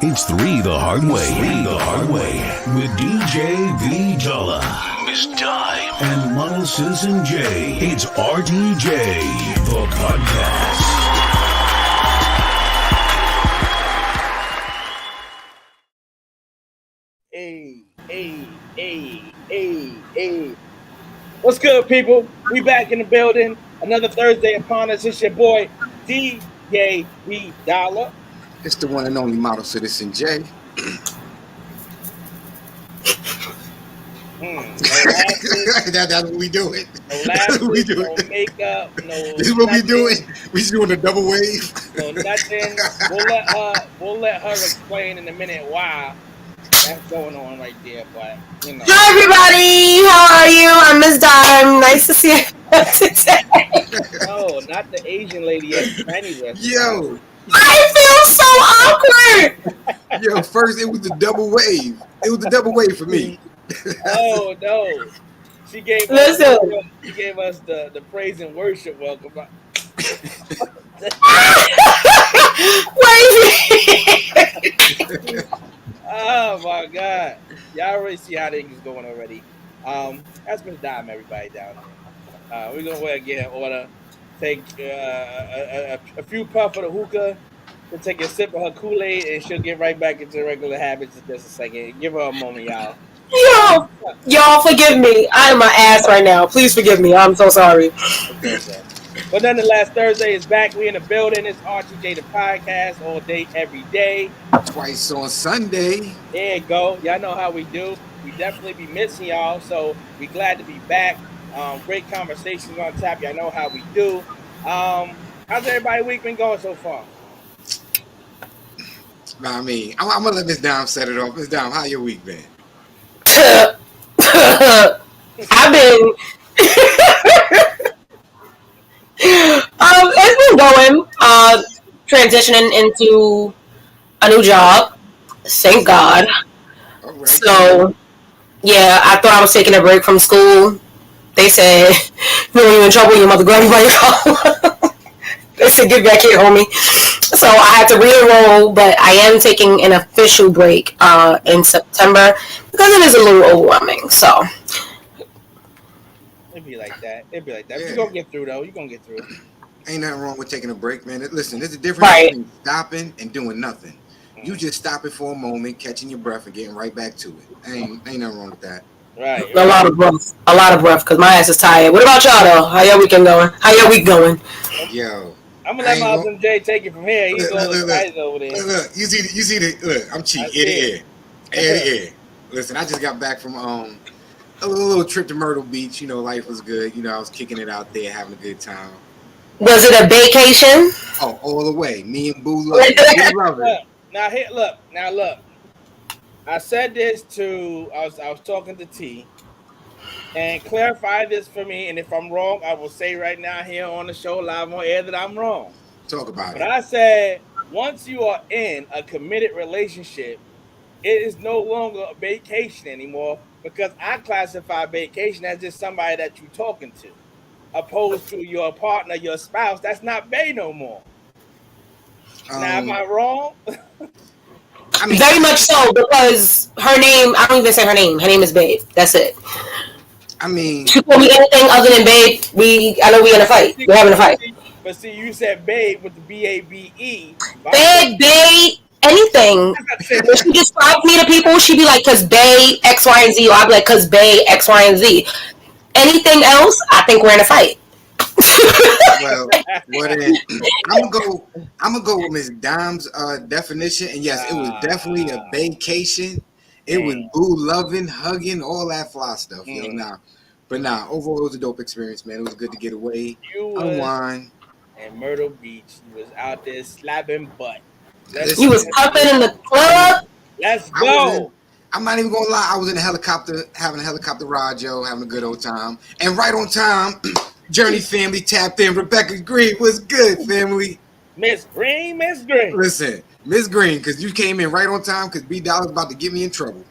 It's Three the Hard Way. With DJ V Dollar, Miss Dime, and Model Citizen J. It's RTJ, the podcast. Hey. What's good, people? We back in the building. Another Thursday upon us. It's your boy, DJ V Dollar. It's the one and only Model Citizen J. That's what we do it. No lashes, no makeup, no. This is what we doing. We doing a double wave. No nothing. We'll let her explain in a minute why that's going on right there. But you know. Hi everybody, how are you? I'm Miss Dime. Nice to see you today. No, not the Asian lady at the tiny restaurant. Yo. I feel so awkward. Yo, first it was the double wave. It was the double wave for me. Oh no. She gave us the praise and worship welcome. Oh my God. Y'all already see how things going already. That's Miss Dime, everybody down there. We're gonna go ahead and get in order. Take a few puffs of the hookah, then take a sip of her Kool-Aid, and she'll get right back into regular habits in just a second. Give her a moment, y'all. Y'all forgive me. I am my ass right now. Please forgive me. I'm so sorry. But nonetheless, Thursday is back. We in the building. It's RTJ the podcast all day, every day. Twice on Sunday. There you go. Y'all know how we do. We definitely be missing y'all, so we glad to be back. Great conversations on tap. Y'all know how we do. How's everybody's week been going so far? I mean, I'm gonna let Miss Dime set it off. Miss Dime, how your week been? I've been it's been going transitioning into a new job, thank God. Right. So yeah, I thought I was taking a break from school. They said, you're in trouble, your mother grabbed you by your collar. They said, get back here, homie. So I had to re-enroll, but I am taking an official break in September because it is a little overwhelming. So it'd be like that. Yeah. You're gonna get through though. You're gonna get through. Ain't nothing wrong with taking a break, man. Listen, there's a difference between stopping and doing nothing. You just stopping for a moment, catching your breath, and getting right back to it. Ain't nothing wrong with that. Right. A lot of breath, because my ass is tired. What about y'all though? How your weekend going? How your week going? Yo. I'm gonna let Miles and Jay take it from here. He's going over there. Look, you see the look. I'm cheap. Ear to ear. Listen, I just got back from a little trip to Myrtle Beach. You know, life was good. You know, I was kicking it out there, having a good time. Was it a vacation? Oh, all the way. Me and Boo love it. Now look. I said this I was talking to T, and clarify this for me. And if I'm wrong, I will say right now here on the show, live on air, that I'm wrong. Talk about it. But I said once you are in a committed relationship, it is no longer a vacation anymore, because I classify vacation as just somebody that you're talking to, opposed to your partner, your spouse. That's not bae no more. Now, am I wrong? I mean, very much so, because her name, I don't even say her name. Her name is Babe. That's it. I mean, she told me anything other than Babe, I know we're in a fight. We're having a fight. But see, you said Babe with the B-A-B-E. Babe, anything. When she describes me to people, she'd be like, cause Babe, X, Y, and Z, or I'd be like, cause Babe, X, Y, and Z. Anything else, I think we're in a fight. Well, then, I'm gonna go with Miss Dime's definition, and yes, it was definitely a vacation. It was boo loving, hugging, all that fly stuff. You know, overall it was a dope experience, man. It was good to get away, unwind. And Myrtle Beach, you was out there slapping butt. You was pumping in the club. Let's go. I'm not even gonna lie. I was in a helicopter, having a helicopter ride, Joe, having a good old time, and right on time. Journey family tapped in. Rebecca Green was good, family. Miss Green. Listen, Miss Green, because you came in right on time, because B Dollar's about to get me in trouble.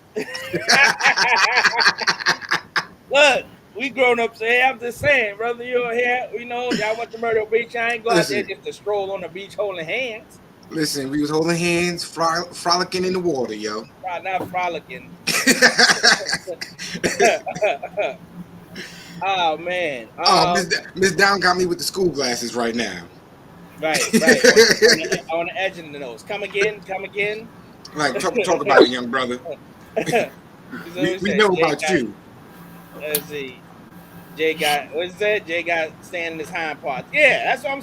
Look, we grown up say, I'm just saying, brother, you're here, you know, y'all went to Myrtle Beach. I ain't go out there just to stroll on the beach holding hands. Listen, we was holding hands, frolicking in the water, yo. Not frolicking. Oh man. Oh, Miss Down got me with the school glasses right now. Right. On the edge of the nose. Come again. Like talk about it, young brother. we know about you. Let's see. Jay got what's that? Jay got standing in his hind parts. Yeah, that's what I'm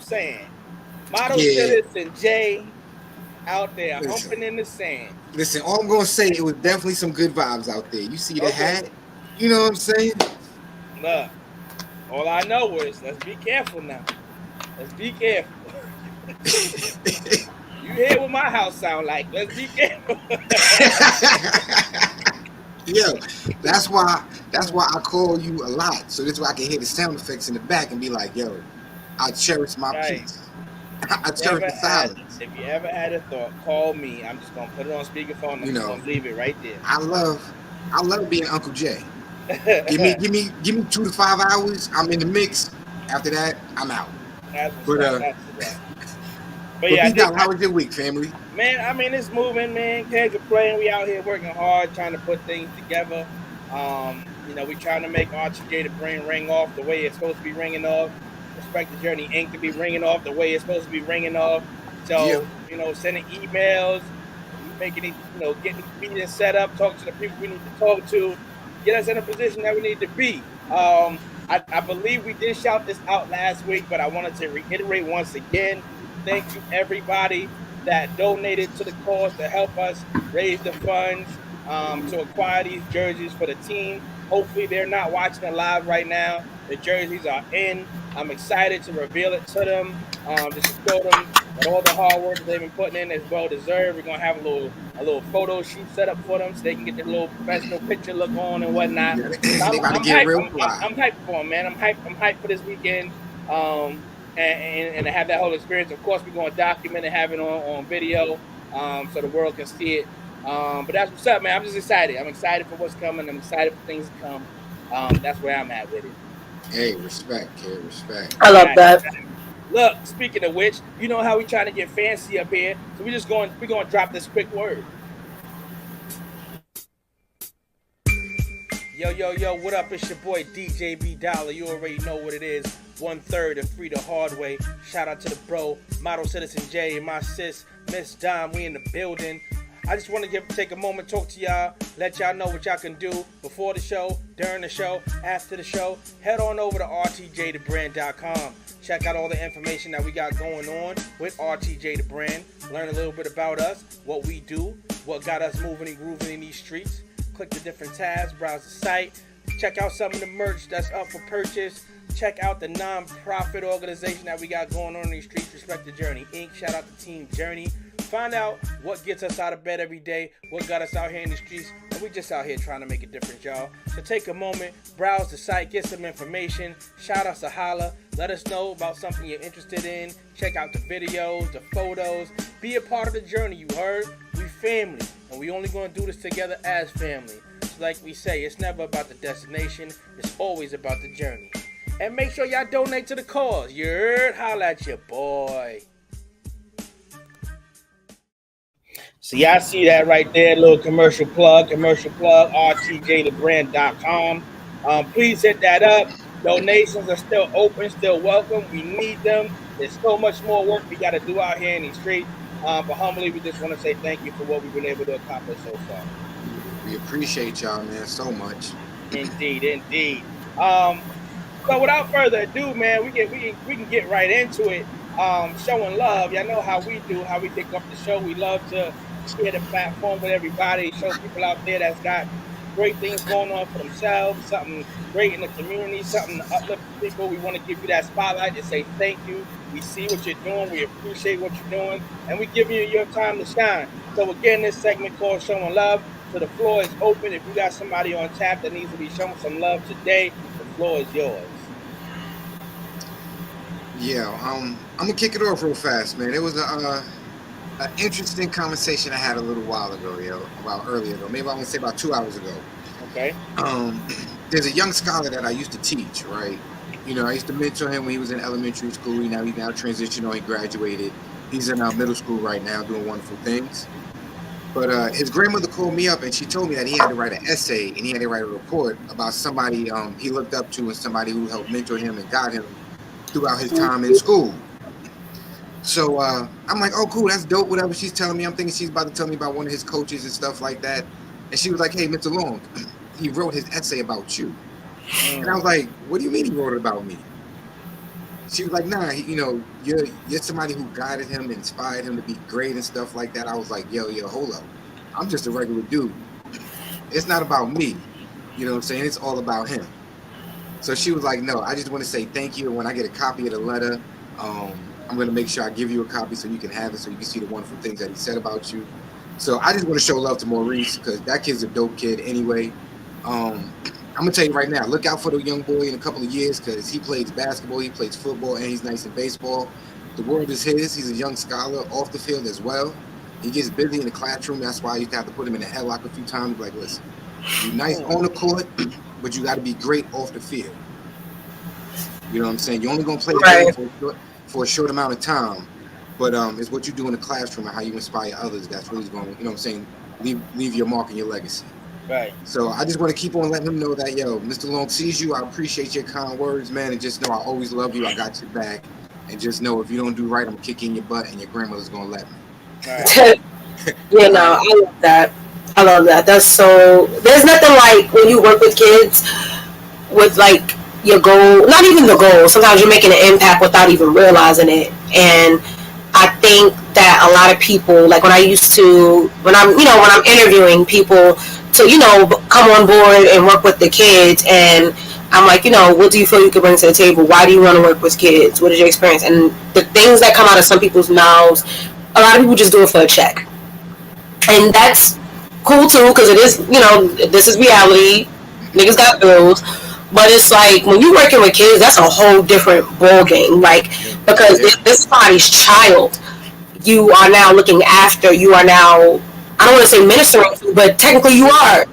saying. Model citizen Jay out there humping in the sand. Listen, all I'm gonna say, it was definitely some good vibes out there. You see the hat? You know what I'm saying? Look, all I know is let's be careful now. Let's be careful. You hear what my house sound like? Let's be careful. Yo, that's why I call you a lot. So this way I can hear the sound effects in the back and be like, yo, I cherish my peace. I cherish the silence. If you ever had a thought, call me. I'm just gonna put it on speakerphone and I'm gonna leave it right there. I love being Uncle Jay. Give me 2 to 5 hours. I'm in the mix. After that, I'm out. But yeah, how was your week, family? Man, I mean, it's moving, man. Can't complain. We out here working hard, trying to put things together. We trying to make RTJ the Brand ring off the way it's supposed to be ringing off. Respect the Journey Inc. to be ringing off the way it's supposed to be ringing off. So, sending emails, making it, getting meetings set up, talk to the people we need to talk to, get us in a position that we need to be. I believe we did shout this out last week, but I wanted to reiterate once again. Thank you, everybody that donated to the cause to help us raise the funds to acquire these jerseys for the team. Hopefully, they're not watching it live right now. The jerseys are in. I'm excited to reveal it to them, just to show them that all the hard work they've been putting in is well deserved. We're gonna have a little photo shoot set up for them so they can get their little professional picture look on and whatnot. I'm hyped for them, man. I'm hyped for this weekend. And to have that whole experience. Of course, we're going to document and have it on video so the world can see it. But that's what's up, man. I'm just excited. I'm excited for what's coming. I'm excited for things to come. That's where I'm at with it. Hey, respect, kid, respect. I love that. Look, speaking of which, you know how we trying to get fancy up here. So we're going to drop this quick word. Yo, what up? It's your boy DJ V Dollar. You already know what it is. 1/3 and free the hard way. Shout out to the bro, Model Citizen J, and my sis, Miss Dom. We in the building. I just want to take a moment, talk to y'all, let y'all know what y'all can do before the show, during the show, after the show. Head on over to RTJtheBrand.com. Check out all the information that we got going on with RTJ the Brand. Learn a little bit about us, what we do, what got us moving and grooving in these streets. Click the different tabs, browse the site, check out some of the merch that's up for purchase. Check out the non-profit organization that we got going on in these streets, Respect the Journey Inc. Shout out to Team Journey. Find out what gets us out of bed every day, what got us out here in the streets, and we just out here trying to make a difference, y'all. So take a moment, browse the site, get some information, shout us a holla, let us know about something you're interested in, check out the videos, the photos, be a part of the journey, you heard? We family, and we only going to do this together as family. So like we say, it's never about the destination, it's always about the journey. And make sure y'all donate to the cause. You heard? Holla at your boy. So y'all see that right there, little commercial plug, RTJtheBrand.com. Please hit that up. Donations are still open, still welcome. We need them. There's so much more work we got to do out here in these streets. But humbly, we just want to say thank you for what we've been able to accomplish so far. We appreciate y'all, man, so much. Indeed. So without further ado, man, we can get right into it. Showing love. Y'all know how we do, how we pick up the show. We love to share the platform with everybody, show people out there that's got great things going on for themselves, something great in the community, something to uplift people. We want to give you that spotlight and say thank you. We see what you're doing. We appreciate what you're doing. And we give you your time to shine. So again, this segment called Showing Love. So the floor is open. If you got somebody on tap that needs to be shown some love today, the floor is yours. Yeah, I'm gonna kick it off real fast, man. It was an interesting conversation I had a little while ago, maybe I want to say about 2 hours ago. Okay. There's a young scholar that I used to teach, right? I used to mentor him when he was in elementary school. He's now transitioned on. He graduated. He's in middle school right now, doing wonderful things. But his grandmother called me up and she told me that he had to write an essay and he had to write a report about somebody he looked up to and somebody who helped mentor him and guide him throughout his time in school. So I'm like, oh, cool, that's dope, whatever she's telling me. I'm thinking she's about to tell me about one of his coaches and stuff like that. And she was like, hey, Mr. Long, he wrote his essay about you. And I was like, what do you mean he wrote it about me? She was like, nah, you're somebody who guided him and inspired him to be great and stuff like that. I was like, yo, hold up. I'm just a regular dude. It's not about me. You know what I'm saying? It's all about him. So she was like, no, I just want to say thank you. And when I get a copy of the letter, I'm going to make sure I give you a copy so you can have it, so you can see the wonderful things that he said about you. So I just want to show love to Maurice because that kid's a dope kid anyway. I'm going to tell you right now, look out for the young boy in a couple of years because he plays basketball, he plays football, and he's nice in baseball. The world is his. He's a young scholar off the field as well. He gets busy in the classroom. That's why I used to have to put him in a headlock a few times. Like, listen, you're nice on the court, but you got to be great off the field. You know what I'm saying? You're only going to play the game for a short amount of time, but it's what you do in the classroom and how you inspire others that's really going to, you know what I'm saying, leave your mark and your legacy. Right. So I just want to keep on letting him know that, yo, Mr. Long sees you. I appreciate your kind words, man, and just know I always love you. I got your back. And just know if you don't do right, I'm kicking your butt and your grandmother's going to let me. Right. I love that. I love that. That's so, there's nothing like when you work with kids with like your goal, not even the goal. Sometimes you're making an impact without even realizing it. And I think that a lot of people, like when I'm interviewing people to, come on board and work with the kids, and I'm like, what do you feel you can bring to the table? Why do you want to work with kids? What is your experience? And the things that come out of some people's mouths, a lot of people just do it for a check. And that's cool too, because it is, this is reality. Niggas got bills. But it's like when you're working with kids, that's a whole different ball game. Like, because this somebody's child, you are now looking after. You are now, I don't want to say ministering to, but technically you are in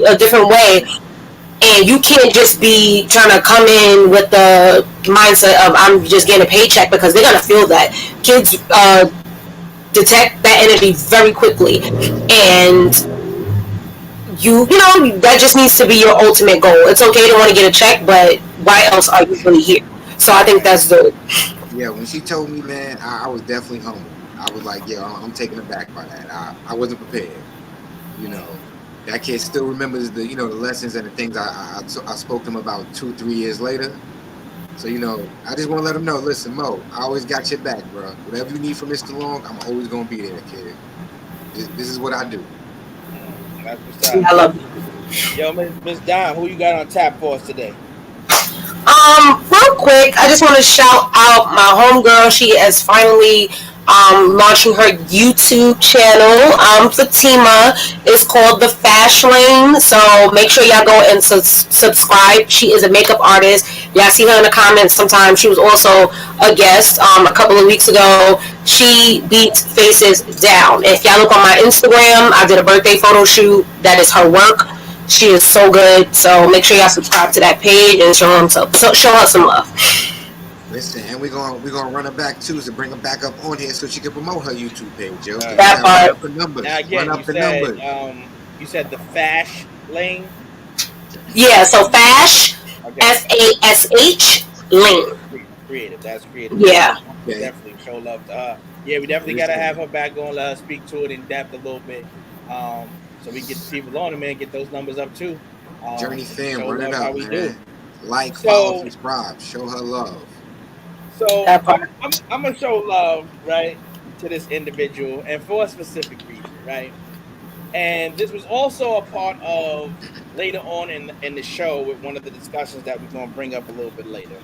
a different way. And you can't just be trying to come in with the mindset of I'm just getting a paycheck, because they're gonna feel that. Kids detect that energy very quickly, and that just needs to be your ultimate goal. It's okay to want to get a check, but why else are you really here? So I think that's dope. Yeah, when she told me, man, I was definitely humbled. I was like, I'm taken aback by that. I wasn't prepared. That kid still remembers the lessons and the things I spoke to him about 2-3 years later. So, I just want to let him know, listen, Mo, I always got your back, bro. Whatever you need from Mr. Long, I'm always going to be there, kid. This is what I do. That's what's up. I love you. Yo, Miss Dime, who you got on tap for us today? Real quick, I just want to shout out my homegirl. She is finally launching her YouTube channel. Fatima. It's called The Fash Lane. So make sure y'all go and subscribe. She is a makeup artist. Y'all see her in the comments sometimes. She was also a guest a couple of weeks ago. She beats faces down. If y'all look on my Instagram, I did a birthday photo shoot. That is her work. She is so good. So make sure y'all subscribe to that page and show her some love. Listen, and we're gonna run her back too, to bring her back up on here so she can promote her YouTube page, yo. That part. Now again, you said The Fash Lane. Yeah, so Fash, FASH Lane. Creative. That's creative. Yeah. Definitely show love to her. Yeah, we definitely gotta have her back on. Let her speak to it in depth a little bit, so we get people on and get those numbers up too. Journey fam, run it up, man. Do. Like, follow, subscribe, show her love. So I'm gonna show love, right, to this individual, and for a specific reason, right? And this was also a part of later on in the show with one of the discussions that we're gonna bring up a little bit later.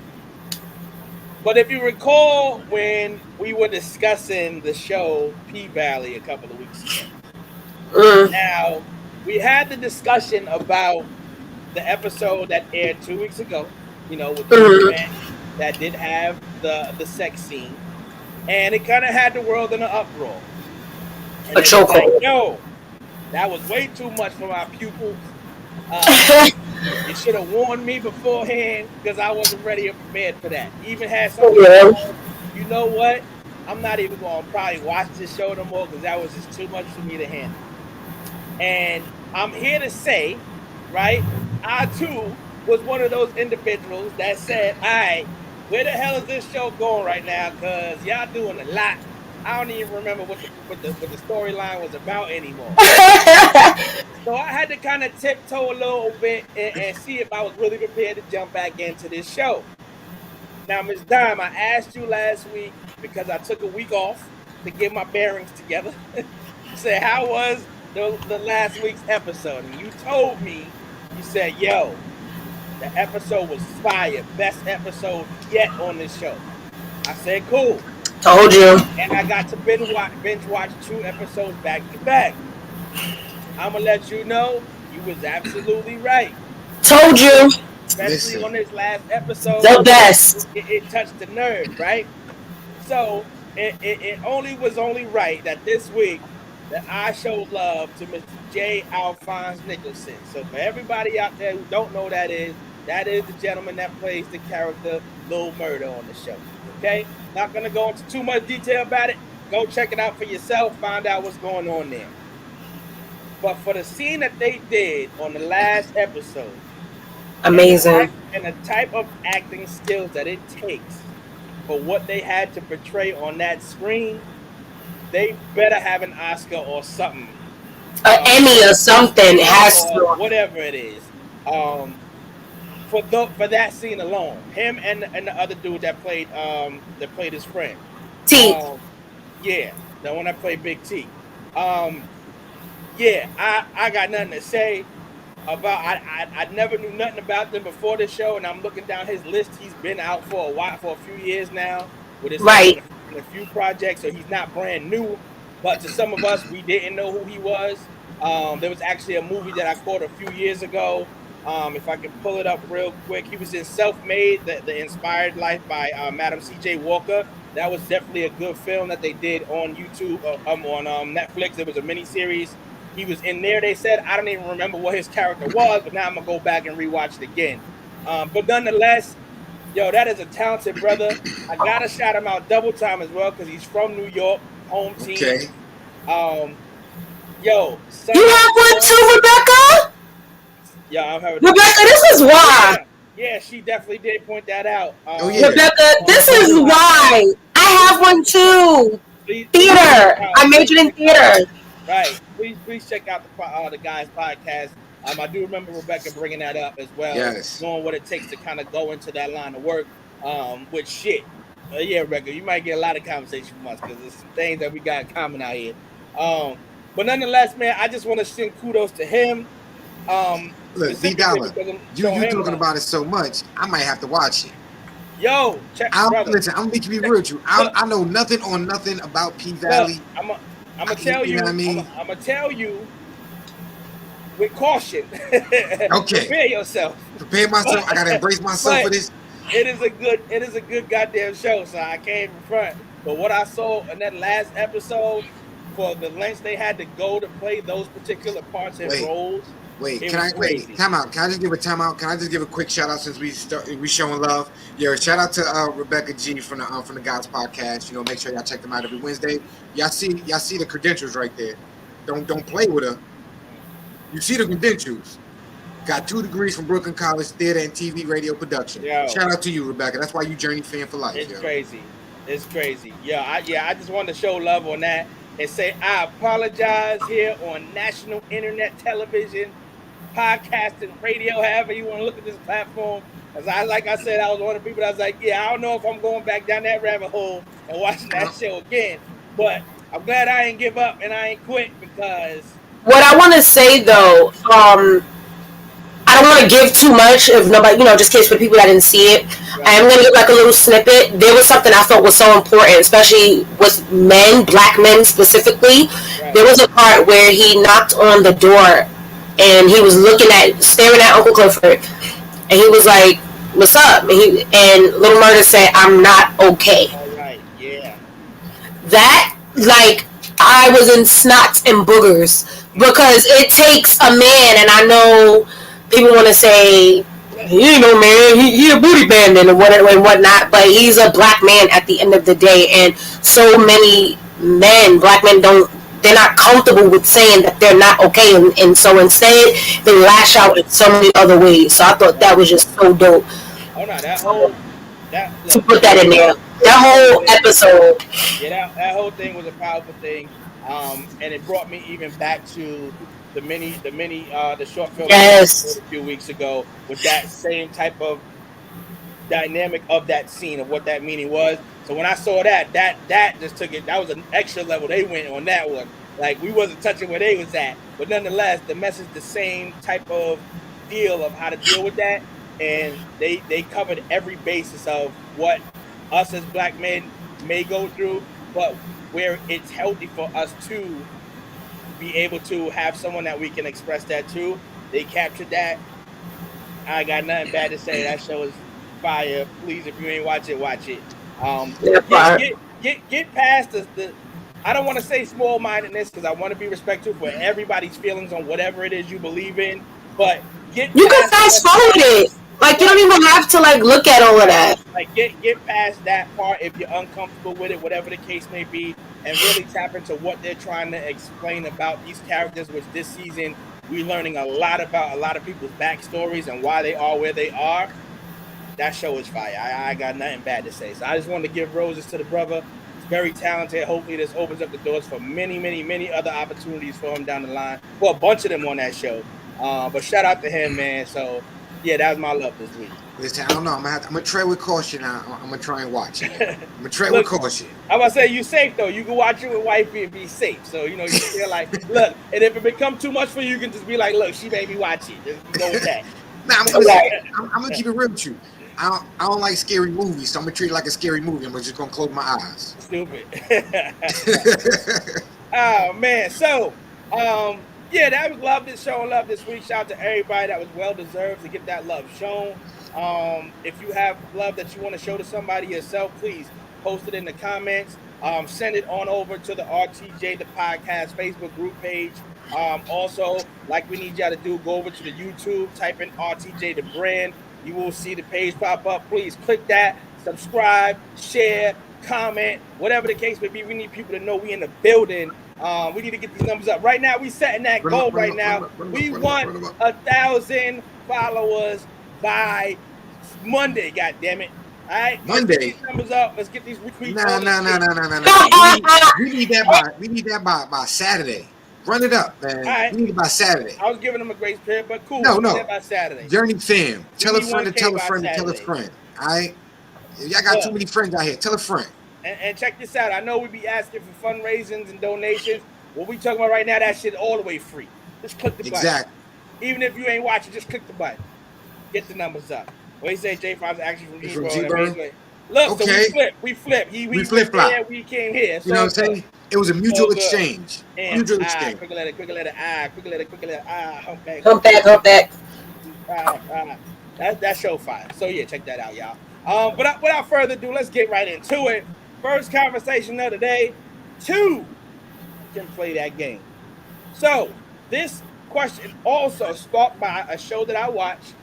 But if you recall, when we were discussing the show P-Valley a couple of weeks ago, now we had the discussion about the episode that aired 2 weeks ago, with the man that did have the sex scene, and it kind of had the world in an uproar. And a chokehold. No, that was way too much for my pupils. You should have warned me beforehand because I wasn't ready or prepared for that. Even had some people go, you know what? I'm not even going to probably watch this show no more because that was just too much for me to handle. And I'm here to say, right, I too was one of those individuals that said, all right, where the hell is this show going right now? Because y'all doing a lot. I don't even remember what the storyline was about anymore. So I had to kind of tiptoe a little bit and see if I was really prepared to jump back into this show. Now, Ms. Dime, I asked you last week because I took a week off to get my bearings together. Say, how was the last week's episode? And you told me, you said, yo, the episode was fire. Best episode yet on this show. I said, cool. Told you. And I got to binge watch 2 episodes back to back. I'm going to let you know you was absolutely right. Told you. Especially on this last episode. The best. It touched the nerve, right? So it was only right that this week that I showed love to Mr. J. Alphonse Nicholson. So for everybody out there who don't know that is the gentleman that plays the character Lil Murder on the show. Okay? Not going to go into too much detail about it. Go check it out for yourself. Find out what's going on there. But for the scene that they did on the last episode, amazing, and the type of acting skills that it takes for what they had to portray on that screen, they better have an Oscar or something, Emmy or something. Has to, whatever it is, for that scene alone. Him and the other dude that played his friend T. Yeah, the one that played Big T. Yeah, I got nothing to say about. I never knew nothing about them before the show, and I'm looking down his list. He's been out for a few years now with his right. In a few projects, so he's not brand new. But to some of us, we didn't know who he was. There was actually a movie that I caught a few years ago. If I can pull it up real quick, he was in Self-Made, the Inspired Life by Madam C.J. Walker. That was definitely a good film that they did on YouTube, on Netflix. It was a miniseries. He was in there, they said. I don't even remember what his character was, but now I'm going to go back and rewatch it again. But nonetheless, yo, that is a talented brother. I got to shout him out double time as well because he's from New York, home team. Okay. Yo. You have one too, Rebecca? Yeah, I've heard Rebecca, this is why. Yeah, she definitely did point that out. yeah. Rebecca, this is why. I have one too. Theater. I majored in theater. Right. Please check out the guys' podcast. I do remember Rebecca bringing that up as well. Yes. Knowing what it takes to kind of go into that line of work with shit. Yeah, Rebecca, you might get a lot of conversation from us because there's some things that we got in common out here. But nonetheless, man, I just want to send kudos to him. Look, D-Dollar, you talking about it so much, I might have to watch it. Yo, listen, I'm going to be real with you. I know nothing about P-Valley. I'm gonna tell you. I'm gonna tell you with caution. Okay. Prepare yourself. Prepare myself. I gotta embrace myself for this. It is a good goddamn show. So I can't even front. But what I saw in that last episode, for the lengths they had to go to play those particular parts and roles. Time out. Can I just give a time out? Can I just give a quick shout out since we showing love? Yeah, shout out to Rebecca G from the Guys Podcast. You know, make sure y'all check them out every Wednesday. Y'all see the credentials right there. Don't play with her. You see the credentials. Got 2 degrees from Brooklyn College, theater and TV radio production. Yo. Shout out to you, Rebecca. That's why you Journey fan for life. It's crazy. It's crazy. I just wanted to show love on that and say I apologize here on national internet television, podcasting, radio, however you want to look at this platform. As like I said, I was one of the people that was like, I don't know if I'm going back down that rabbit hole and watching that show again. But I'm glad I ain't give up and I ain't quit because... What I want to say, though, I don't want to give too much if nobody, just in case for people that didn't see it. Right. I am going to give like a little snippet. There was something I thought was so important, especially with men, black men specifically. Right. There was a part where he knocked on the door and he was staring at Uncle Clifford, and he was like, "What's up?" And Little Murder said, "I'm not okay." All right, yeah. That, I was in snots and boogers because it takes a man, and I know people want to say, you know, man, he a booty bandit and whatnot, but he's a black man at the end of the day, and so many black men they're not comfortable with saying that they're not okay, and so instead they lash out in so many other ways. So I thought that was just so dope. Oh no, to put that in there. That whole episode. Yeah, that whole thing was a powerful thing. And it brought me even back to the short film Yes. a few weeks ago with that same type of dynamic of that scene of what that meaning was. So when I saw that just took it. That was an extra level they went on that one. Like we wasn't touching where they was at, but nonetheless, the message, the same type of deal of how to deal with that, and they covered every basis of what us as black men may go through, but where it's healthy for us to be able to have someone that we can express that to. They captured that. I got nothing bad to say. That show is fire. Please, if you ain't watch it, watch it. Get past the I don't want to say small-mindedness because I want to be respectful for everybody's feelings on whatever it is you believe in. But you can fast forward it. Like you don't even have to like look at all of that. Like get past that part if you're uncomfortable with it, whatever the case may be, and really tap into what they're trying to explain about these characters. Which this season we're learning a lot about a lot of people's backstories and why they are where they are. That show is fire. I got nothing bad to say. So I just wanted to give roses to the brother. He's very talented. Hopefully this opens up the doors for many, many, many other opportunities for him down the line. Well, a bunch of them on that show. But shout out to him, man. So yeah, that was my love this week. Listen, I don't know. I'm gonna tread with caution. I'm gonna try and watch it. I'm gonna tread with caution. I'm gonna say you safe though. You can watch it with wifey and be safe. So you know you feel like look, and if it become too much for you, you can just be like, look, she made me watch it. Just go with that. I'm gonna keep it real with you. I don't like scary movies, so I'm gonna treat it like a scary movie. I'm just gonna close my eyes. Stupid. Oh man, so yeah, that was love this show and love this week. Shout out to everybody that was well deserved to get that love shown. If you have love that you want to show to somebody yourself, please post it in the comments. Send it on over to the RTJ the Podcast Facebook group page. Also, like we need y'all to do, go over to the YouTube, type in RTJ the brand. You will see the page pop up. Please click that, subscribe, share, comment, whatever the case may be. We need people to know we in the building. We need to get these numbers up. Right now, we setting that goal right now. We want 1,000 followers by Monday, God damn it. All right, Monday. Let's get these numbers up. Let's get these retweets. No. We need that by Saturday. Run it up, man. Right. We need it by Saturday. I was giving them a grace period, but cool. No. By Saturday. Journey fam. Tell a friend to tell a friend to tell a friend. All right? If y'all got too many friends out here, tell a friend. And check this out. I know we be asking for fundraisings and donations. What we talking about right now, that shit all the way free. Just click the button. Exactly. Even if you ain't watching, just click the button. Get the numbers up. What he say, J5's actually from G-Burn. Look, okay. So we flip. We flip flop. Here, we came here. So you know what I'm saying? It was a mutual exchange. Mutual exchange. Quick letter I. Quick letter I. Humpback. That show fire. So yeah, check that out, y'all. But without further ado, let's get right into it. First conversation of the day. 2 can play that game. So this question also sparked by a show that I watched.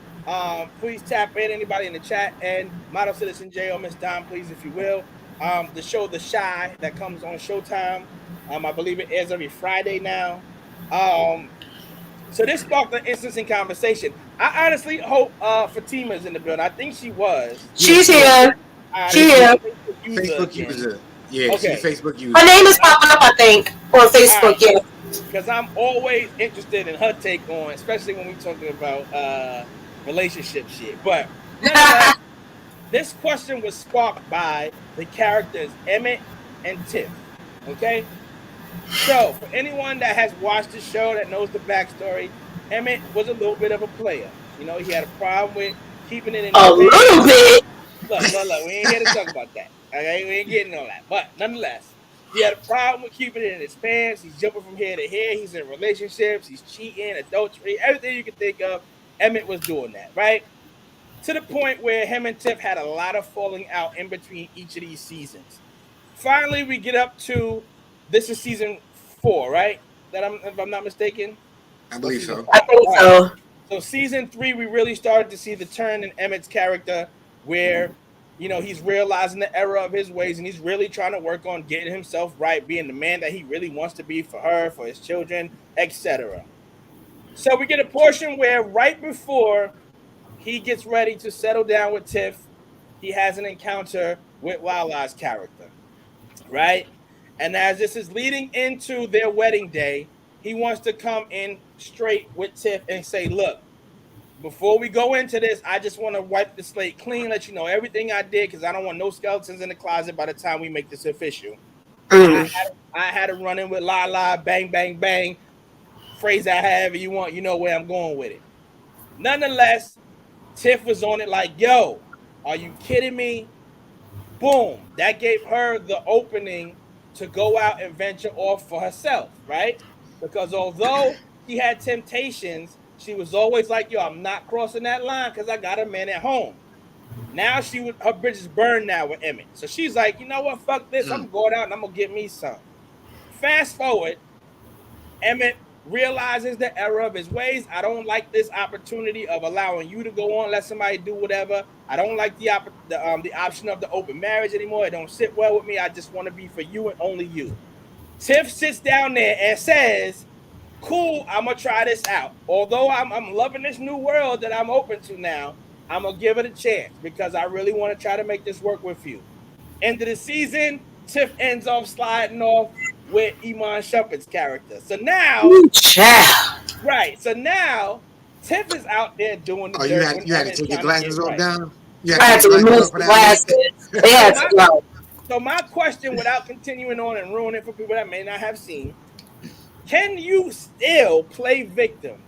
Please tap in, anybody in the chat, and Model Citizen J or Miss Dom, please, if you will. The show The Chi that comes on Showtime. I believe it airs every Friday now. So this sparked an instance in conversation. I honestly hope Fatima's in the building. I think she was. She's here. She's here. Facebook user. Yeah, okay. She's Facebook user. Her name is popping up, I think, on Facebook. Yeah. Because I'm always interested in her take on, especially when we're talking about relationship shit. But this question was sparked by the characters Emmett and Tiff. Okay? So, for anyone that has watched the show that knows the backstory, Emmett was a little bit of a player. You know, he had a problem with keeping it in a little bit. Look, we ain't here to talk about that. Okay? We ain't getting all that. But nonetheless, he had a problem with keeping it in his pants. He's jumping from here to here. He's in relationships. He's cheating, adultery, everything you can think of. Emmett was doing that, right? To the point where him and Tiff had a lot of falling out in between each of these seasons. Finally, we get up to, this is season 4, right? If I'm not mistaken. I believe so. I think so. So season 3, we really started to see the turn in Emmett's character, where he's realizing the error of his ways, and he's really trying to work on getting himself right, being the man that he really wants to be for her, for his children, etc. So we get a portion where right before he gets ready to settle down with Tiff, he has an encounter with Lala's character, right? And as this is leading into their wedding day, he wants to come in straight with Tiff and say, look, before we go into this, I just want to wipe the slate clean, let you know everything I did, because I don't want no skeletons in the closet by the time we make this official. I had a run in with Lala, bang, bang, bang. Phrase that however you want, you know where I'm going with it. Nonetheless, Tiff was on it like, yo, are you kidding me? Boom. That gave her the opening to go out and venture off for herself, right? Because although she had temptations, she was always like, yo, I'm not crossing that line because I got a man at home. Now her bridges burned now with Emmett. So she's like, you know what? Fuck this. I'm going out and I'm going to get me some. Fast forward, Emmett realizes the error of his ways. I don't like this opportunity of allowing you to go on, let somebody do whatever. I don't like the option of the open marriage anymore. It don't sit well with me. I just want to be for you and only you. Tiff sits down there and says, cool, I'm going to try this out. Although I'm loving this new world that I'm open to now, I'm going to give it a chance because I really want to try to make this work with you. End of the season, Tiff ends off sliding off with Iman Shumpert's character. So now, right? So now, Tiff is out there doing the dirt. You had to take your glasses off down. I had to remove the glasses. So my question, without continuing on and ruining it for people that may not have seen, can you still play victim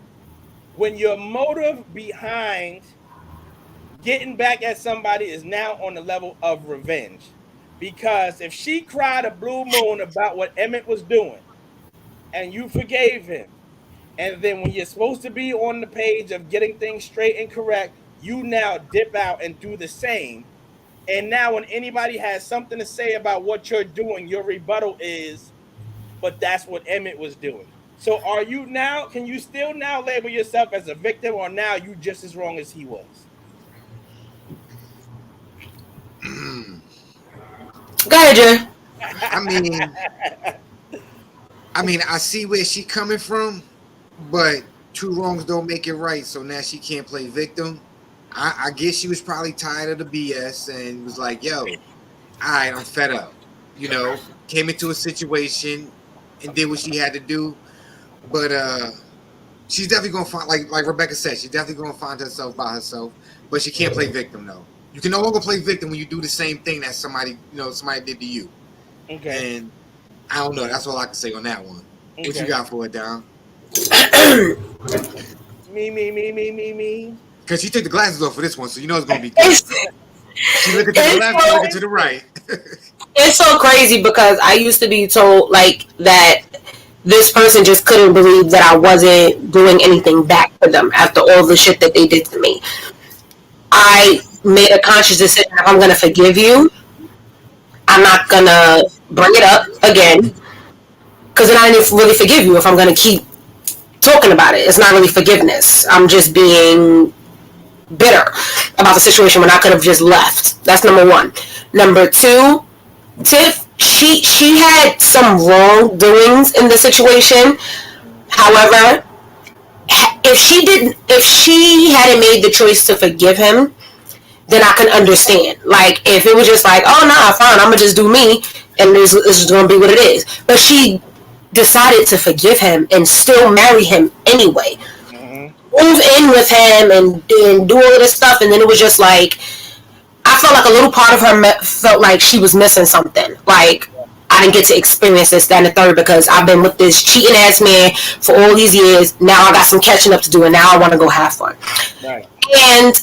when your motive behind getting back at somebody is now on the level of revenge? Because if she cried a blue moon about what Emmett was doing and you forgave him, and then when you're supposed to be on the page of getting things straight and correct, you now dip out and do the same. And now when anybody has something to say about what you're doing, your rebuttal is, but that's what Emmett was doing. So can you still now label yourself as a victim, or now you just as wrong as he was? Go ahead, Jay. I mean, I see where she's coming from, but two wrongs don't make it right. So now she can't play victim. I guess she was probably tired of the BS and was like, yo, all right, I'm fed up. Came into a situation and did what she had to do. But she's definitely going to find, like Rebecca said, she's definitely going to find herself by herself. But she can't play victim, though. You can no longer play victim when you do the same thing that somebody did to you. Okay. And I don't know. That's all I can say on that one. Okay. What you got for it, Don? Me. Because she took the glasses off for this one, so you know it's going to be good. She looking to the left, she looking to the right. It's so crazy because I used to be told that this person just couldn't believe that I wasn't doing anything back for them after all the shit that they did to me. I made a conscious decision: if I'm going to forgive you, I'm not going to bring it up again, because then I didn't really forgive you if I'm going to keep talking about it. It's not really forgiveness. I'm just being bitter about the situation when I could have just left. That's number one. Number two, Tiff, she had some wrongdoings in the situation. However, if she hadn't made the choice to forgive him, then I can understand. Like, if it was just like, oh, nah, fine, I'm going to just do me, and this is going to be what it is. But she decided to forgive him and still marry him anyway. Move in with him and do all of this stuff, and then it was just like, I felt like a little part of her felt like she was missing something. Like, I didn't get to experience this, that, and the third, because I've been with this cheating ass man for all these years. Now I got some catching up to do, and now I want to go have fun. Right. And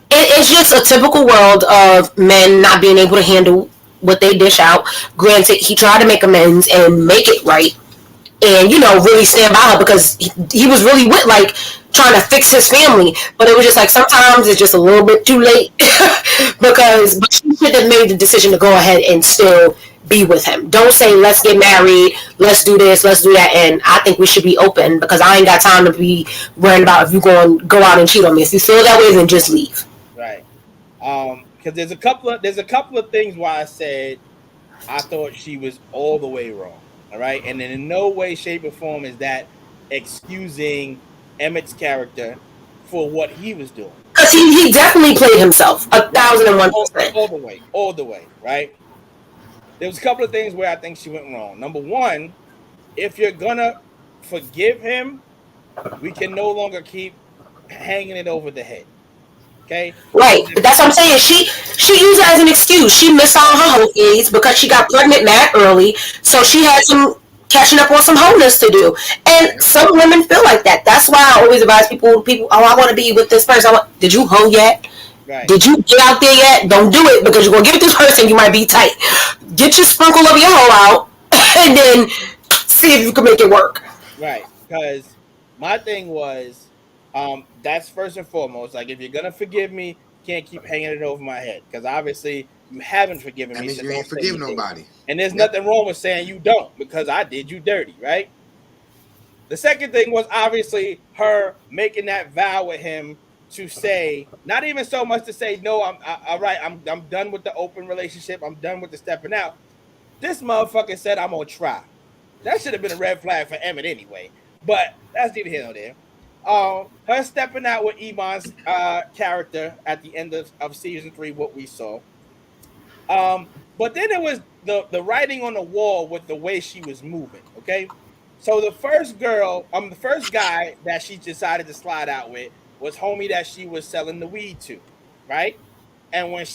it's just a typical world of men not being able to handle what they dish out. Granted, he tried to make amends and make it right, and really stand by her, because he was really with, like, trying to fix his family. But it was just like, sometimes it's just a little bit too late. But she should have made the decision to go ahead and still be with him. Don't say, let's get married, let's do this, let's do that. And I think we should be open because I ain't got time to be worrying about if you go out and cheat on me. If you feel that way, then just leave. Right. Because there's a couple of things why I said I thought she was all the way wrong. All right. And in no way, shape, or form is that excusing Emmett's character for what he was doing. Because he definitely played himself 1,001%. All the way, right? There was a couple of things where I think she went wrong. Number one, if you're gonna forgive him, we can no longer keep hanging it over the head. Okay? Right. That's what I'm saying. She used it as an excuse. She missed all her whole days because she got pregnant mad early. So she had some catching up on some wholeness to do. And some women feel like that. That's why I always advise people, I want to be with this person. Did you hoe yet? Right. Did you get out there yet? Don't do it because you're going to get with this person. You might be tight. Get your sprinkle of your hoe out and then see if you can make it work. Right. Because my thing was, that's first and foremost. Like, if you're going to forgive me, you can't keep hanging it over my head. Because obviously you haven't forgiven me. That means you ain't forgive nobody. And there's nothing wrong with saying you don't because I did you dirty, right? The second thing was obviously her making that vow with him to say, not even so much to say, no, I'm done with the open relationship. I'm done with the stepping out. This motherfucker said, I'm going to try. That should have been a red flag for Emmett anyway. But that's neither here nor there. Her stepping out with Iman's character at the end of season 3, what we saw. But then it was the writing on the wall with the way she was moving, okay? So the first guy that she decided to slide out with was homie that she was selling the weed to, right? And when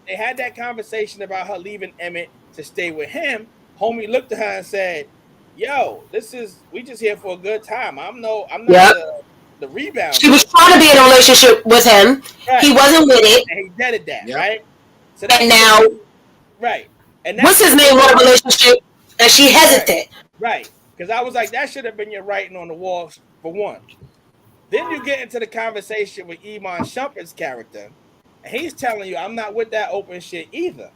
they had that conversation about her leaving Emmett to stay with him, homie looked at her and said, yo, we just here for a good time. I'm not the rebound. She was trying to be in a relationship with him. Right. He wasn't with it. And he deaded that, right? So and now, right. And what's his name want a relationship? And she hesitated. Right. Because I was like, that should have been your writing on the wall for one. Then you get into the conversation with Iman Shumpert's character, and he's telling you, I'm not with that open shit either.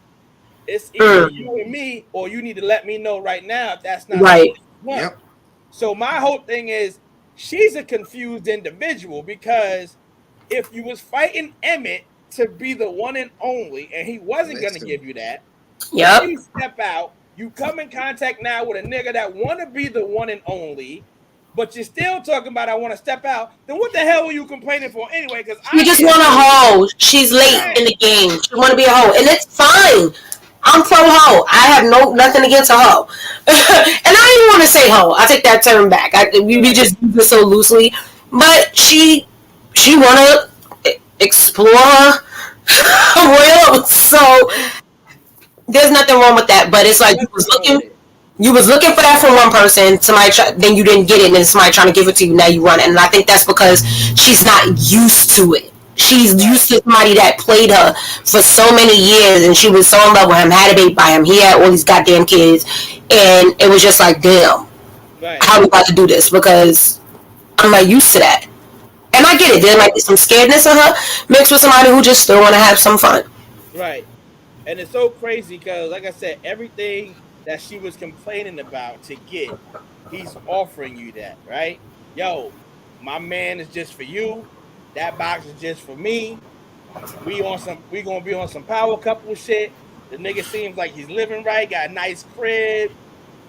It's either you and me, or you need to let me know right now if that's not right. Yep. So my whole thing is, she's a confused individual because if you was fighting Emmett to be the one and only, and he wasn't going to give you that, you step out, you come in contact now with a nigga that want to be the one and only, but you're still talking about I want to step out, then what the hell were you complaining for anyway? Because you just want a hoe. She's late in the game. She want to be a hoe, and it's fine. I'm pro hoe. I have nothing against a hoe. And I didn't want to say hoe. I take that term back. We just use it so loosely. But she want to explore her world. So there's nothing wrong with that. But it's like you was looking for that from one person. Then you didn't get it, and then somebody trying to give it to you. Now you run it. And I think that's because she's not used to it. She's used to somebody that played her for so many years, and she was so in love with him, had a baby by him. He had all these goddamn kids, and it was just like, damn, how are we about to do this? Because I'm not used to that. And I get it. There might be some scaredness in her mixed with somebody who just still want to have some fun. Right. And it's so crazy because, like I said, everything that she was complaining about to get, he's offering you that, right? Yo, my man is just for you. That box is just for me. We gonna be on some power couple shit. The nigga seems like he's living right, got a nice crib,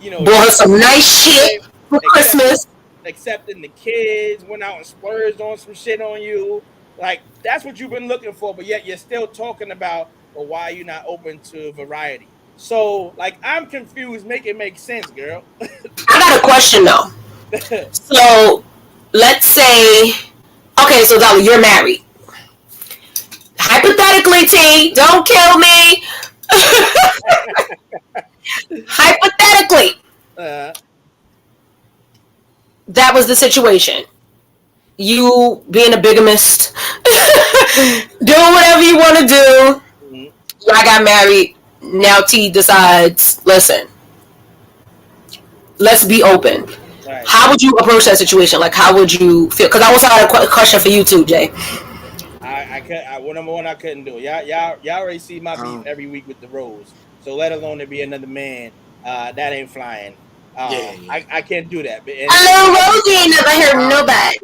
bought some nice shit for Christmas. Accepting the kids, went out and splurged on some shit on you. Like, that's what you've been looking for, but yet you're still talking about, well, why are you not open to variety? So, like, I'm confused. Make it make sense, girl. I got a question though. So, let's say, okay, so Dolly, you're married. Hypothetically, T, don't kill me. Hypothetically, that was the situation. You being a bigamist, doing whatever you want to do. Mm-hmm. I got married. Now T decides, listen, let's be open. Right. How would you approach that situation? Like, how would you feel? Because I also had a question for you too, Jay. Number one, I couldn't do it. Y'all already see my beef every week with the Rose. So let alone to be another man, that ain't flying. Yeah. I can't do that. Hello, Rosie ain't never heard nobody.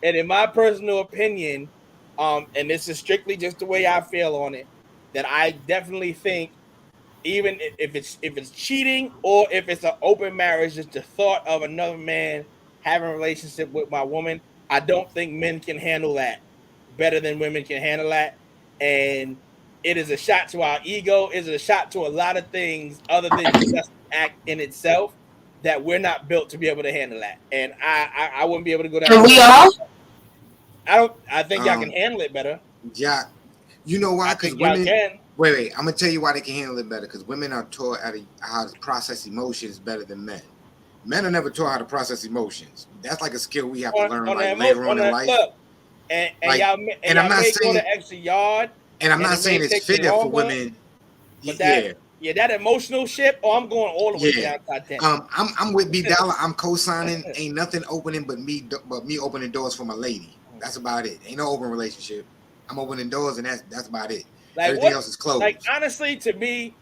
And in my personal opinion, and this is strictly just the way I feel on it, that I definitely think even if it's cheating or if it's an open marriage, just the thought of another man having a relationship with my woman, I don't think men can handle that better than women can handle that. And it is a shot to our ego. It is a shot to a lot of things other than just the act in itself that we're not built to be able to handle that. And I wouldn't be able to go down. And we all? I think y'all can handle it better. Yeah. You know why? Because women. Can. Wait. I'm gonna tell you why they can handle it better. Because women are taught how to process emotions better than men. Men are never taught how to process emotions. That's like a skill we have to learn later on in life. Look, and y'all may go the extra yard. And I'm not saying it's fair for women. But that emotional shit. Oh, I'm going all the way down to 10. I'm with B Dollar. I'm co-signing. Ain't nothing opening but me opening doors for my lady. That's about it. Ain't no open relationship. I'm opening doors, and that's about it. Everything else is closed. Like honestly, to me,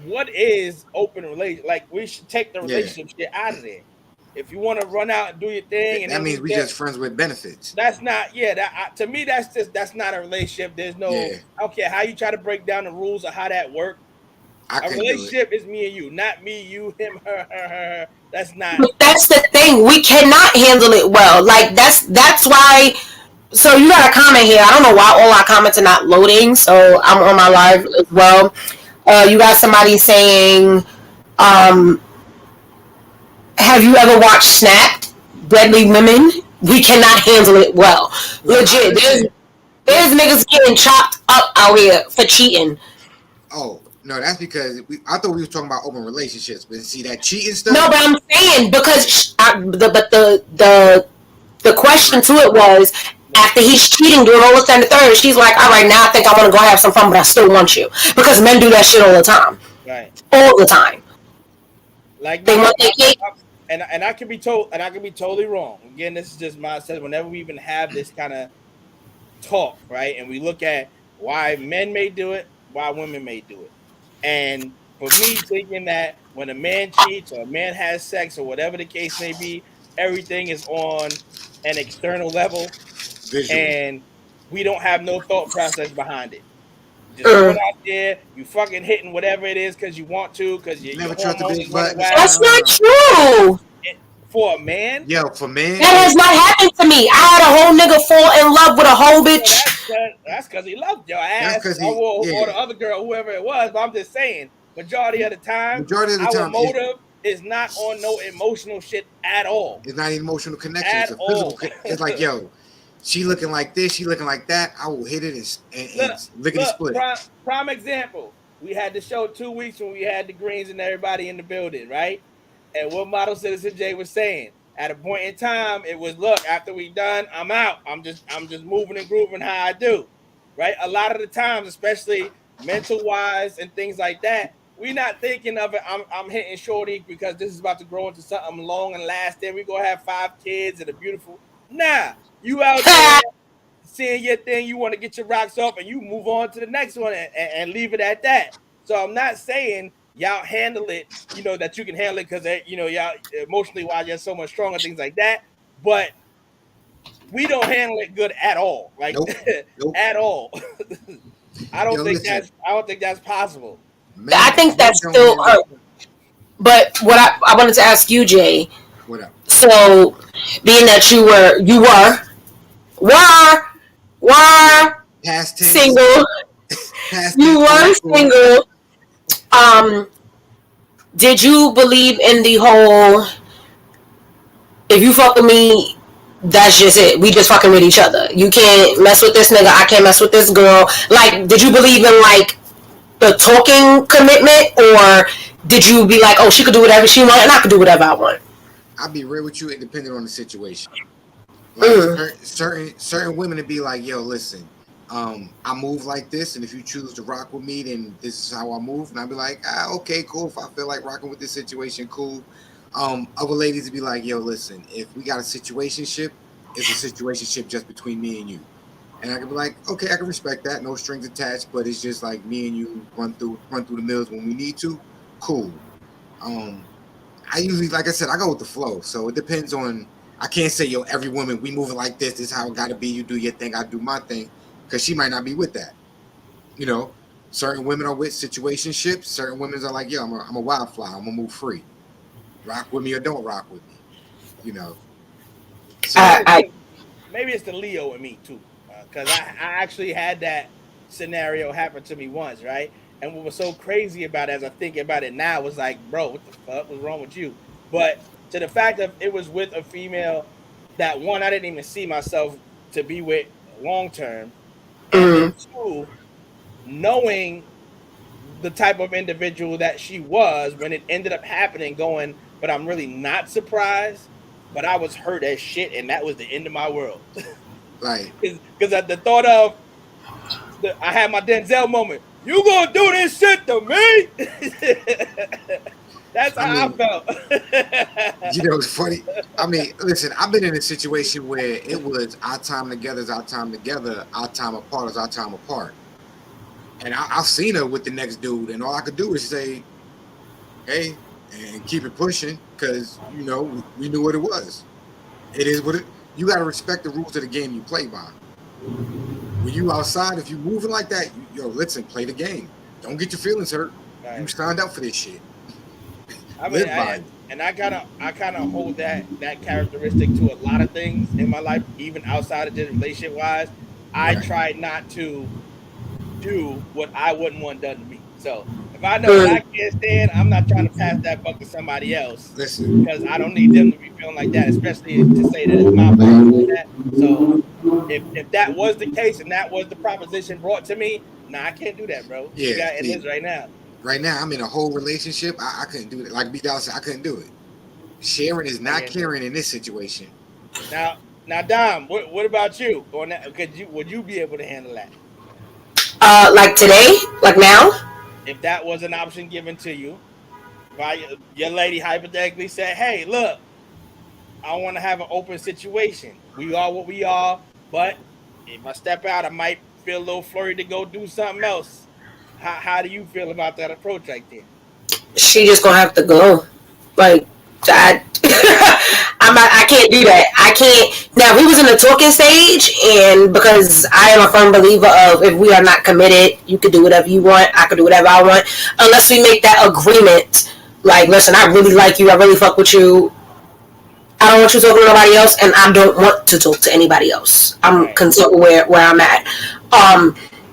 what is open relationship? Like we should take the relationship shit out of there. If you want to run out and do your thing, and that means we just friends with benefits. That's not. Yeah, to me, that's not a relationship. There's no. I don't care how you try to break down the rules of how that works. A relationship is me and you, not me, you, him, her. That's not. But that's the thing. We cannot handle it well. Like that's why. So you got a comment here. I don't know why all our comments are not loading. So I'm on my live as well. You got somebody saying, have you ever watched Snapped? Deadly Women? We cannot handle it well. Legit. There's niggas getting chopped up out here for cheating. Oh, no, that's because I thought we were talking about open relationships, but see that cheating stuff. No, but I'm saying because the question to it was after he's cheating, doing all this and the third, she's like, all right, now I think I want to go have some fun, but I still want you because men do that shit all the time, right? All the time. Like they want their cake. And I could be totally wrong. Again, this is just my sense. Whenever we even have this kind of talk, right, and we look at why men may do it, why women may do it. And for me, thinking that when a man cheats or a man has sex or whatever the case may be, everything is on an external level, and we don't have no thought process behind it. Just going out there, you fucking hitting whatever it is because you want to, because you never trust the big butt. That's not true. For a man? Yo, for men. That has not happened to me. I had a whole nigga fall in love with a whole bitch. That's because he loved your ass or the other girl, whoever it was. But I'm just saying, majority of the time, our motive is not on no emotional shit at all. It's not an emotional connection. It's a physical. It's like, yo, she looking like this, she looking like that. I will hit it and lick it split. Prime example. We had the show 2 weeks when we had the Greens and everybody in the building, right? And what Model Citizen J was saying, at a point in time, it was, look, after we done, I'm out. I'm just moving and grooving how I do, right? A lot of the times, especially mental wise and things like that, we not thinking of it. I'm hitting shorty because this is about to grow into something long and lasting. We gonna have 5 kids and a beautiful. Nah, you out there seeing your thing. You want to get your rocks off and you move on to the next one and leave it at that. So I'm not saying y'all handle it, that you can handle it because y'all emotionally wise you're so much stronger, things like that. But we don't handle it good at all, like nope. At all. I don't think that's possible. Man, I think that's still hurt. But what I wanted to ask you, Jay. What up? So, being that you were past tense. Single, you were single. Did you believe in the whole? If you fuck with me, that's just it. We just fucking with each other. You can't mess with this nigga. I can't mess with this girl. Like, did you believe in the talking commitment, or did you be like, oh, she could do whatever she wants and I could do whatever I want? I'll be real with you. It depended on the situation. Like certain women would be like, yo, listen, I move like this, and if you choose to rock with me, then this is how I move. And I'd be like, okay, cool. If I feel like rocking with this situation, cool. Other ladies would be like, yo, listen, if we got a situationship, it's a situationship just between me and you. And I can be like, okay, I can respect that, no strings attached, but it's just like me and you run through the mills when we need to. Cool. Um, I usually, like I said, I go with the flow. So it depends on. I can't say, yo, every woman we moving like this. This is how it got to be. You do your thing, I do my thing, because she might not be with that. You know, certain women are with situationships. Certain women are like, yo, I'm a wildflower. I'm gonna move free. Rock with me or don't rock with me. You know. So Maybe it's the Leo in me too, because I actually had that scenario happen to me once, right? And what was so crazy about it, as I think about it now, was like, bro, what the fuck was wrong with you? But to the fact that it was with a female that, one, I didn't even see myself to be with long term, and then two, knowing the type of individual that she was, when it ended up happening, going, but I'm really not surprised, but I was hurt as shit, and that was the end of my world. right. Because at the thought of, I had my Denzel moment. You gonna do this shit to me? That's how I felt. You know, it's funny. I mean, listen, I've been in a situation where it was our time together is our time together, our time apart is our time apart. And I've seen her with the next dude, and all I could do is say, hey, and keep it pushing, because, you know, we knew what it was. It is what it. You got to respect the rules of the game you play by. When you outside, if you moving like that, yo, listen, play the game. Don't get your feelings hurt. Right. You signed up for this shit. I mean, I kind of hold that characteristic to a lot of things in my life, even outside of just relationship wise. I try not to do what I wouldn't want done to me. So if I know that I can't stand, I'm not trying to pass that buck to somebody else. Listen, because I don't need them to be feeling like that, especially to say that it's my fault like that. So if that was the case and that was the proposition brought to me, I can't do that, bro. Yeah, you got in this right now. Right now, I'm in a whole relationship. I couldn't do it. Like B. Dollar said, I couldn't do it. Sharing is not caring in this situation. Now, Dom, what about you? On that, would you be able to handle that? Like today, like now. If that was an option given to you, right? Your lady hypothetically said, "Hey, look, I want to have an open situation. We are what we are, but if I step out, I might feel a little flurried to go do something else." How do you feel about that approach right there? She just gonna have to go. Like, I can't do that. I can't. Now, we was in the talking stage, and because I am a firm believer of, if we are not committed, you can do whatever you want. I can do whatever I want, unless we make that agreement. Like, listen, I really like you. I really fuck with you. I don't want you talking to nobody else, and I don't want to talk to anybody else. I'm content with where I'm at.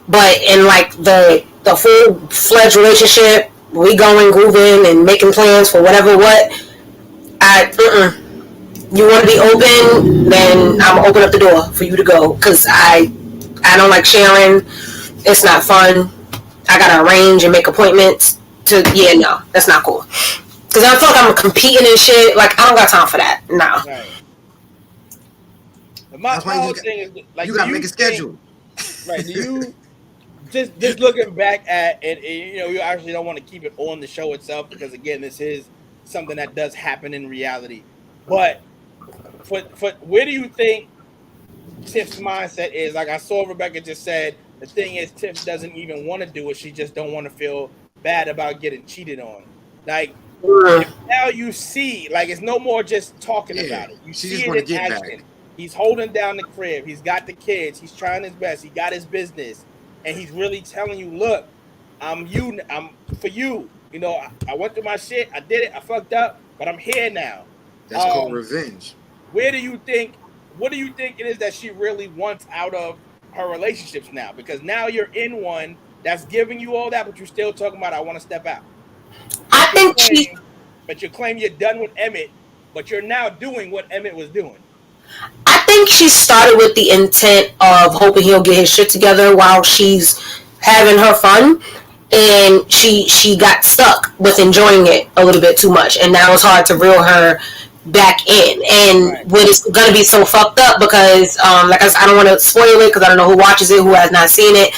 But in like the full fledged relationship, we going grooving and making plans for whatever what. You want to be open, then I'm gonna open up the door for you to go, because I don't like sharing. It's not fun. I gotta arrange and make appointments to. Yeah, no, that's not cool. Because I feel like I'm competing and shit. Like, I don't got time for that. No. Right. My whole thing is, like, you gotta make a schedule. Right? Do you just looking back at it? You know, you actually don't want to keep it on the show itself, because again, this is something that does happen in reality. But for where do you think Tiff's mindset is? Like I saw Rebecca just said, the thing is, Tiff doesn't even want to do it. She just don't want to feel bad about getting cheated on. Like, if now you see, like, it's no more just talking about it. You see it in action. Back. He's holding down the crib. He's got the kids. He's trying his best. He got his business, and he's really telling you, look, I'm for you. You know, I went through my shit. I did it. I fucked up, but I'm here now. That's called revenge. What do you think it is that she really wants out of her relationships now? Because now you're in one that's giving you all that, but you're still talking about, I want to step out. But you claim you're done with Emmett, but you're now doing what Emmett was doing. I think she started with the intent of hoping he'll get his shit together while she's having her fun, and she got stuck with enjoying it a little bit too much, and now it's hard to reel her back in. And what is going to be so fucked up, because like I don't want to spoil it because I don't know who watches it, who has not seen it.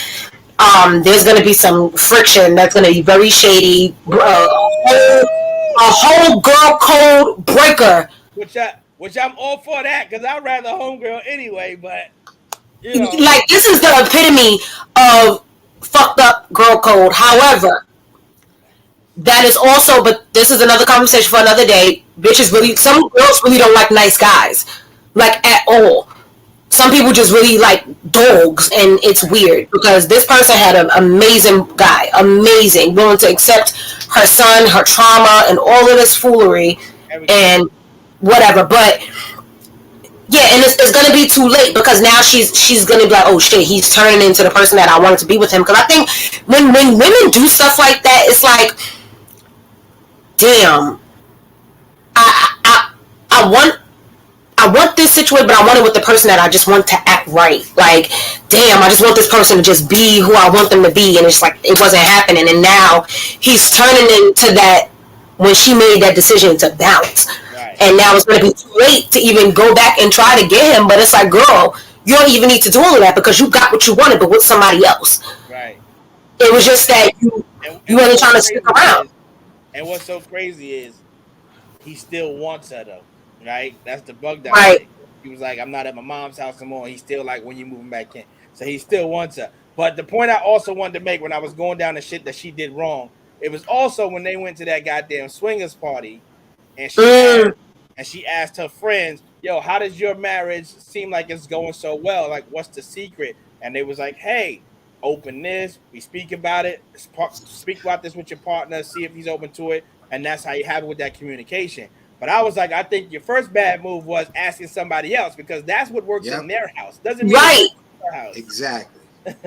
There's going to be some friction that's going to be very shady. A whole girl code breaker. Which I'm all for that, because I'd rather homegirl anyway, but Like, this is the epitome of fucked up girl code. However, that is also, but this is another conversation for another day. Bitches really, some girls really don't like nice guys, like at all. Some people just really like dogs, and it's weird because this person had an amazing guy, amazing, willing to accept her son, her trauma, and all of this foolery, and whatever. But yeah, and it's gonna be too late because now she's gonna be like, oh shit, he's turning into the person that I wanted to be with him. Because I think when women do stuff like that, it's like, damn, I want this situation, but I want it with the person that I just want to act right. Like, damn, I just want this person to just be who I want them to be, and it's like it wasn't happening, and now he's turning into that when she made that decision to bounce. Right. And now it's going to be too late to even go back and try to get him. But it's like, girl, you don't even need to do all of that because you got what you wanted, but with somebody else. Right. It was just that you wasn't trying to stick around. And what's so crazy is he still wants her though, right? That's the bug down. Right. He was like, I'm not at my mom's house anymore. He's still like, when you moving back in, so he still wants her. But the point I also wanted to make when I was going down the shit that she did wrong, it was also when they went to that goddamn swingers party, and she asked her friends, yo, how does your marriage seem like it's going so well? Like, what's the secret? And they was like, hey, open this. We speak about it. Speak about this with your partner. See if he's open to it. And that's how you have it with that communication. But I was like, I think your first bad move was asking somebody else because that's what works in their house. Doesn't mean right. It works in their house. Exactly.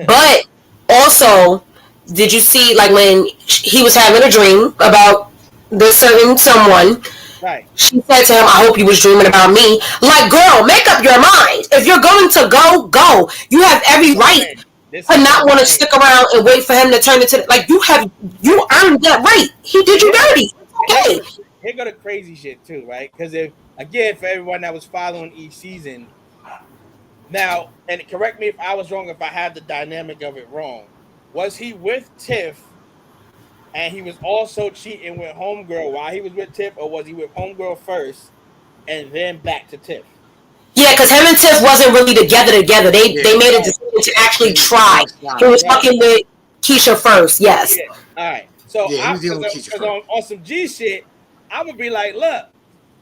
But also, did you see like when he was having a dream about this certain someone? Right. She said to him, I hope you was dreaming about me. Like, girl, make up your mind. If you're going to go, go. You have every right to not want to stick around and wait for him to turn into, like, you earned that right. He did you dirty. Okay. Here go the crazy shit too, right? Because if, again, for everyone that was following each season, now, and correct me if I was wrong, if I had the dynamic of it wrong, was he with Tiff and he was also cheating with Homegirl while he was with Tiff, or was he with Homegirl first and then back to Tiff? Yeah, because him and Tiff wasn't really together. They made a decision to actually try. He was fucking with Keisha first, yes. Yeah. All right. So because on some G shit, I would be like, look,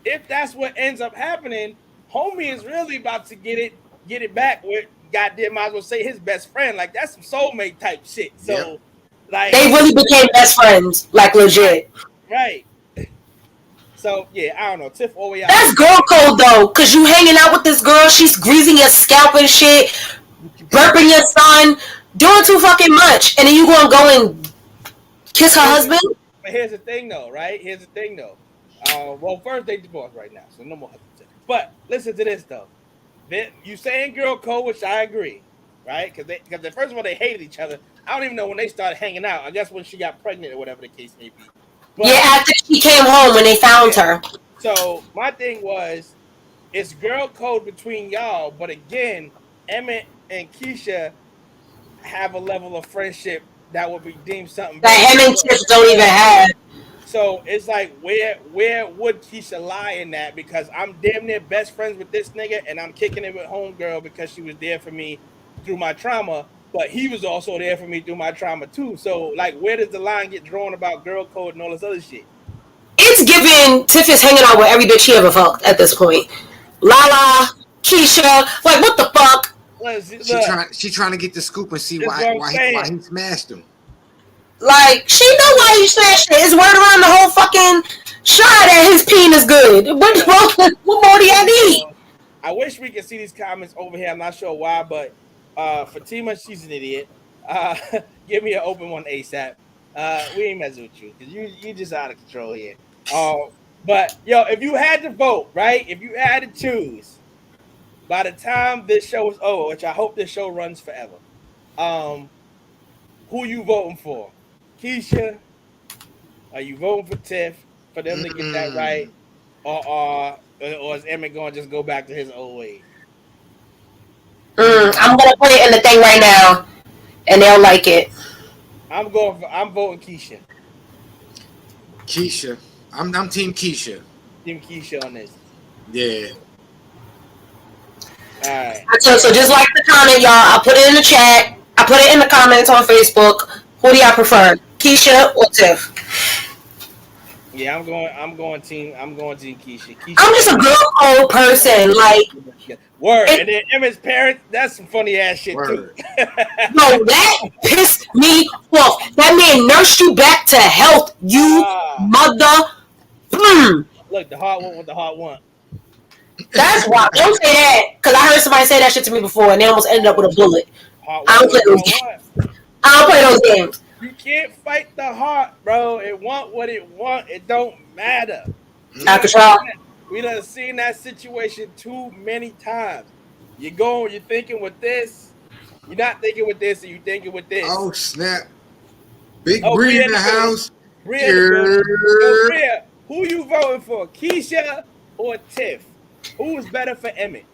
if that's what ends up happening, homie is really about to get it back with goddamn, might as well say his best friend. Like, that's some soulmate type shit. So like they really became best friends, like legit. Right. So yeah, I don't know. Tiff always out. That's girl code though, cause you hanging out with this girl, she's greasing your scalp and shit, burping your son, doing too fucking much, and then you gonna go and kiss her husband? But here's the thing though, right? Well, first they divorced right now, so no more husband. But listen to this though. You saying girl code, which I agree, right? Because first of all they hated each other. I don't even know when they started hanging out. I guess when she got pregnant or whatever the case may be. But, yeah, after she came home when they found her. So my thing was, it's girl code between y'all, but again, Emmett and Keisha have a level of friendship that would be deemed something that him and Tiff don't even have. So it's like, where would Keisha lie in that? Because I'm damn near best friends with this nigga, and I'm kicking it with homegirl because she was there for me through my trauma, but he was also there for me through my trauma too. So like, where does the line get drawn about girl code and all this other shit? It's giving Tiff is hanging out with every bitch he ever fucked at this point. Lala, Keisha, like what the fuck? She trying to get the scoop and see why he smashed him. Like, she know why he smashed it. It's word around the whole fucking shot that his penis good. What more do y'all need? I wish we could see these comments over here. I'm not sure why, but Fatima, she's an idiot. Give me an open one ASAP. We ain't messing with you because you just out of control here. But yo, if you had to vote, right? If you had to choose, by the time this show is over, which I hope this show runs forever, who you voting for? Keisha? Are you voting for Tiff for them to get that right? Or is Emmett going to just go back to his old ways? I'm going to put it in the thing right now, and they'll like it. I'm voting Keisha. Keisha. I'm team Keisha. Team Keisha on this. Yeah. All right. So just like the comment, y'all, I put it in the chat. I put it in the comments on Facebook. Who do y'all prefer, Keisha or Tiff? Yeah, I'm going team Keisha. I'm just a girl code person. Like, word. And then Emma's parents, that's some funny ass shit too. No, that pissed me off. That man nursed you back to health, you mother. Look, the heart want what the heart want. That's why. Don't say that, because I heard somebody say that shit to me before, and they almost ended up with a bullet. I don't play those games. I don't play those games. You can't fight the heart, bro. It want what it want. It don't matter. We done seen that situation too many times. You're thinking with this. You're not thinking with this, and you're thinking with this. Oh, snap. Big Bree in the house. Bria, who you voting for, Keisha or Tiff? Who is better for Emmett?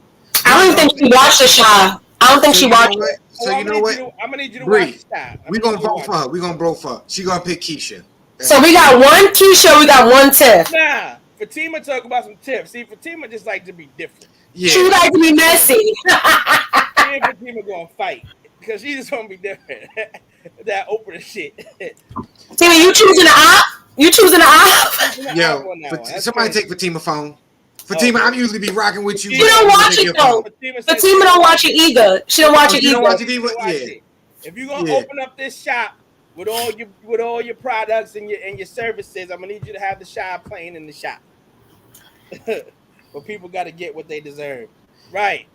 I don't think she watched the show. I don't think she watched it. So you know what? I'm gonna need you to watch the show. We're gonna vote for her. We're gonna vote for her. She gonna pick Keisha. So we got one Keisha, we got one Tiff. Nah, Fatima talk about some Tiff. See, Fatima just like to be different. Yeah. She like to be messy. Me and Fatima gonna fight because she just gonna be different. That Oprah shit. Fatima, you choosing the op? You choosing the op? Yo, somebody take Fatima phone. Fatima, I'm usually be rocking with you. She don't watch it though. Fatima don't watch it either. She don't watch it either. Yeah. If you're gonna open up this shop with all your products and your services, I'm gonna need you to have the shop playing in the shop. But people got to get what they deserve, right?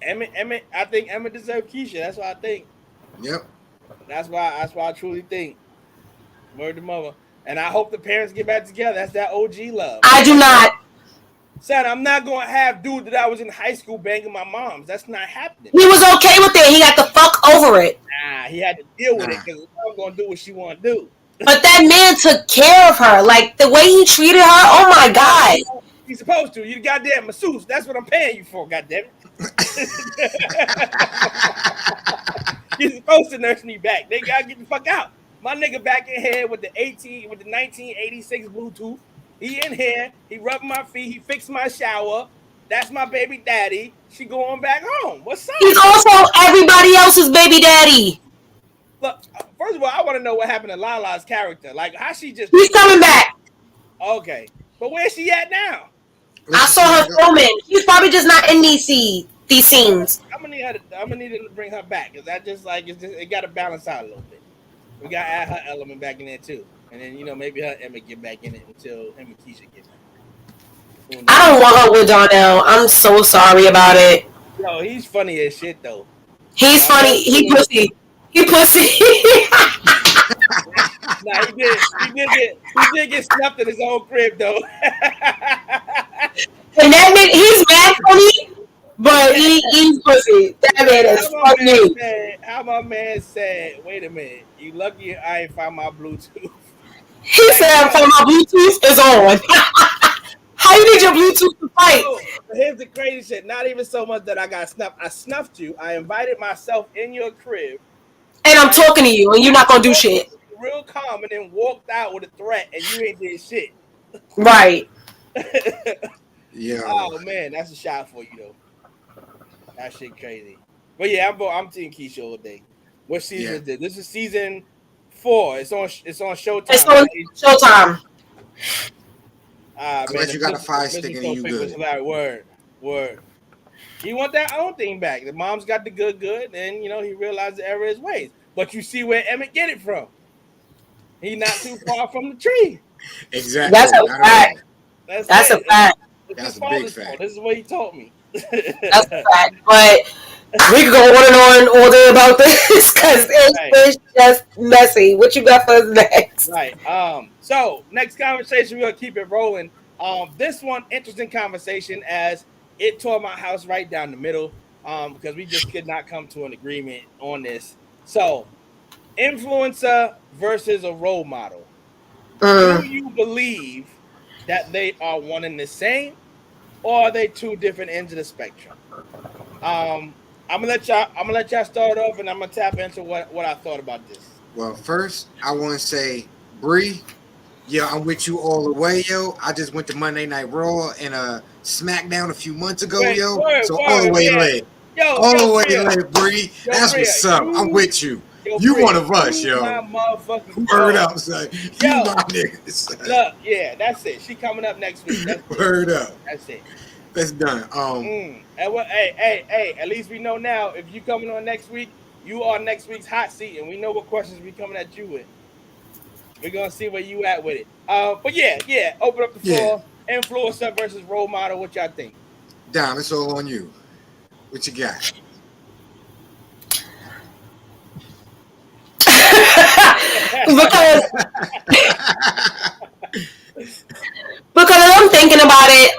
Emmett, I think Emmett deserves Keisha. That's what I think. Yep. That's why I truly think. Word to mother. And I hope the parents get back together. That's that OG love. I do not. Son, I'm not going to have dude that I was in high school banging my moms. That's not happening. He was okay with it. He got the fuck over it. Nah, he had to deal with it because I'm going to do what she want to do. But that man took care of her. Like, the way he treated her, oh my God. He's supposed to. You goddamn masseuse. That's what I'm paying you for, goddamn it. You're supposed to nurse me back. They got to get the fuck out. My nigga back in here with the 1986 Bluetooth. He in here. He rubbed my feet. He fixed my shower. That's my baby daddy. She going back home. What's up? He's also everybody else's baby daddy. Look, first of all, I want to know what happened to Lala's character. Like, how she just... He's coming back. Okay. But where's she at now? I saw her filming. She's probably just not in these scenes. I'm gonna need her to bring her back. Because that just like, it got to balance out a little bit. We got to add her element back in there, too. And then, maybe her Emma get back in it until him and Keisha get back. I don't want her with Darnell. I'm so sorry about it. Yo, he's funny as shit, though. He's funny. He pussy. He pussy. Nah, he did get snuffed in his own crib, though. And that man, he's mad funny, but he's pussy. That man is funny. How my man said, wait a minute, you lucky I ain't found my Bluetooth. He said, "For my Bluetooth is on." How you need your Bluetooth to fight? Oh, here's the crazy shit. Not even so much that I got snuffed. I snuffed you. I invited myself in your crib, and I'm talking to you, and you're not gonna do shit. Real calm, and then walked out with a threat, and you ain't did shit. Right. Yeah. Oh man, that's a shot for you though. That shit crazy. But yeah, I'm Team Keisha all day. What season is this? This is season 4. It's on Showtime. It's on Showtime. Man, you got a fire stick and you good. Word. He want that own thing back. The mom's got the good, and he realized the error of his ways. But you see where Emmett get it from. He not too far from the tree. Exactly. That's a fact. That's a fact. That's a big fact. This is what he told me. That's a fact. But we could go on and on all day about this because it's just messy. What you got for us next? Right. So next conversation, we're gonna keep it rolling. This one interesting conversation as it tore my house right down the middle. Because we just could not come to an agreement on this. So, influencer versus a role model. Do you believe that they are one and the same, or are they two different ends of the spectrum? I'm gonna let y'all start off, and I'm gonna tap into what I thought about this. Well, first I want to say, Bree, I'm with you all the way, yo. I just went to Monday Night Raw, and SmackDown a few months ago, Word, so all the way lit. All the way lit, Bree. That's Bria, what's up. I'm with you. You Bria, one of us, you yo. my motherfucking Word dog. up, son. You my nigga, son. Look, yeah, that's it. She coming up next week. That's Word up. That's it. That's done. And what? Hey. At least we know now. If you coming on next week, you are next week's hot seat, and we know what questions we coming at you with. We're gonna see where you at with it. But yeah. Open up the floor. Yeah. Influencer versus role model. What y'all think? Dom, it's all on you. What you got? because I'm thinking about it.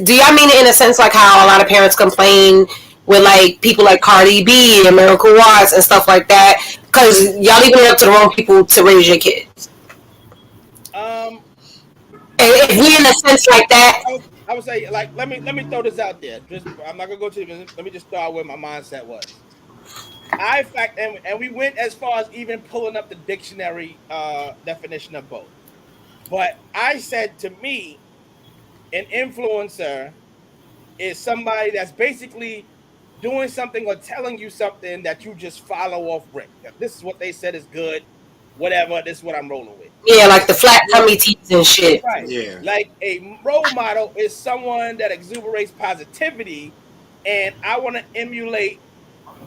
Do y'all mean it in a sense like how a lot of parents complain with like people like Cardi B and Miracle Watts and stuff like that? Because y'all leaving it up to the wrong people to raise your kids. If we in a sense like that, I would say like let me throw this out there. I'm not gonna go to the. Let me just start where my mindset was. And we went as far as even pulling up the dictionary definition of both. But I said, to me, an influencer is somebody that's basically doing something or telling you something that you just follow off rip. This is what they said is good, whatever. This is what I'm rolling with. Yeah, like the flat tummy teas and shit. Right. Yeah. Like a role model is someone that exuberates positivity, and I want to emulate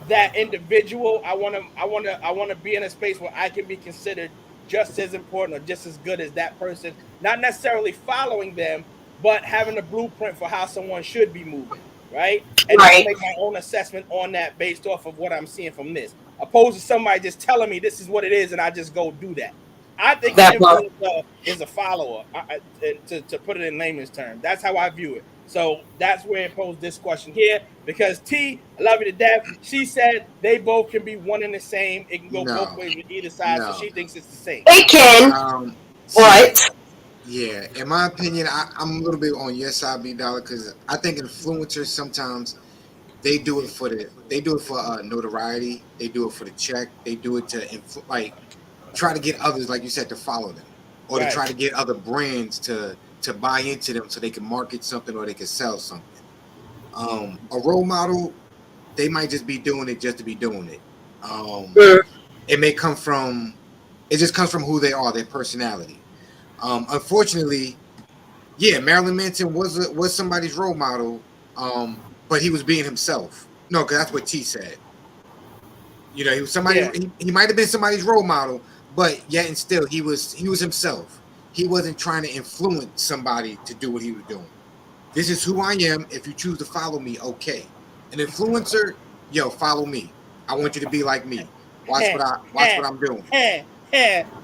that individual. I want to be in a space where I can be considered just as important or just as good as that person. Not necessarily following them, but having a blueprint for how someone should be moving, right? And I make my own assessment on that based off of what I'm seeing from this, opposed to somebody just telling me this is what it is and I just go do that. I think an influencer is a follower, to put it in layman's terms. That's how I view it. So that's where it posed this question here, because T, I love you to death. She said they both can be one and the same. It can go both ways with either side, so she thinks it's the same. It can. What? Yeah, in my opinion, I'm a little bit on your side, B Dollar, because I think influencers sometimes they do it for notoriety. They do it for the check. They do it to try to get others, like you said, to follow them, or to try to get other brands to buy into them so they can market something or they can sell something. A role model, they might just be doing it just to be doing it. It may come from, it just comes from who they are, their personality. Unfortunately, Marilyn Manson was somebody's role model, but he was being himself. No, because that's what T said. You know, he was somebody. Yeah. He might have been somebody's role model, but yet and still, he was himself. He wasn't trying to influence somebody to do what he was doing. This is who I am. If you choose to follow me, okay. An influencer, follow me. I want you to be like me. Watch what I'm doing.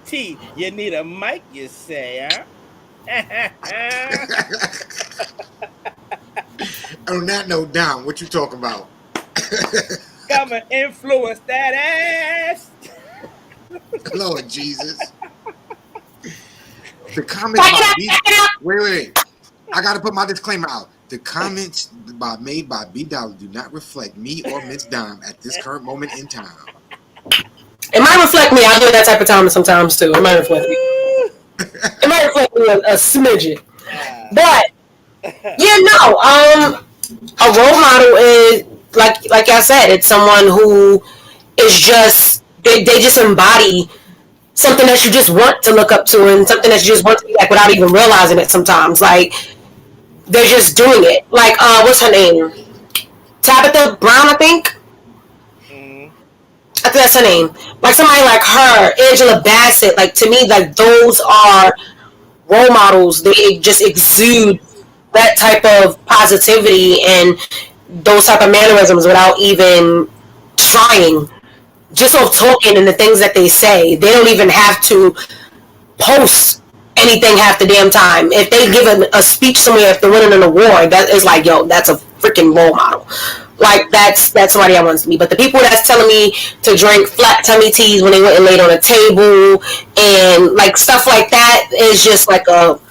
T, you need a mic, you say, huh? On that note, Dom, what you talking about? Come and influence that ass. Lord Jesus. The comments wait. I gotta put my disclaimer out. The comments made by B Dollar do not reflect me or Miss Dom at this current moment in time. It might reflect me. I do that type of time sometimes too. It might reflect me. It might reflect me a smidgen. But a role model is like I said, it's someone who is just they just embody something that you just want to look up to and something that you just want to be like without even realizing it sometimes. Like they're just doing it. Like what's her name? Tabitha Brown, I think. I think that's her name. Like somebody like her, Angela Bassett. Like to me, like those are role models. They just exude that type of positivity and those type of mannerisms without even trying. Just off talking and the things that they say, they don't even have to post anything half the damn time. If they give a speech somewhere after winning an award, that is like, that's a freaking role model. Like that's somebody I want to be. But the people that's telling me to drink flat tummy teas when they went and laid on a table and like stuff like that is just like you're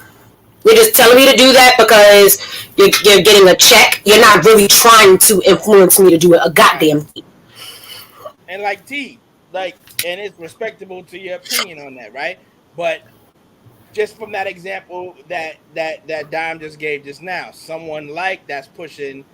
just telling me to do that because you're getting a check. You're not really trying to influence me to do a goddamn thing. And like T, and it's respectable to your opinion on that, right? But just from that example that Dime just gave just now, someone like that's pushing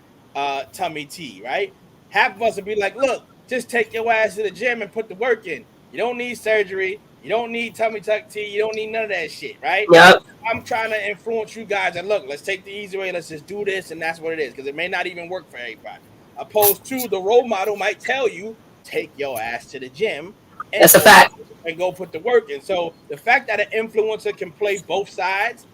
tummy tea, right? Half of us would be like, look, just take your ass to the gym and put the work in. You don't need surgery. You don't need tummy tuck tea. You don't need none of that shit, right? Yep. I'm trying to influence you guys and look, let's take the easy way. Let's just do this, and that's what it is, because it may not even work for everybody. Opposed to the role model might tell you, take your ass to the gym. And that's a fact. And go put the work in. So the fact that an influencer can play both sides,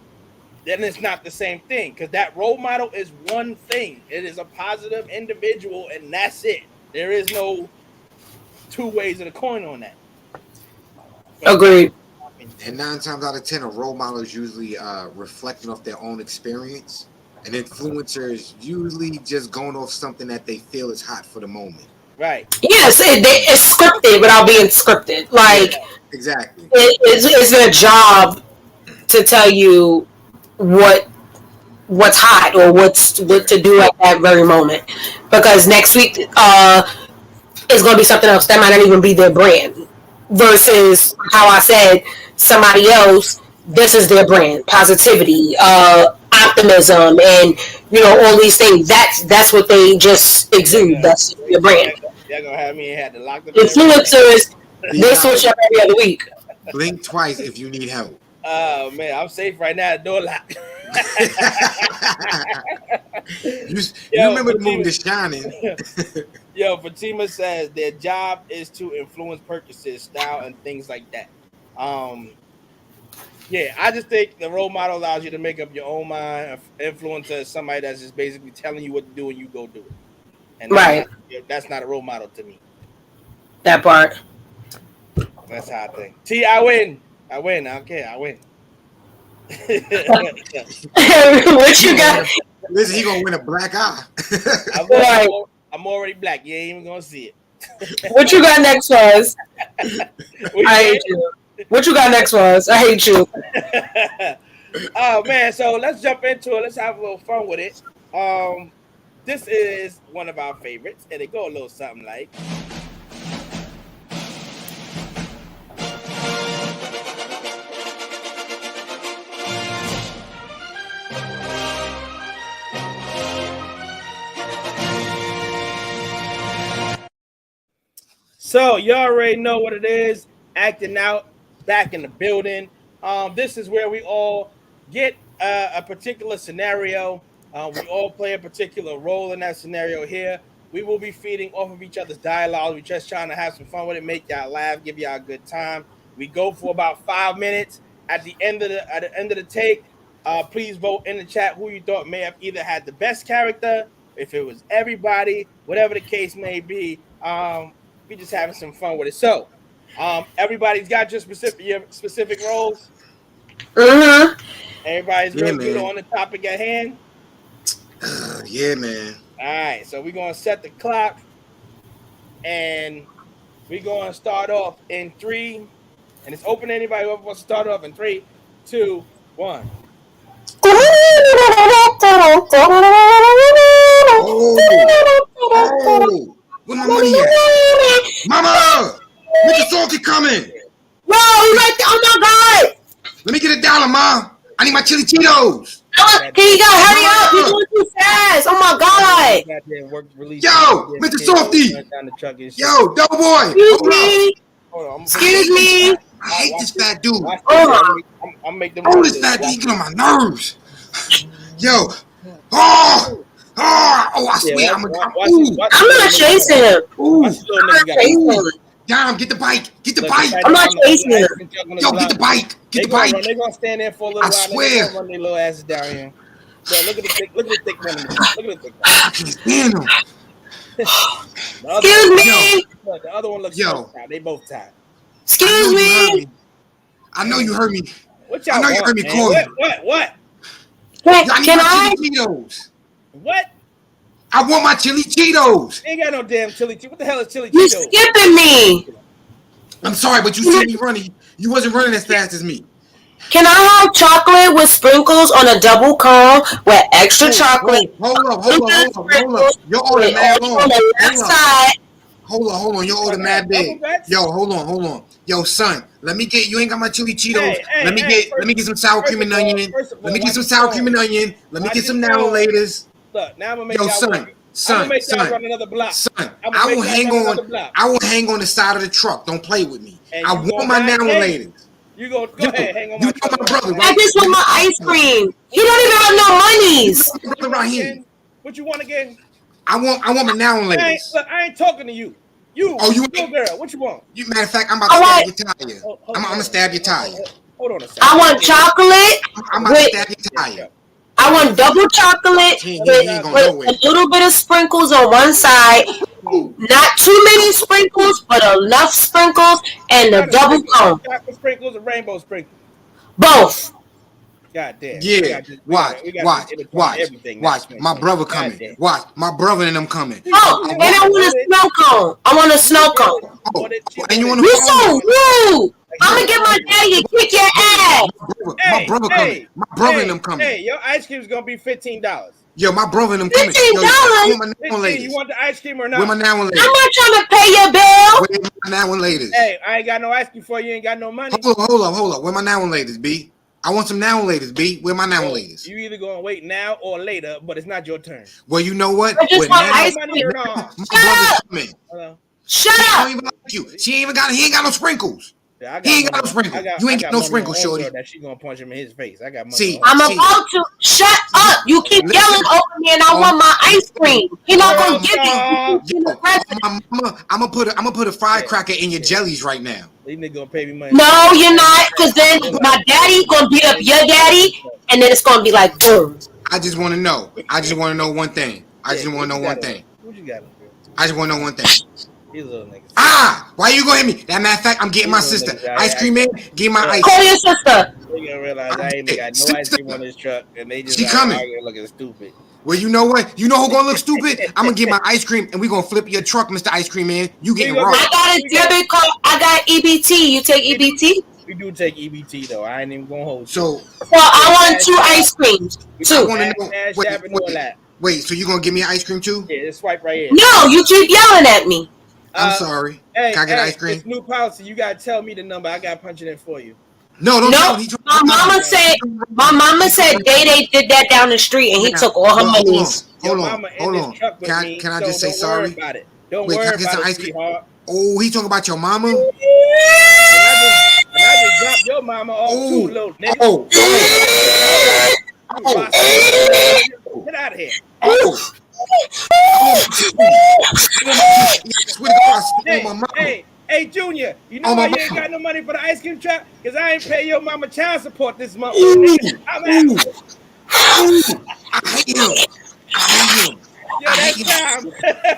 then it's not the same thing, because that role model is one thing. It is a positive individual, and that's it. There is no two ways of the coin on that. Agreed. And 9 times out of 10, a role model is usually reflecting off their own experience. An influencer is usually just going off something that they feel is hot for the moment. Right. Yes, it's scripted without being scripted. Like, exactly. It's their job to tell you what's hot or what to do at that very moment. Because next week is going to be something else that might not even be their brand. Versus how I said somebody else, this is their brand, positivity, optimism, and all these things. That's what they just exude. That's their brand. Y'all gonna have me had to lock the influencers. They switch up every other week. Blink twice if you need help. Oh man, I'm safe right now. Door lock. you remember the movie The Shining? Yo, Fatima says their job is to influence purchases, style, and things like that. Yeah, I just think the role model allows you to make up your own mind. Influencer is somebody that's just basically telling you what to do and you go do it. And that's not a role model to me. That part. That's how I think. T, I win. I don't care. I win. What you got? Listen, he gonna win a black eye. I'm already black. You ain't even gonna see it. What you got next, was? I hate you. What you got next, was? I hate you. Oh man, so let's jump into it. Let's have a little fun with it. This is one of our favorites, and it go a little something like. So you already know what it is. Acting out, back in the building. This is where we all get a particular scenario. We all play a particular role in that scenario here. We will be feeding off of each other's dialogue. We're just trying to have some fun with it, make y'all laugh, give y'all a good time. We go for about 5 minutes. At the end of the take, please vote in the chat who you thought may have either had the best character, if it was everybody, whatever the case may be. We just having some fun with it. So, everybody's got your specific roles. Everybody's real good on the topic at hand. Yeah, man. All right, so we're gonna set the clock, and we're gonna start off in 3. And it's open to anybody who wants to start off in 3, 2, 1. Oh, where my money at? Mama! Mr. Salty coming! No, he's right there. Oh my God! Let me get $1, Ma. I need my chili Cheetos. Here you go. Hurry up. You're going too fast. Oh my God. Yo, Mr. Softy. Yo, Doughboy. Excuse me. I hate this fat dude. I'm making oh, this fat dude get on my nerves. Yo. Oh, I swear. I'm not chasing him. I'm not chasing him. Dom, get the bike. Get the bike. I'm not chasing him. Yo, get the bike. Get the bike. They're going to stand there for a little while. I swear. They're run their little asses down here. Yo, look at the thick one. Look at the thick one. I can't stand him. Excuse me. The other one looks tired. They both tired. Excuse me. I know you heard me. What y'all I know you heard me call you. What? Can I? Cheetos. What? I want my chili Cheetos. Ain't got no damn chili Cheetos. What the hell is chili Cheetos? You skipping me. I'm sorry, but you see me running. You wasn't running as fast as me. Can I have chocolate with sprinkles on a double cone with extra chocolate? Hold up. You're on the mad long. Hold on. Your order mad big. Yo, hold on. Yo, son, let me get. You ain't got my chili Cheetos. Let me get some sour cream and onion. Let me get some sour cream and onion. Let me get some now and laters. Look, now I'm gonna make Son, run another block. Son, I will hang on the side of the truck. Don't play with me. I want my now and laters. You go ahead, hang on. You know my brother, right? I just want my ice cream. He don't even have no monies. Brother Raheem. What you want again? I want my now and laters. I ain't talking to you. You girl, what you want? Matter of fact, I'm about to stab your tire. I'm gonna stab your tire. Hold on a second. I want chocolate. I'm about to stab your tire. I want double chocolate with a little bit of sprinkles on one side. Not too many sprinkles, but enough sprinkles and the double cone. Chocolate sprinkles or rainbow sprinkles? Both. God damn. Yeah. Watch. My brother coming. Watch. My brother and them coming. Oh, and I want a snow cone. I want a snow cone. And you want You so rude. I'm gonna get my daddy and kick your ass. My brother coming. My brother and them coming. Hey, your ice cream is gonna be $15. Yo, my brother and them coming. $15? You want the ice cream or not? Where my now and laters? I'm not trying to pay your bill. Where my now and laters? Hey, I ain't got no ice cream for you. Ain't got no money. Hold up. Where my now and laters, B? I want some now and laters, B. Where my now and laters? You either gonna wait now or later, but it's not your turn. Well, you know what? I just want ice cream. My brother's coming. Shut up. up. Even like you. He ain't got no sprinkles. Yeah, he ain't got no sprinkles. You ain't got no sprinkles, shorty. That she gonna punch him in his face. I got money. See, I'm about to. Shut up. You keep yelling over me and I want my ice cream. He not gonna give you. I'm gonna put a firecracker in your jellies right now. These niggas gonna pay me money. No, you're not, because then my daddy gonna beat up your daddy, and then it's gonna be like boom. I just want to know. one thing. I just want to know one thing. What you got? I just want to know one thing. These little niggas. Why you gonna hit me? That matter of fact, I'm getting my sister ice cream in. Give my ice. Call your sister. They gonna realize I ain't got no ice cream on this truck, and they just looking stupid. Well, you know what? You know who gonna look stupid? I'm gonna get my ice cream, and we gonna flip your truck, Mr. Ice Cream Man. You getting robbed? I got a debit card. I got EBT. You take EBT? We do take EBT though. I ain't even gonna hold you. So I want 2 ice creams. 2. I want to know. Wait. So you gonna give me an ice cream too? Yeah, just swipe right here. No, you keep yelling at me. I'm sorry. Can I get ice cream? It's new policy. You gotta tell me the number. I gotta punch it in for you. No. My mama said Day did that down the street and he took all her monies. Hold on. Can I just say sorry? Don't worry about it, sweetheart. Oh, he talking about your mama? And I just dropped your mama off too, little nigga. Get out of here. Hey, Junior, you know why you ain't got no money for the ice cream truck? Because I ain't pay your mama child support this month. I'm out. I hate him. Yo, that's time.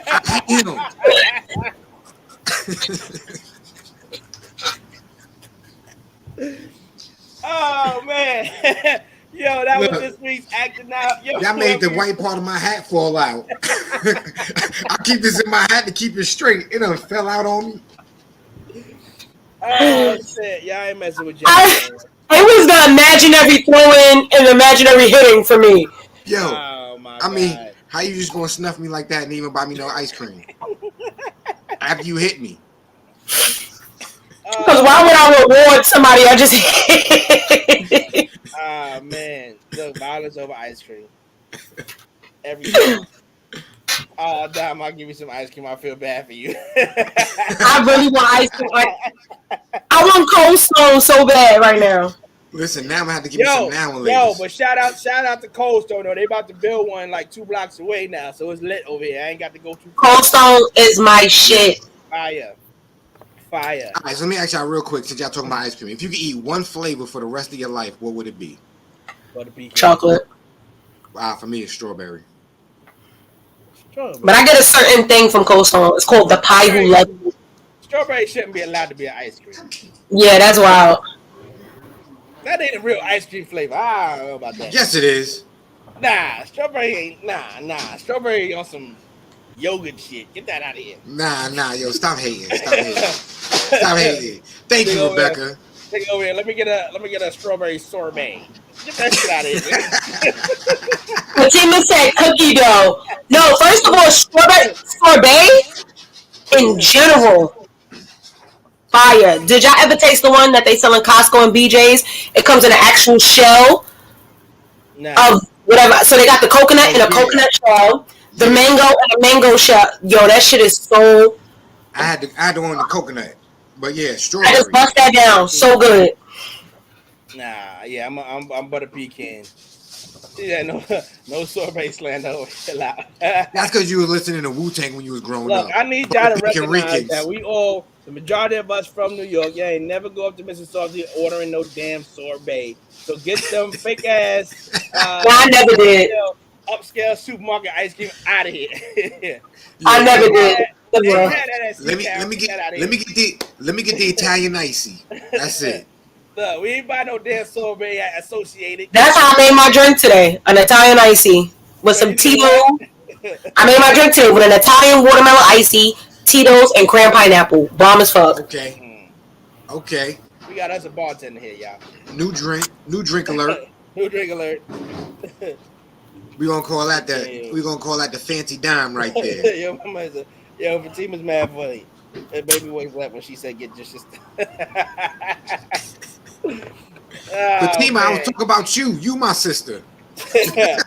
I hate him. Oh, man. Yo, that was this week's acting out. Y'all made the white part of my hat fall out. I keep this in my hat to keep it straight. It done fell out on me. Oh, shit. Y'all ain't messing with y'all. It was the imaginary throwing and imaginary hitting for me. Yo, God. How you just gonna snuff me like that and even buy me no ice cream? After you hit me. Because why would I reward somebody I just hit? Man. Look, violence over ice cream. Every time. Oh, damn, I'll give you some ice cream. I feel bad for you. I really want ice cream. I want Cold Stone so bad right now. Listen, now I'm gonna have to give you some now and Yo, but shout out to Cold Stone though. They about to build one like 2 blocks away now, so it's lit over here. I ain't got to go too far. Cold Stone is my shit. Fire. All right, so let me ask y'all real quick since y'all talking about ice cream. If you could eat one flavor for the rest of your life, what would it be? Chocolate. For me, it's strawberry. But I get a certain thing from Cold Stone. It's called the pie who loves me. Strawberry shouldn't be allowed to be an ice cream. Yeah, that's wild. That ain't a real ice cream flavor. I don't know about that. Yes, it is. Nah, strawberry ain't. Nah. Strawberry on some yogurt shit. Get that out of here. Nah, yo, stop hating. Stop hating. Thank you, Rebecca. Take it over here. Let me get a strawberry sorbet. Get that shit out of here. Fatima said cookie dough. No, first of all, strawberry sorbet. in general. Fire. Did y'all ever taste the one that they sell in Costco and BJ's? It comes in an actual shell of whatever. So they got the coconut in a coconut shell, the mango and a mango shell. Yo, that shit is so. I had the one in the coconut, but yeah, strawberry. I just bust that down. So good. Nah, yeah, I'm butter pecan. Yeah, no sorbet slander. That's because you were listening to Wu-Tang when you was growing up. Look, I need y'all to recognize that the majority of us from New York, ain't never go up to Mississauga ordering no damn sorbet. So get them fake ass. I never did. Upscale supermarket ice cream out of here. I never did. Let me get the Italian icy. That's it. Look, we ain't buy no damn sorbet associated. That's how I made my drink today. An Italian icy with some Tito's. I made my drink today with an Italian watermelon icy, Tito's, and cran pineapple. Bomb as fuck. Okay. We got us a bartender here, y'all. New drink alert. New drink alert. We gonna call that the fancy dime right there. Yo, Fatima's mad funny. And baby wakes up when she said get just. Fatima, I was talking about you. You my sister. Then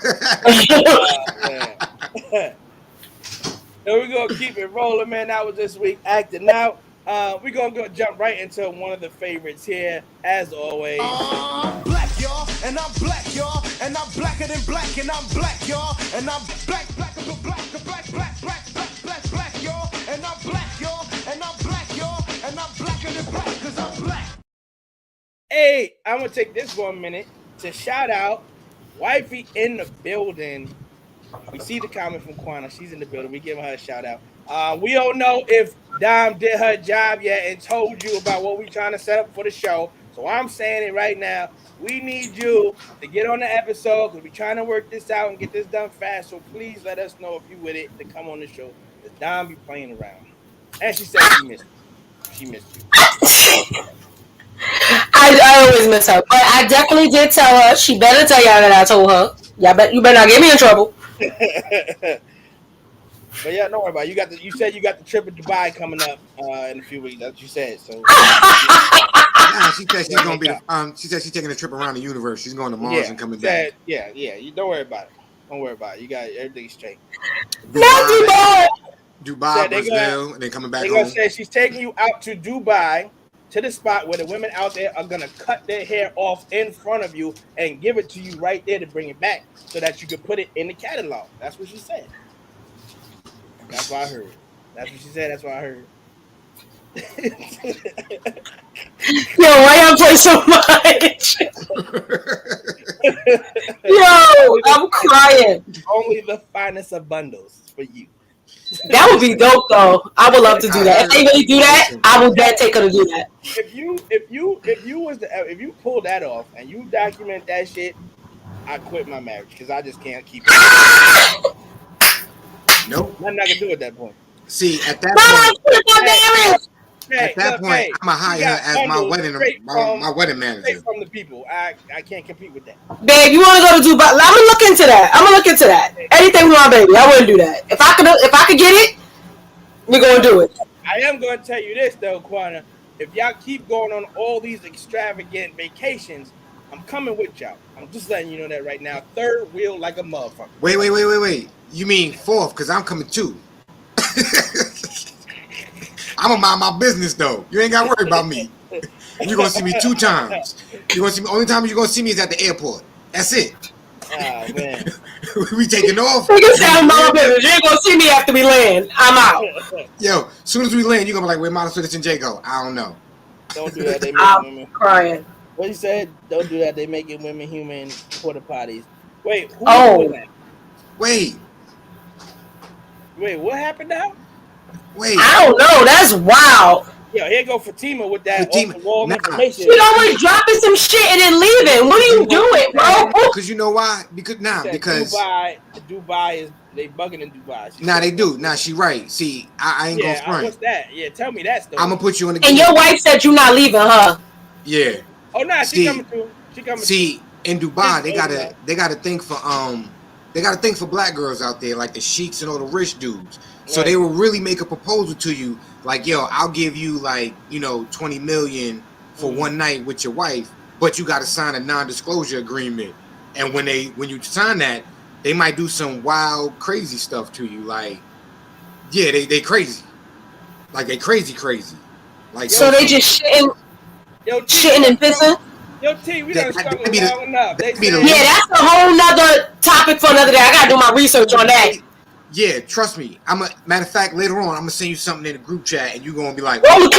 we're gonna keep it rolling, man. That was this week acting out. We're gonna jump right into one of the favorites here, as always. Black, y'all, and I'm black, y'all, and I'm blacker than black, and I'm black, y'all, and I'm black, y'all, and I'm black, y'all, and I'm black, y'all, and I'm blacker than black, 'cause I'm black. Hey, I'm gonna take this 1 minute to shout out Wifey in the building. We see the comment from Quana. She's in the building. We give her a shout out. We don't know if Dom did her job yet and told you about what we're trying to set up for the show. So I'm saying it right now. We need you to get on the episode because we're trying to work this out and get this done fast. So please let us know if you with it to come on the show. Because Dom be playing around. And she said she missed you. She missed you. I always miss her. But I definitely did tell her. She better tell y'all that I told her. You better not get me in trouble. But yeah, don't worry about it. You said you got the trip to Dubai coming up in a few weeks. That's what you said. So she said she's gonna be. She said she's taking a trip around the universe. She's going to Mars and coming back. Yeah. You don't worry about it. Don't worry about it. You got everything straight. Dubai, Brazil, and then coming back they're home. Gonna say she's taking you out to Dubai to the spot where the women out there are gonna cut their hair off in front of you and give it to you right there to bring it back so that you can put it in the catalog. That's what she said. That's what I heard. That's what she said. That's what I heard. Yo, why y'all play so much? Yo, I'm crying. Only the finest of bundles for you. That would be dope, though. I would love to do that. If they really do that, I would bet take her to do that. If you pull that off and you document that shit, I quit my marriage because I just can't keep it. Nope. Nothing I can do at that point. See, at that point, I'm gonna hire her as my wedding manager. From the people, I can't compete with that. Babe, you want to go to Dubai? I'm gonna look into that. Anything with my baby, I wouldn't do that. If I could get it, we're gonna do it. I am gonna tell you this though, Quana. If y'all keep going on all these extravagant vacations, I'm coming with y'all. I'm just letting you know that right now. Third wheel like a motherfucker. Wait. You mean fourth? Because I'm coming too. I'm gonna mind my business though. You ain't gotta worry about me. You're gonna see me 2 times. Only time you're gonna see me is at the airport. That's it. Oh man. We taking off. You can sound my business. You ain't gonna see me after we land. I'm out. Yo, as soon as we land, you're gonna be like, where Model Citizen J go? I don't know. Don't do that. They I'm women crying. What you said? Don't do that. They making women human porta potties. Wait, who's doing that? Wait, what happened now? Wait. I don't know. That's wild. Yo, here go Fatima with that off-the-wall information. She's always dropping some shit and then leaving. What are you doing, bro? Because you know why? Because Dubai is they bugging in Dubai. They do. She right. See, I ain't gonna front. What's that? Yeah, tell me that story. I'm gonna put you in the. And your wife said you're not leaving, huh? Yeah. Oh no, she coming too. See, in Dubai, they got a thing for they got a thing for black girls out there, like the sheiks and all the rich dudes. So they will really make a proposal to you, like, yo, I'll give you like, you know, 20 million for one night with your wife, but you got to sign a non-disclosure agreement. And when you sign that, they might do some wild, crazy stuff to you. Like, yeah, they crazy. Like, they crazy. Like, so they just shitting and pissing? Yo, T, we done struggled long enough. Yeah, that's a whole nother topic for another day. I got to do my research on that. Yeah, trust me. Matter of fact, later on, I'm going to send you something in the group chat, and you're going to be like, roll the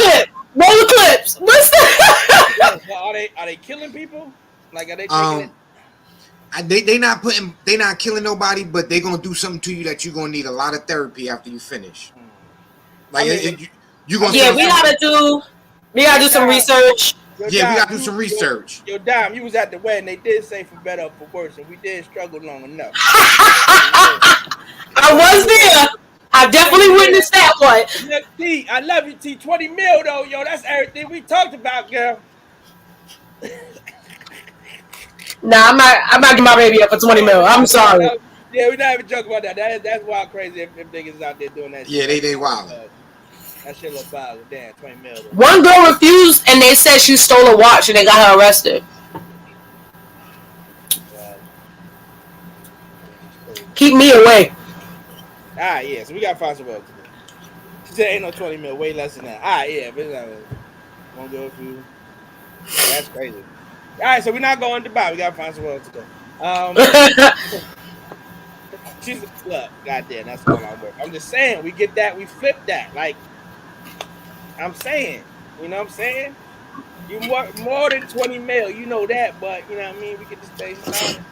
clips. What's that? Are they killing people? Like, are they taking it? They not killing nobody, but they gonna do something to you that you're gonna need a lot of therapy after you finish. Like, you gonna we gotta do some research. We gotta do some research. Yo, Dom, you was at the wedding. They did say for better or for worse, and we did struggle long enough. I was there. I definitely witnessed that one. Look, T, I love you, T. 20 mil though, yo. That's everything we talked about, girl. Nah, I'm not giving my baby up for 20 mil. I'm sorry. Yeah, we're not even joking about that. That's wild crazy if niggas out there doing that shit. Yeah, they wild. That shit look wild. Damn, 20 mil. One girl refused and they said she stole a watch and they got her arrested. Keep me away. Yeah, so we gotta find some work to do. She said ain't no 20 mil, way less than that. Yeah, but it's not gonna go through. That's crazy. Alright, so we're not going to Dubai. We gotta find somewhere else to go. Look, goddamn, that's all I work. I'm just saying, we get that, we flip that. Like, I'm saying, you know what I'm saying? You more than 20 mil, you know that, but you know what I mean? We get this thing started.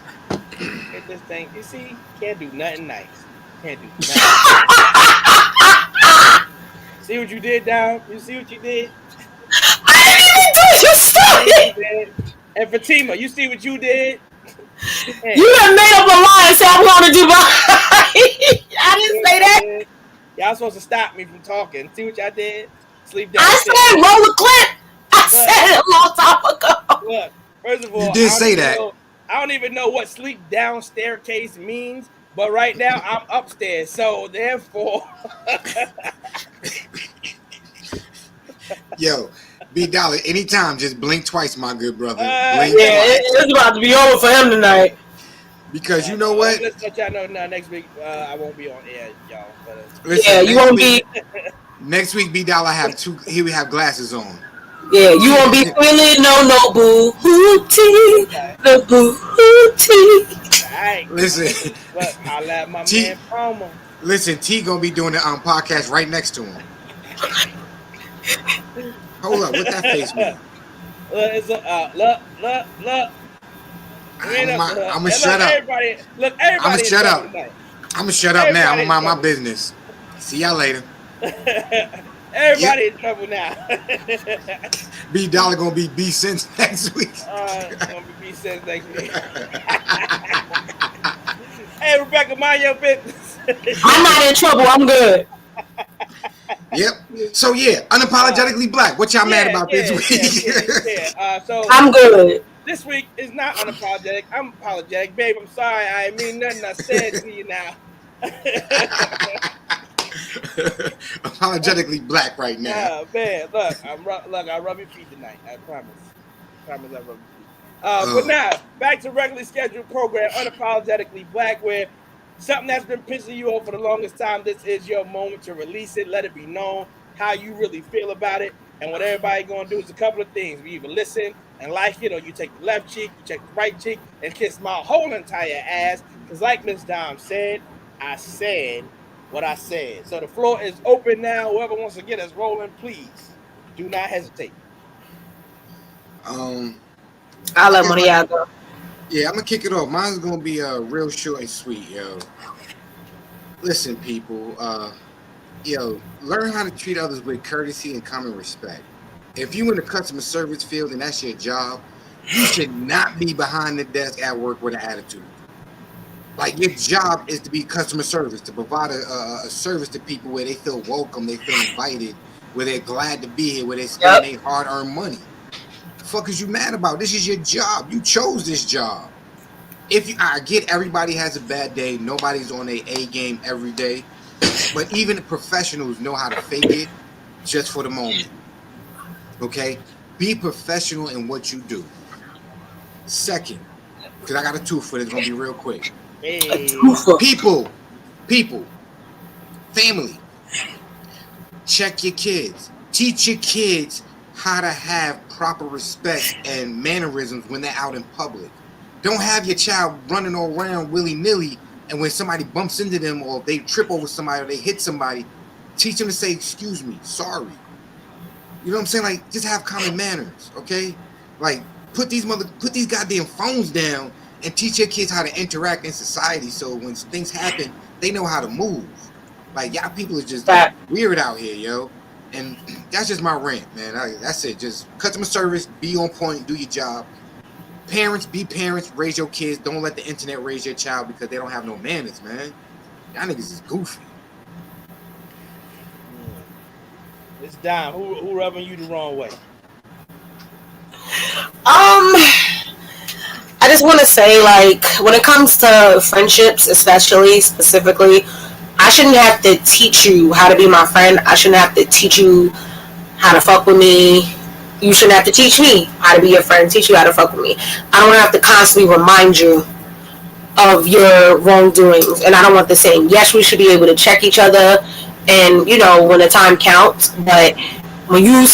Get this thing. You see, can't do nothing nice. Can't do nothing. See what you did, Dom? You see what you did? I didn't even do your story. And Fatima, you see what you did? Man. You have made up a lie and said I'm going to Dubai. I didn't say that. Y'all supposed to stop me from talking. See what y'all did? Sleep down. I said roll the clip. I said it a long time ago. Look, first of all, you did say that. I don't even know what sleep down staircase means, but right now I'm upstairs, so therefore. Yo, B Dollar, anytime, just blink twice, my good brother. Blink twice. It's about to be over for him tonight. Because you know what? Let's let y'all know next week I won't be on air, y'all. Listen, you won't be. Next week, B Dollar he would have glasses on. Yeah, you won't be feeling no boo hootie, the boo hootie. Right. Listen, look, I'll let my man Palmer. Listen, T gonna be doing the podcast right next to him. Hold up, what that face mean? Look. I'm gonna shut up. Everybody. I'm gonna shut up. I'm gonna shut up now. I'm gonna mind my business. See y'all later. Everybody in trouble now. B Dollar gonna be B Sense next week. Gonna be B Sense next week. Hey, Rebecca, mind your business. I'm not in trouble. I'm good. Yep. So yeah, unapologetically black. What y'all mad about this week? So I'm good. This week is not unapologetic. I'm apologetic, babe. I'm sorry. I mean nothing I said to you now. Apologetically black right now. Man, look, I rub your feet tonight. I promise. I rub your feet. But now, back to regularly scheduled program, Unapologetically Black, where something that's been pissing you off for the longest time, this is your moment to release it, let it be known how you really feel about it. And what everybody gonna do is a couple of things. We either listen and like it, or you take the left cheek, you take the right cheek, and kiss my whole entire ass. Because like Miss Dom said, I said what I said. So the floor is open now. Whoever wants to get us rolling, please do not hesitate. I'll let one of y'all go. Yeah, I'm gonna kick it off. Mine's gonna be real short and sweet, yo. Listen, people, learn how to treat others with courtesy and common respect. If you in the customer service field and that's your job, you should not be behind the desk at work with an attitude. Like, your job is to be customer service, to provide a service to people where they feel welcome, they feel invited, where they're glad to be here, where they spend their hard-earned money. The fuck is you mad about? This is your job. You chose this job. I get everybody has a bad day. Nobody's on their A game every day. But even the professionals know how to fake it just for the moment. Okay? Be professional in what you do. Second, because I got a twofer that's going to be real quick. Hey. People, family, check your kids. Teach your kids how to have proper respect and mannerisms when they're out in public. Don't have your child running all around willy-nilly, and when somebody bumps into them or they trip over somebody or they hit somebody, teach them to say, excuse me, sorry. You know what I'm saying? Like, just have common manners, okay? Like, put these goddamn phones down and teach your kids how to interact in society so when things happen, they know how to move. Like, y'all people are just weird out here, yo. And that's just my rant, man. That's it. Just customer service, be on point, do your job. Parents, be parents, raise your kids. Don't let the internet raise your child because they don't have no manners, man. Y'all niggas is goofy. It's Dom. Who rubbing you the wrong way? I just want to say, like, when it comes to friendships, specifically, I shouldn't have to teach you how to be my friend. I shouldn't have to teach you how to fuck with me. You shouldn't have to teach me how to be your friend, teach you how to fuck with me. I don't have to constantly remind you of your wrongdoings. And I don't want the saying, yes, we should be able to check each other and, you know, when the time counts. But when you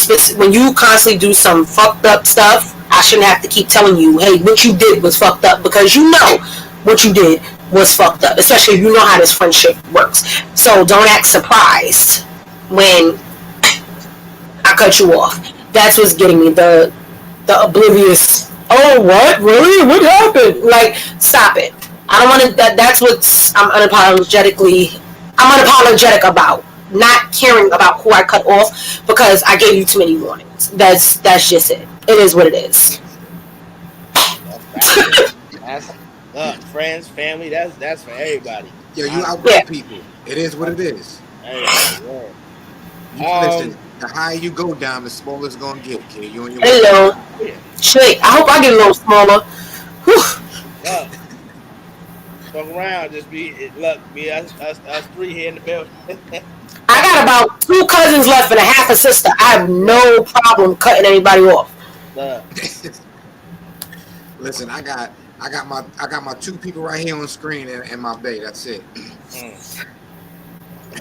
constantly do some fucked up stuff, I shouldn't have to keep telling you, hey, what you did was fucked up, because you know what you did was fucked up, especially if you know how this friendship works. So don't act surprised when I cut you off. That's what's getting me, the oblivious, oh, what? Really? What happened? Like, stop it. I don't want to, that's what I'm unapologetic about. Not caring about who I cut off because I gave you too many warnings. That's just it. It is what it is. That's friends, family. That's for everybody. Yo, you outgrow people. It is what it is. Hey, listen, the higher you go down, the smaller it's gonna get, kid. You on your Hello. Shit, I hope I get a little smaller. Fuck around, just be us three here in the building. I got about 2 cousins left and a half a sister. I have no problem cutting anybody off. Listen, I got my 2 people right here on screen and my bae. That's it.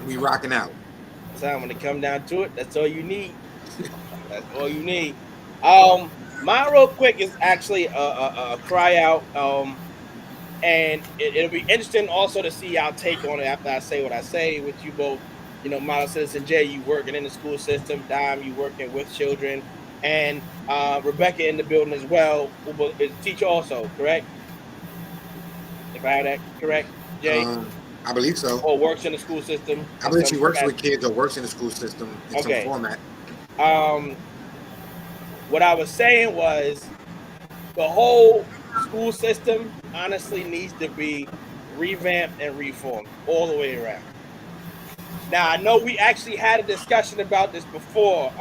We rocking out. So when it come down to it, that's all you need. That's all you need. Mine real quick is actually a cry out. And it'll be interesting also to see y'all take on it after I say what I say with you both. You know, Model Citizen J, you working in the school system. Dime, you working with children. And Rebecca in the building as well, who is a teacher also, correct? If I have that correct, Jay? I believe so. Or works in the school system. I believe she works with kids or works in the school system in some format. What I was saying was the whole school system honestly needs to be revamped and reformed all the way around. Now, I know we actually had a discussion about this before,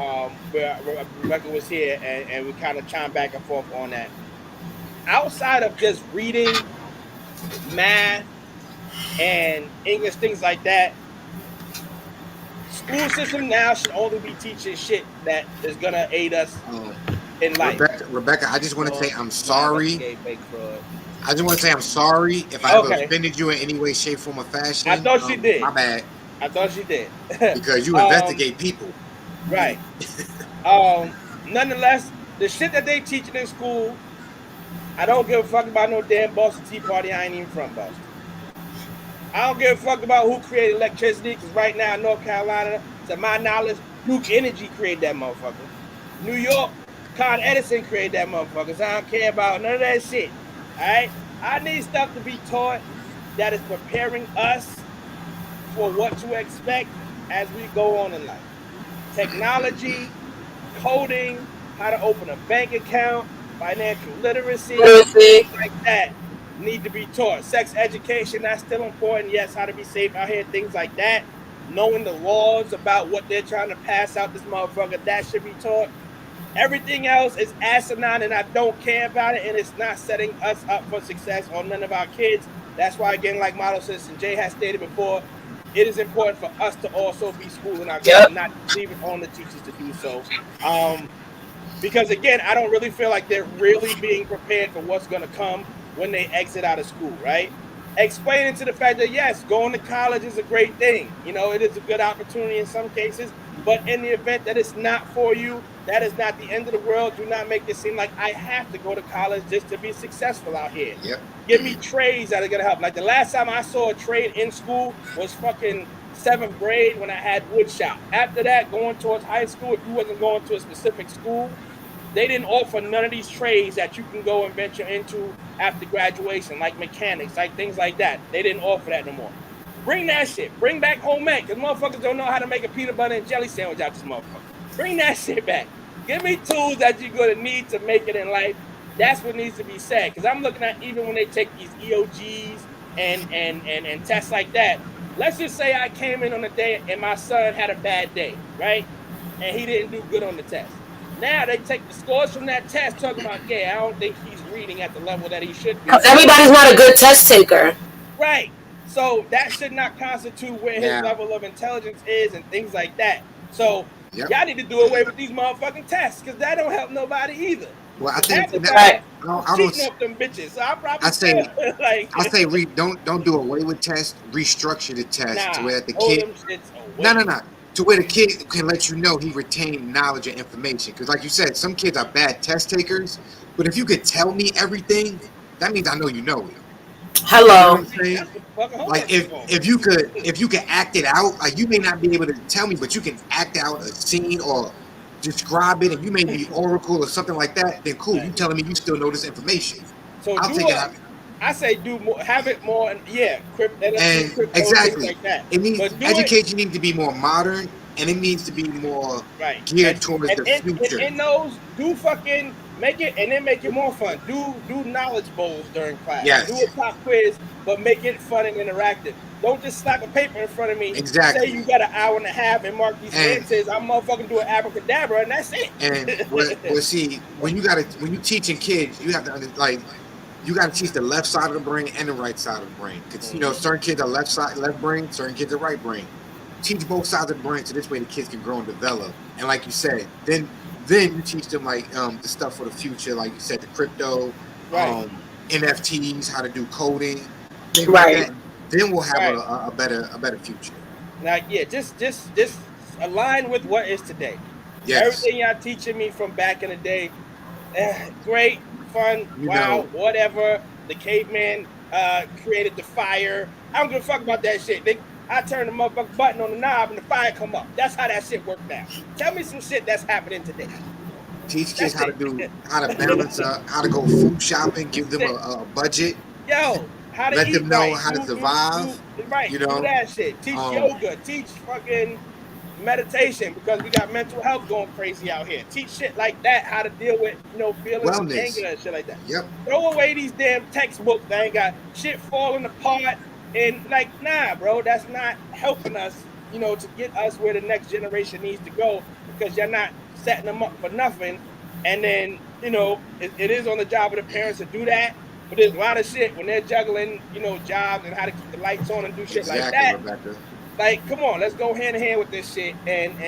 where Rebecca was here, and we kind of chimed back and forth on that. Outside of just reading, math, and English, things like that, school system now should only be teaching shit that is going to aid us in life. Rebecca, I just want to say I'm sorry. I just want to say I'm sorry if I ever offended you in any way, shape, form, or fashion. I thought she did. My bad. I thought she did. Because you investigate people. Right. Nonetheless, the shit that they teaching in school, I don't give a fuck about no damn Boston Tea Party. I ain't even from Boston. I don't give a fuck about who created electricity, because right now in North Carolina, to my knowledge, Duke Energy created that motherfucker. New York, Con Edison created that motherfucker, so I don't care about none of that shit. Alright? I need stuff to be taught that is preparing us for what to expect as we go on in life. Technology, coding, how to open a bank account, financial literacy, things like that need to be taught. Sex education, that's still important. Yes, how to be safe out here, things like that. Knowing the laws about what they're trying to pass out this motherfucker, that should be taught. Everything else is asinine, and I don't care about it, and it's not setting us up for success or none of our kids. That's why, again, like Model Citizen Jay has stated before, it is important for us to also be schooling our kids and not leave it on the teachers to do so. Because, again, I don't really feel like they're really being prepared for what's going to come when they exit out of school, right? Explaining to the fact that, yes, going to college is a great thing. You know, it is a good opportunity in some cases. But in the event that it's not for you, that is not the end of the world. Do not make it seem like I have to go to college just to be successful out here. Yep. Give me trades that are going to help. Like the last time I saw a trade in school was fucking 7th grade when I had wood shop. After that, going towards high school, if you wasn't going to a specific school, they didn't offer none of these trades that you can go and venture into after graduation, like mechanics, like things like that. They didn't offer that no more. Bring that shit. Bring back home ec, because motherfuckers don't know how to make a peanut butter and jelly sandwich out this motherfucker. Bring that shit back. Give me tools that you're going to need to make it in life. That's what needs to be said. Because I'm looking at even when they take these EOGs and tests like that. Let's just say I came in on a day and my son had a bad day, right? And he didn't do good on the test. Now they take the scores from that test talking about, yeah, I don't think he's reading at the level that he should be. Because everybody's not a good test taker. Right. So that should not constitute where his level of intelligence is and things like that. So y'all need to do away with these motherfucking tests because that don't help nobody either. Well, I think cheating up them bitches. So I say don't do away with tests. Restructure the test to where the kid. No. To where the kid can let you know he retained knowledge and information. Because like you said, some kids are bad test takers. But if you could tell me everything, that means I know you know it. Hello. You know like if you could act it out, like you may not be able to tell me, but you can act out a scene or describe it, and you may be oracle or something like that. Then cool, you telling me you still know this information. So I'll take it out. I say do more, have it more, and crypto, exactly. Like that. It needs education needs to be more modern, and it needs to be more geared towards the future. And those do fucking make it, and then make it more fun. Do knowledge bowls during class. Yes. Do a pop quiz, but make it fun and interactive. Don't just slap a paper in front of me. Exactly. Say you got an hour and a half and mark these answers. I'm motherfucking doing abracadabra, and that's it. And well, see, when you teaching kids, you have to you got to teach the left side of the brain and the right side of the brain. Because, you know, certain kids are left brain, certain kids are right brain. Teach both sides of the brain so this way the kids can grow and develop. And like you said, then you teach them, like, the stuff for the future. Like you said, the crypto, NFTs, how to do coding, things like that. Then we'll have a better future. Like, just align with what is today. Yes. Everything y'all teaching me from back in the day, great. Fun, whatever. The caveman created the fire. I don't give a fuck about that shit. I turn the motherfucking button on the knob and the fire come up. That's how that shit works now. Tell me some shit that's happening today. Teach kids how to balance, how to go food shopping, give them a budget. Yo, how to let eat them know right. how to survive. You know, do that shit. Teach yoga. Teach fucking meditation, because we got mental health going crazy out here. Teach shit like that, how to deal with, feelings and anger and shit like that. Yep. Throw away these damn textbooks that ain't got shit falling apart and nah, bro, that's not helping us, to get us where the next generation needs to go, because you're not setting them up for nothing. And then, it is on the job of the parents to do that. But there's a lot of shit when they're juggling, jobs and how to keep the lights on and do shit like that. Rebecca. Like, come on, let's go hand in hand with this shit and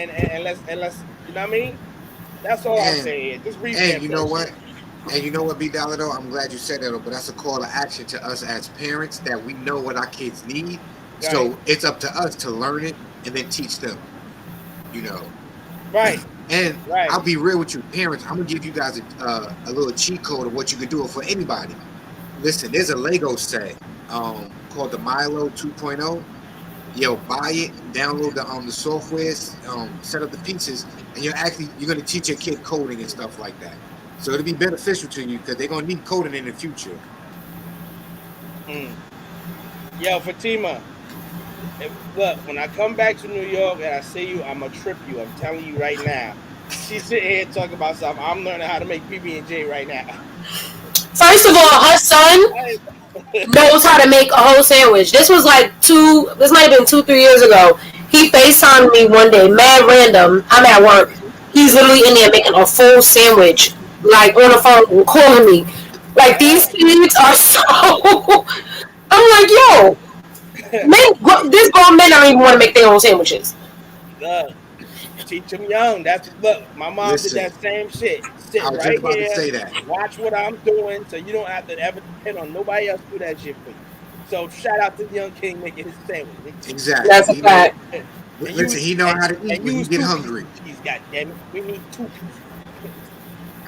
let's you know what I mean? That's all I'm saying. Just read. And you know what? And you know what, B Dollar, though? I'm glad you said that, but that's a call to action to us as parents, that we know what our kids need. Right. So it's up to us to learn it and then teach them. Right. And I'll be real with you, parents. I'm gonna give you guys a little cheat code of what you can do for anybody. Listen, there's a Lego set called the Milo 2.0. Yo, buy it, download the software, set up the pieces, and you're gonna teach your kid coding and stuff like that. So it'll be beneficial to you, because they're gonna need coding in the future. Yo, Fatima, look, when I come back to New York and I see you, I'm gonna trip you. I'm telling you right now. She's sitting here talking about something. I'm learning how to make PB&J right now. First of all, her son knows how to make a whole sandwich. This was this might have been 2-3 years ago. He FaceTimed me one day, mad random. I'm at work. He He's literally in there making a full sandwich, like on the phone, calling me. Like these kids are so. I'm like, yo, this grown men don't even want to make their own sandwiches. Look, teach them young. Look. My mom did that same shit. Sit I was right just about here, to say that. watch what I'm doing, so you don't have to ever depend on nobody else to do that shit for you. So shout out to the young king making his sandwich. Exactly. That's a fact. Listen, he know how to eat when he get hungry. Cheese, goddammit. We need 2 pieces.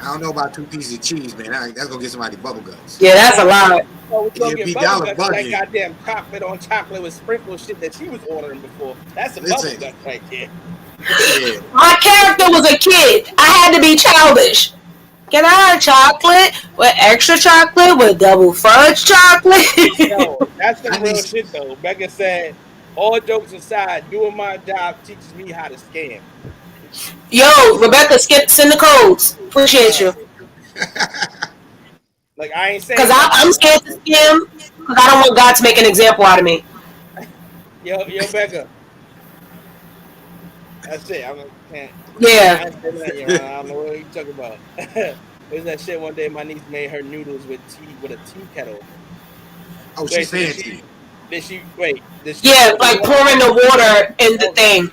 I don't know about 2 pieces of cheese, man. That's gonna get somebody bubble guts. Yeah, that's a lot. So we're gonna get bubble guts bugging. like goddamn chocolate on chocolate with sprinkle shit that she was ordering before. That's a bubble gut right there. Yeah. My character was a kid. I had to be childish. Can I have chocolate with extra chocolate with double fudge chocolate? No, that's the real shit though. Becca said, all jokes aside, doing my job teaches me how to scam. Yo, Rebecca, send the codes. Appreciate you. Like I ain't saying because I'm scared to scam because I don't want God to make an example out of me. Yo, Becca. That's it. Can't. Yeah. I don't know what you talking about. There's that shit one day my niece made her noodles with a tea kettle. Oh, she's fancy. Did she yeah, like pouring the water in the thing.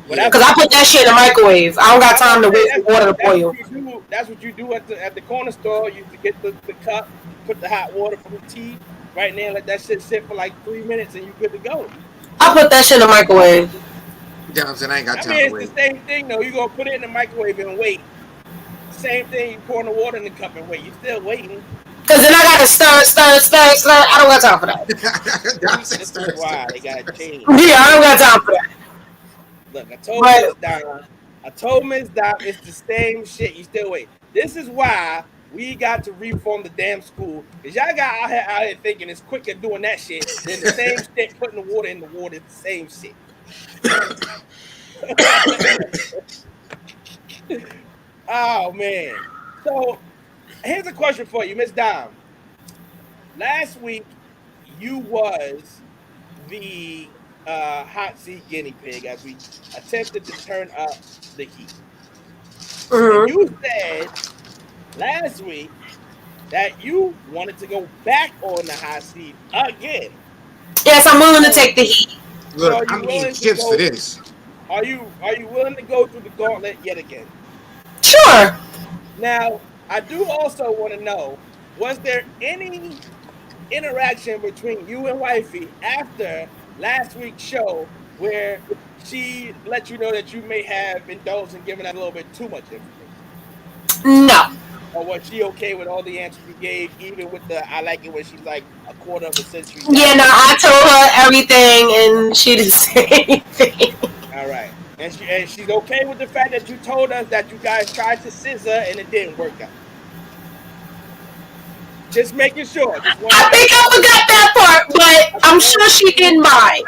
Because I put that shit in the microwave. I don't got time to wait for water to boil. That's what you do at the corner store. You get the cup, put the hot water from the tea right now, let that shit sit for like 3 minutes, and you good to go. I put that shit in the microwave. Johnson, I ain't got time to wait. It's the same thing though. You gonna put it in the microwave and wait. Same thing. You pouring the water in the cup and wait. You still waiting. Cause then I gotta stir. I don't got time for that. This is why they gotta change. Yeah, I don't got time for that. Look, I told Miss Don, it's the same shit. You still wait. This is why we got to reform the damn school. Cause y'all got out here thinking it's quicker doing that shit than the same shit, putting the water in the water. It's the same shit. Oh man. So here's a question for you, Miss Dom. Last week you was the hot seat guinea pig as we attempted to turn up the heat. And you said last week that you wanted to go back on the hot seat again. Yes, I'm willing to take the heat. Look, I'm eating chips for this. Are you willing to go through the gauntlet yet again? Sure. Now, I do also want to know, was there any interaction between you and wifey after last week's show where she let you know that you may have indulged in giving out a little bit too much information? No. Or was she okay with all the answers you gave, even with the I like it when she's like a quarter of a century? Yeah, no, I told her everything and she did the same thing. All right. And she's okay with the fact that you told us that you guys tried to scissor and it didn't work out. Just making sure. I think I forgot that part, but I'm sure she didn't mind.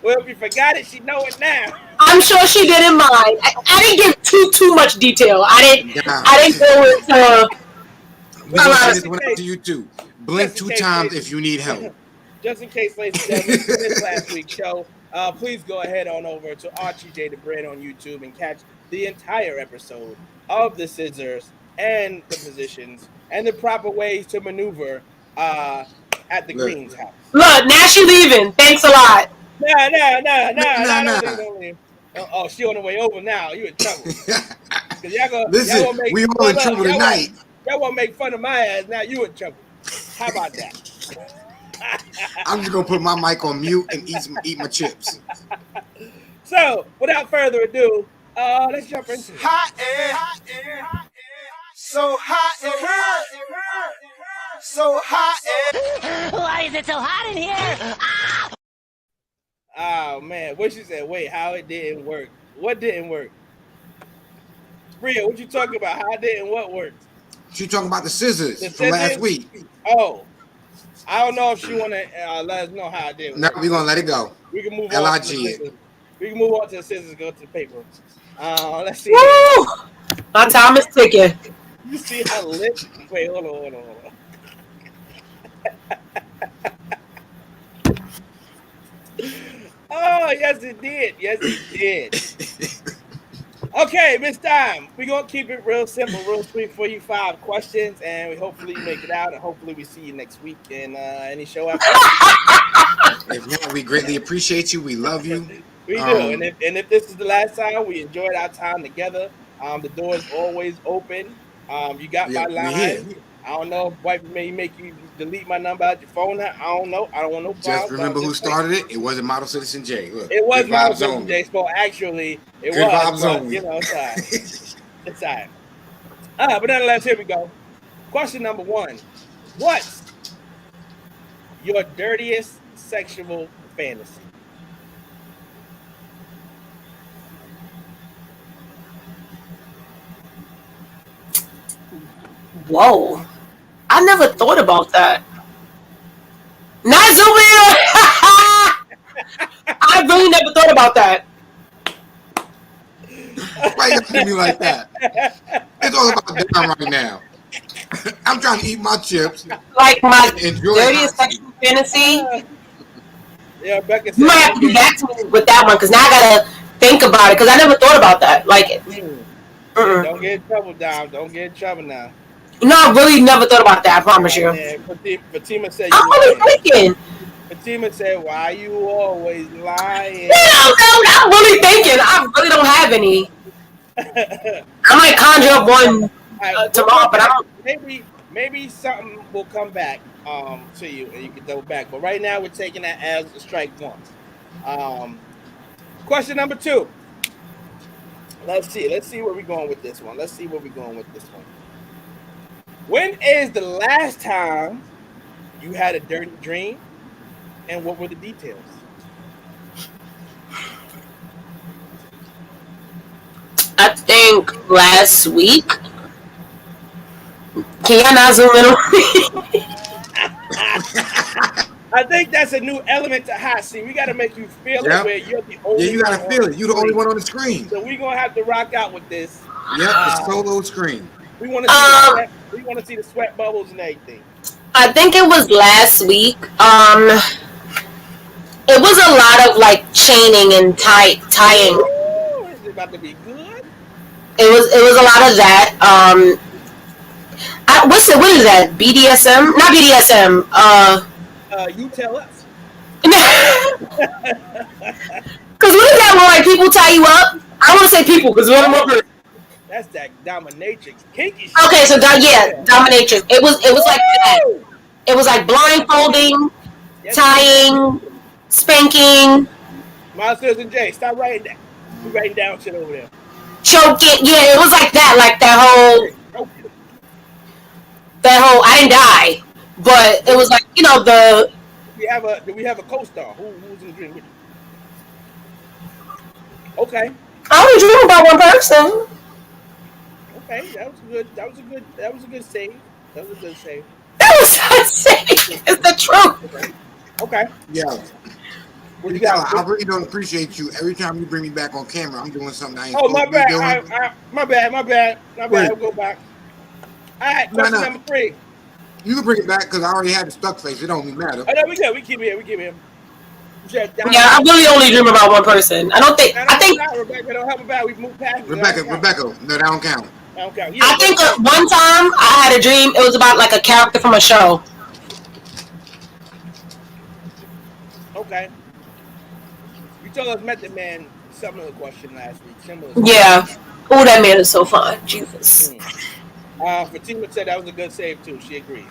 Well, if you forgot it, she know it now. I'm sure she didn't mind. I didn't give too much detail. I didn't go into. We're gonna send this one out to you too. Blink 2 times if you need help. Just in case, ladies and gentlemen, for this last week's show, please go ahead on over to RTJ the Bread on YouTube and catch the entire episode of the scissors and the positions and the proper ways to maneuver at the Green's house. Look, now she leaving. Thanks a lot. Nah. Don't leave. Oh, she on the way over now. You in trouble. Listen, we all in trouble tonight. Y'all want to make fun of my ass. Now you in trouble. How about that? I'm just going to put my mic on mute and eat my chips. So, without further ado, let's jump into it. Hot air. So hot in here. So hot air. Why is it so hot in here? Ah! Oh, man. What she said? Wait, how it didn't work? What didn't work? Bria, what you talking about? How it didn't what worked? She talking about the scissors from last week. Oh. I don't know if she want to let us know how it did. No, we're going to let it go. We can move on to the scissors. We can move on to the scissors, go to the paper. Let's see. Woo! My time is ticking. You see how lit? Wait, hold on. Oh, yes, it did. Okay, Miss Dime, we're gonna keep it real simple, real sweet for you. 5 questions, and hopefully you make it out, and hopefully we see you next week in any show after that. If not, we greatly appreciate you. We love you. We do, and if this is the last time, we enjoyed our time together. The door is always open. You got my we're here. line. I don't know if wife may make you delete my number out your phone. I don't know. I don't want no problems. Just remember who started it. It wasn't Model Citizen J. Look, it was Model Citizen J. So actually, it good was. Vibes But, only. you know, it's all right. It's all right. But nonetheless, here we go. Question number 1: what's your dirtiest sexual fantasy? Whoa. I never thought about that. Not zooming in. I really never thought about that. Why you gotta do me like that? It's all about Dime right now. I'm trying to eat my chips. Like my Enjoy dirtiest sexual fantasy. Yeah, Becca said, You might have to get back to me with that one because now I gotta think about it because I never thought about that. Like, don't get in trouble, Dom. Don't get in trouble now. no, I really never thought about that. I promise you. Yeah, Fatima said I'm only thinking. Fatima said, "Why you always lying?" No, I'm really thinking. I really don't have any. I might conjure up one tomorrow, but I don't. Maybe something will come back to you and you can double back. But right now we're taking that as a strike one. Question number 2. Let's see where we're going with this one. When is the last time you had a dirty dream, and what were the details? I think last week. Can y'all not zoom in on me? I think that's a new element to hot seat. We got to make you feel it where you're the only one. Yeah, you gotta feel it. You're the only one on the screen. So we're gonna have to rock out with this. Yep, the solo screen. We want to see the sweat bubbles and everything. I think it was last week. It was a lot of like chaining and tying. Ooh, is it about to be good? It was a lot of that. What is that? BDSM? Not BDSM. You tell us. Because what is that when like people tie you up? I want to say people because one of them. That's that dominatrix kinky shit. Okay, so dominatrix. It was like that. It was like blindfolding, tying, spanking, My sister Jay, stop writing that. You writing down shit over there. choking. Yeah, it was like that. Like that whole. I didn't die, but it was like the. Do we have a co-star? Who's in the dream with you? Okay. I only dream about one person. Okay, that was good. That was a good save. That was a save. It's the truth. Okay. Yeah. What you got? I really don't appreciate you. Every time you bring me back on camera, I'm doing something I ain't Oh, supposed my to be bad. doing. My bad. I'll go back. All right, question number 3. You can bring it back because I already had the stuck face. It don't even matter. Oh, no, we good. We keep it. Yeah, I really only dream about one person. I think Rebecca, don't help me back. We moved past. Rebecca, no, that don't count. I don't count. Yeah, I think one time I had a dream. It was about like a character from a show. Okay. You told us Method Man similar question last week. Yeah. Oh, that man is so fine. Jesus. Fatima said that was a good save too. She agrees.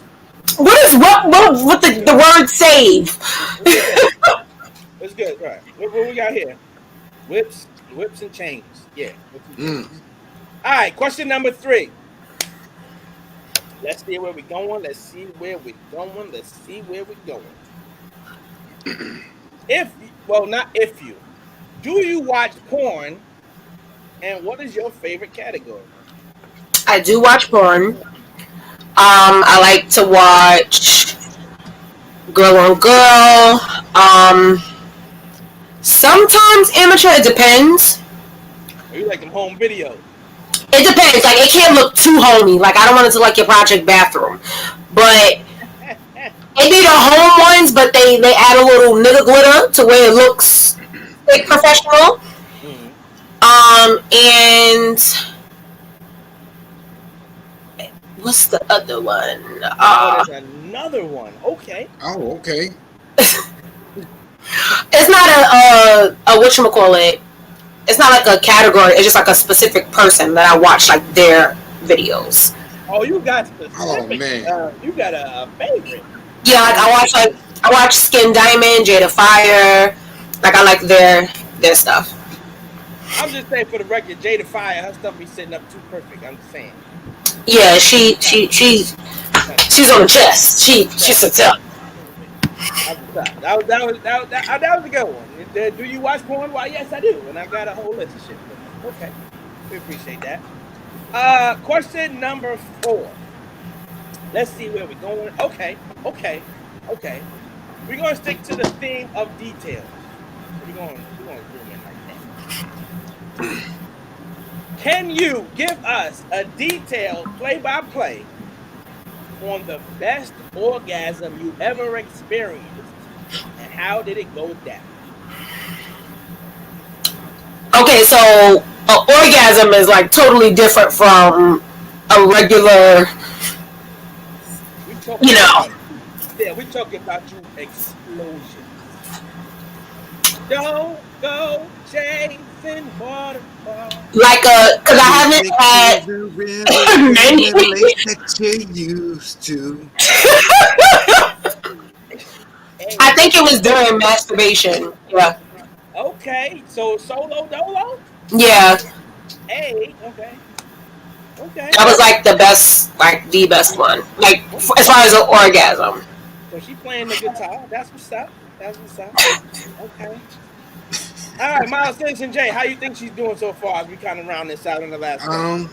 What the word save? It's good. All right. What we got here? Whips and chains. Yeah. All right. Question number 3. Let's see where we're going. Do you watch porn? And what is your favorite category? I do watch porn. I like to watch girl on girl. Sometimes amateur. It depends. Or you like them home videos? It depends. Like, it can't look too homey. Like, I don't want it to like your project bathroom. But it be the home ones, but they add a little nigga glitter to where it looks like professional. And what's the other one? There's another one. Okay. Oh, okay. It's not a whatchamacallit. It's not like a category. It's just like a specific person that I watch like their videos. Oh, you got specific. Oh man. You got a favorite. Yeah, like I watch Skin Diamond, Jada Fire. Like I like their stuff. I'm just saying for the record, Jada Fire, her stuff be sitting up too perfect. I'm just saying. Yeah, she's on the chest. She sits up. That was a good one. Do you watch porn? Why, yes, I do, and I got a whole list of shit. Okay, we appreciate that. Question number 4. Let's see where we're going. Okay. We're gonna stick to the theme of details. We're going to zoom in like that. Can you give us a detailed play-by-play on the best orgasm you ever experienced, and how did it go down? Okay, so an orgasm is like totally different from a regular, We're talking about you explosions. Don't go chasing waterfalls. Because I haven't had many. That you used to. I think it was during masturbation. Yeah. Okay, so solo dolo? Yeah. Hey, okay. That was like the best one. Like as far as an orgasm. So she playing the guitar. That's what's up. Okay. All right, Miles Citizen J, how you think she's doing so far as we kind of round this out in the last one?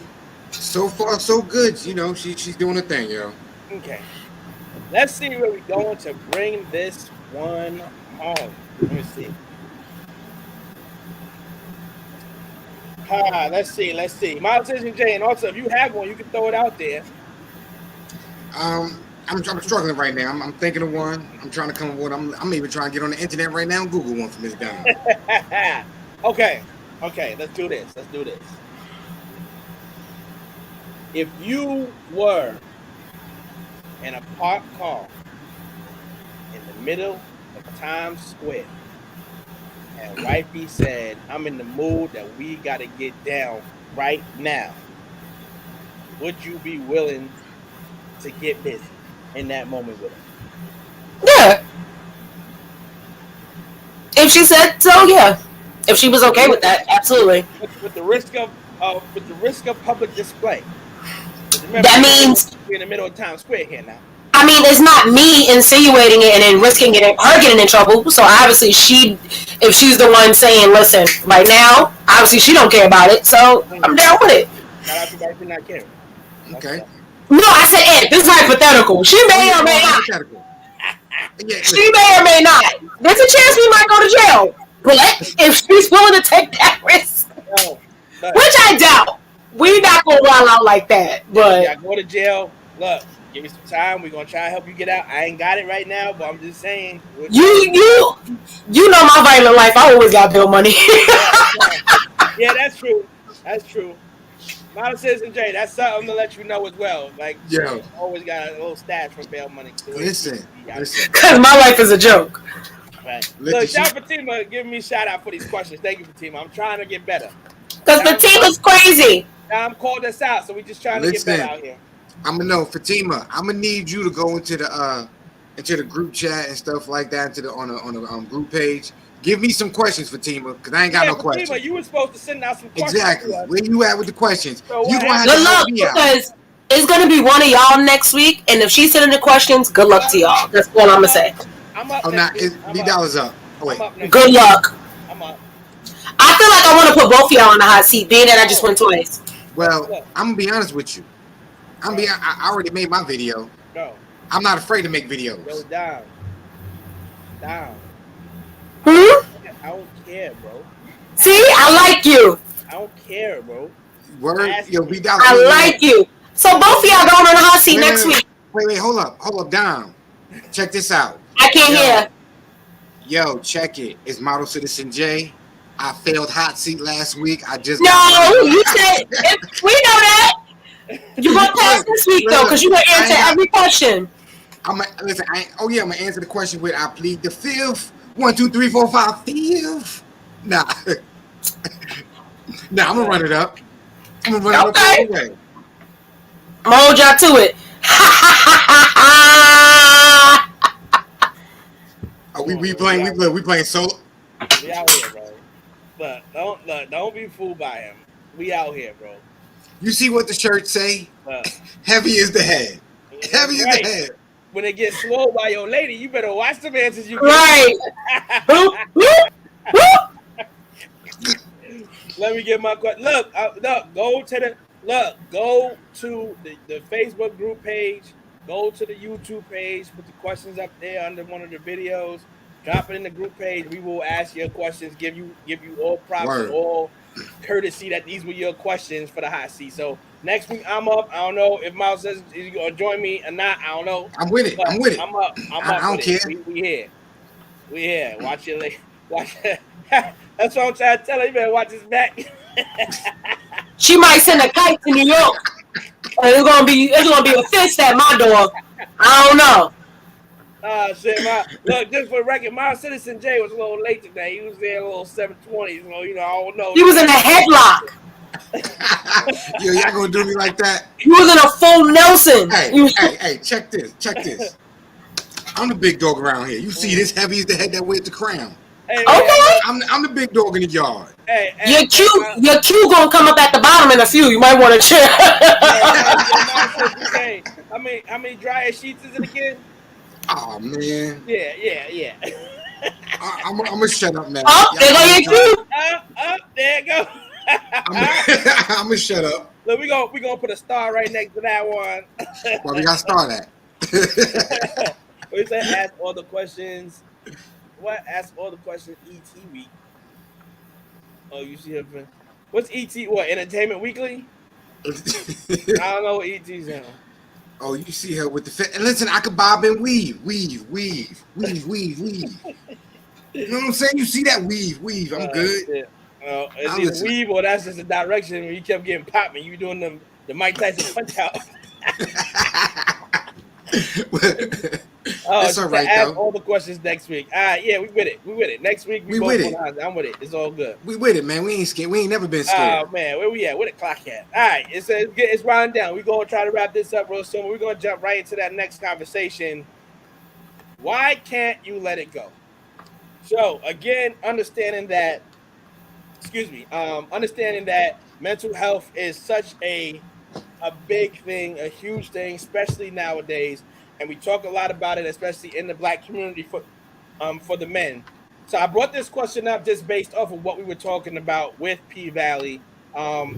So far so good. You know, she's doing a thing, yo. Okay. Let's see where we're going to bring this one home. Let me see. Let's see. Miles Citizen J, and also if you have one, you can throw it out there. I'm struggling right now. I'm thinking of one. I'm trying to come up with one. I'm even trying to get on the internet right now and Google one for Miss Dime. Okay. Let's do this. If you were in a parked car in the middle of Times Square, and wifey said, "I'm in the mood that we got to get down right now," would you be willing to get busy in that moment with her? Yeah. If she said so, yeah. If she was okay with that, absolutely. With the risk of public display. Remember, that means we're in the middle of Times Square here now. I mean, it's not me insinuating it and then risking it and her getting in trouble. So obviously, if she's the one saying, "Listen, right now," obviously she don't care about it. So I'm down with it. Shout out to guys who not care. Okay. No, I said Ed. This is hypothetical. She may or may not. She may or may not. There's a chance we might go to jail. But if she's willing to take that risk, which I doubt, we're not gonna wild out like that. But yeah, go to jail. Look, give me some time. We're gonna try to help you get out. I ain't got it right now, but I'm just saying. You know my violent life. I always got bill money. Yeah, that's true. Miles Citizen J, that's something to let you know as well. Like, yo, always got a little stash from bail money. Listen. Because my life is a joke. Right. Look, shout out Fatima giving me a shout out for these questions. Thank you, Fatima. I'm trying to get better. Because Fatima's crazy. Tom called us out, so we just trying to get better out here. I'm gonna know, Fatima. I'm gonna need you to go into the group chat and stuff like that, on the group page. Give me some questions, Fatima, because I ain't got no questions. Fatima, you were supposed to send out some questions. Exactly. Where you at with the questions? So you gonna have good to luck, because it's gonna be one of y'all next week, and if she's sending the questions, good luck to y'all. That's all I'm gonna say. I'm up. Oh, now $B up. Oh, wait. Good luck. I'm up. I feel like I want to put both of y'all on the hot seat, being that I just went twice. Well, I'm gonna be honest with you. I already made my video. No. I'm not afraid to make videos. Go down. Hmm? I don't care, bro. See, I like you. I don't care, bro. Word, yo, B down. I like you. So both of y'all going on the hot seat next week. Wait, hold up, down. Check this out. I can't hear. Yo, check it. It's Model Citizen J. I failed hot seat last week. I just No, got you said we know that. You gonna pass this week though, because you gonna answer every question. Listen. I'm gonna answer the question with I plead the fifth. 1, 2, 3, 4, 5, fifth. Nah, I'm gonna run it up. I'm gonna run it up all the way. I'm gonna hold y'all to it. We playing solo. We out here, bro. Don't be fooled by him. We out here, bro. You see what the shirts say? Heavy is the head. Heavy is the head. When it gets swole by your lady, you better watch the answers you get. Right. Let me get my question. Look, go to the Facebook group page. Go to the YouTube page. Put the questions up there under one of the videos. Drop it in the group page. We will ask your questions. Give you all props and all courtesy that these were your questions for the hot seat. So next week I'm up. I don't know if Miles says he's gonna join me or not. I don't know. I'm with it. I'm with it. I'm up. I don't care. We here. We here. Watch your leg. Watch. That's what I'm trying to tell her. You better watch his back. She might send a kite to New York. And it's gonna be a fist at my door. I don't know. Shit, look, just for the record, my Citizen J was a little late today. He was there a little 7:20. So, I don't know. He was in a headlock. Yo, y'all gonna do me like that? He was in a full Nelson. Hey, check this. I'm the big dog around here. You see this heavy is the head that wears the crown. Hey, okay. I'm the big dog in the yard. Hey, your cue gonna come up at the bottom in a few. You might want to check. Hey, how many dryer sheets is it again? Oh man. Yeah. I'm gonna shut up now. Oh, there go your cue. There you go. I'm gonna shut up. Look, we gonna put a star right next to that one. Well, we gotta start at. We said ask all the questions. What? Ask all the questions ET week. Oh, you see her friend. What's ET? What? Entertainment Weekly? I don't know what ET's on. Oh, you see her with the fit. And listen, I could bob and weave. You know what I'm saying? You see that weave. I'm good. Yeah. It's either weave or that's just a direction where you kept getting popped and you doing the Mike Tyson punch out. It's all right, ask though. all the questions next week. Yeah, we with it. Next week we with it. I'm with it. It's all good. We with it, man. We ain't scared. We ain't never been scared. Oh man, where we at? Where the clock at? All right, it's winding down. We're gonna try to wrap this up real soon. We're gonna jump right into that next conversation. Why can't you let it go? So again, understanding that mental health is such a big thing, a huge thing, especially nowadays. And we talk a lot about it, especially in the Black community for the men. So I brought this question up just based off of what we were talking about with P-Valley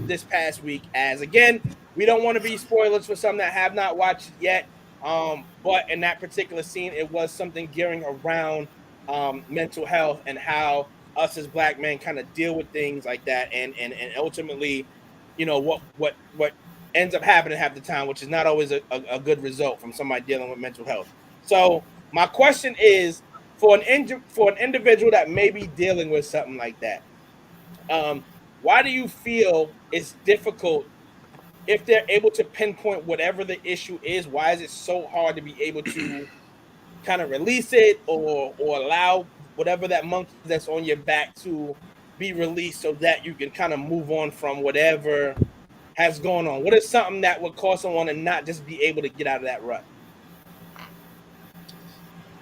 this past week. As again, we don't want to be spoilers for some that have not watched yet. But in that particular scene, it was something gearing around mental health and how us as Black men kind of deal with things like that, and ultimately, what ends up happening half the time, which is not always a good result from somebody dealing with mental health. So my question is, for an individual that may be dealing with something like that, why do you feel it's difficult if they're able to pinpoint whatever the issue is? Why is it so hard to be able to kind of release it or allow whatever that monkey that's on your back to be released so that you can kind of move on from whatever has gone on? What is something that would cause someone to not just be able to get out of that rut?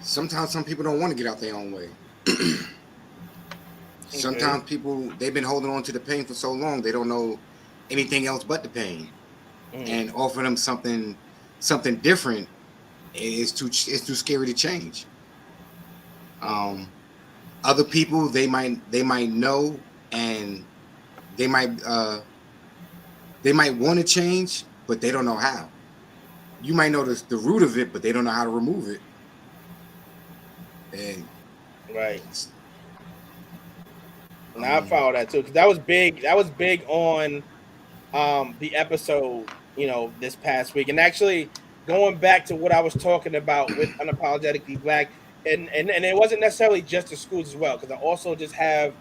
Sometimes some people don't want to get out their own way. Sometimes people, they've been holding on to the pain for so long, they don't know anything else but the pain. And offering them something different is too scary to change. Other people, they might know, and they might want to change, but they don't know how. You might know the root of it, but they don't know how to remove it. And right. Now I follow that too, because that was big. That was big on the episode, this past week. And actually, going back to what I was talking about with Unapologetically Black, and it wasn't necessarily just the schools as well, because I also just have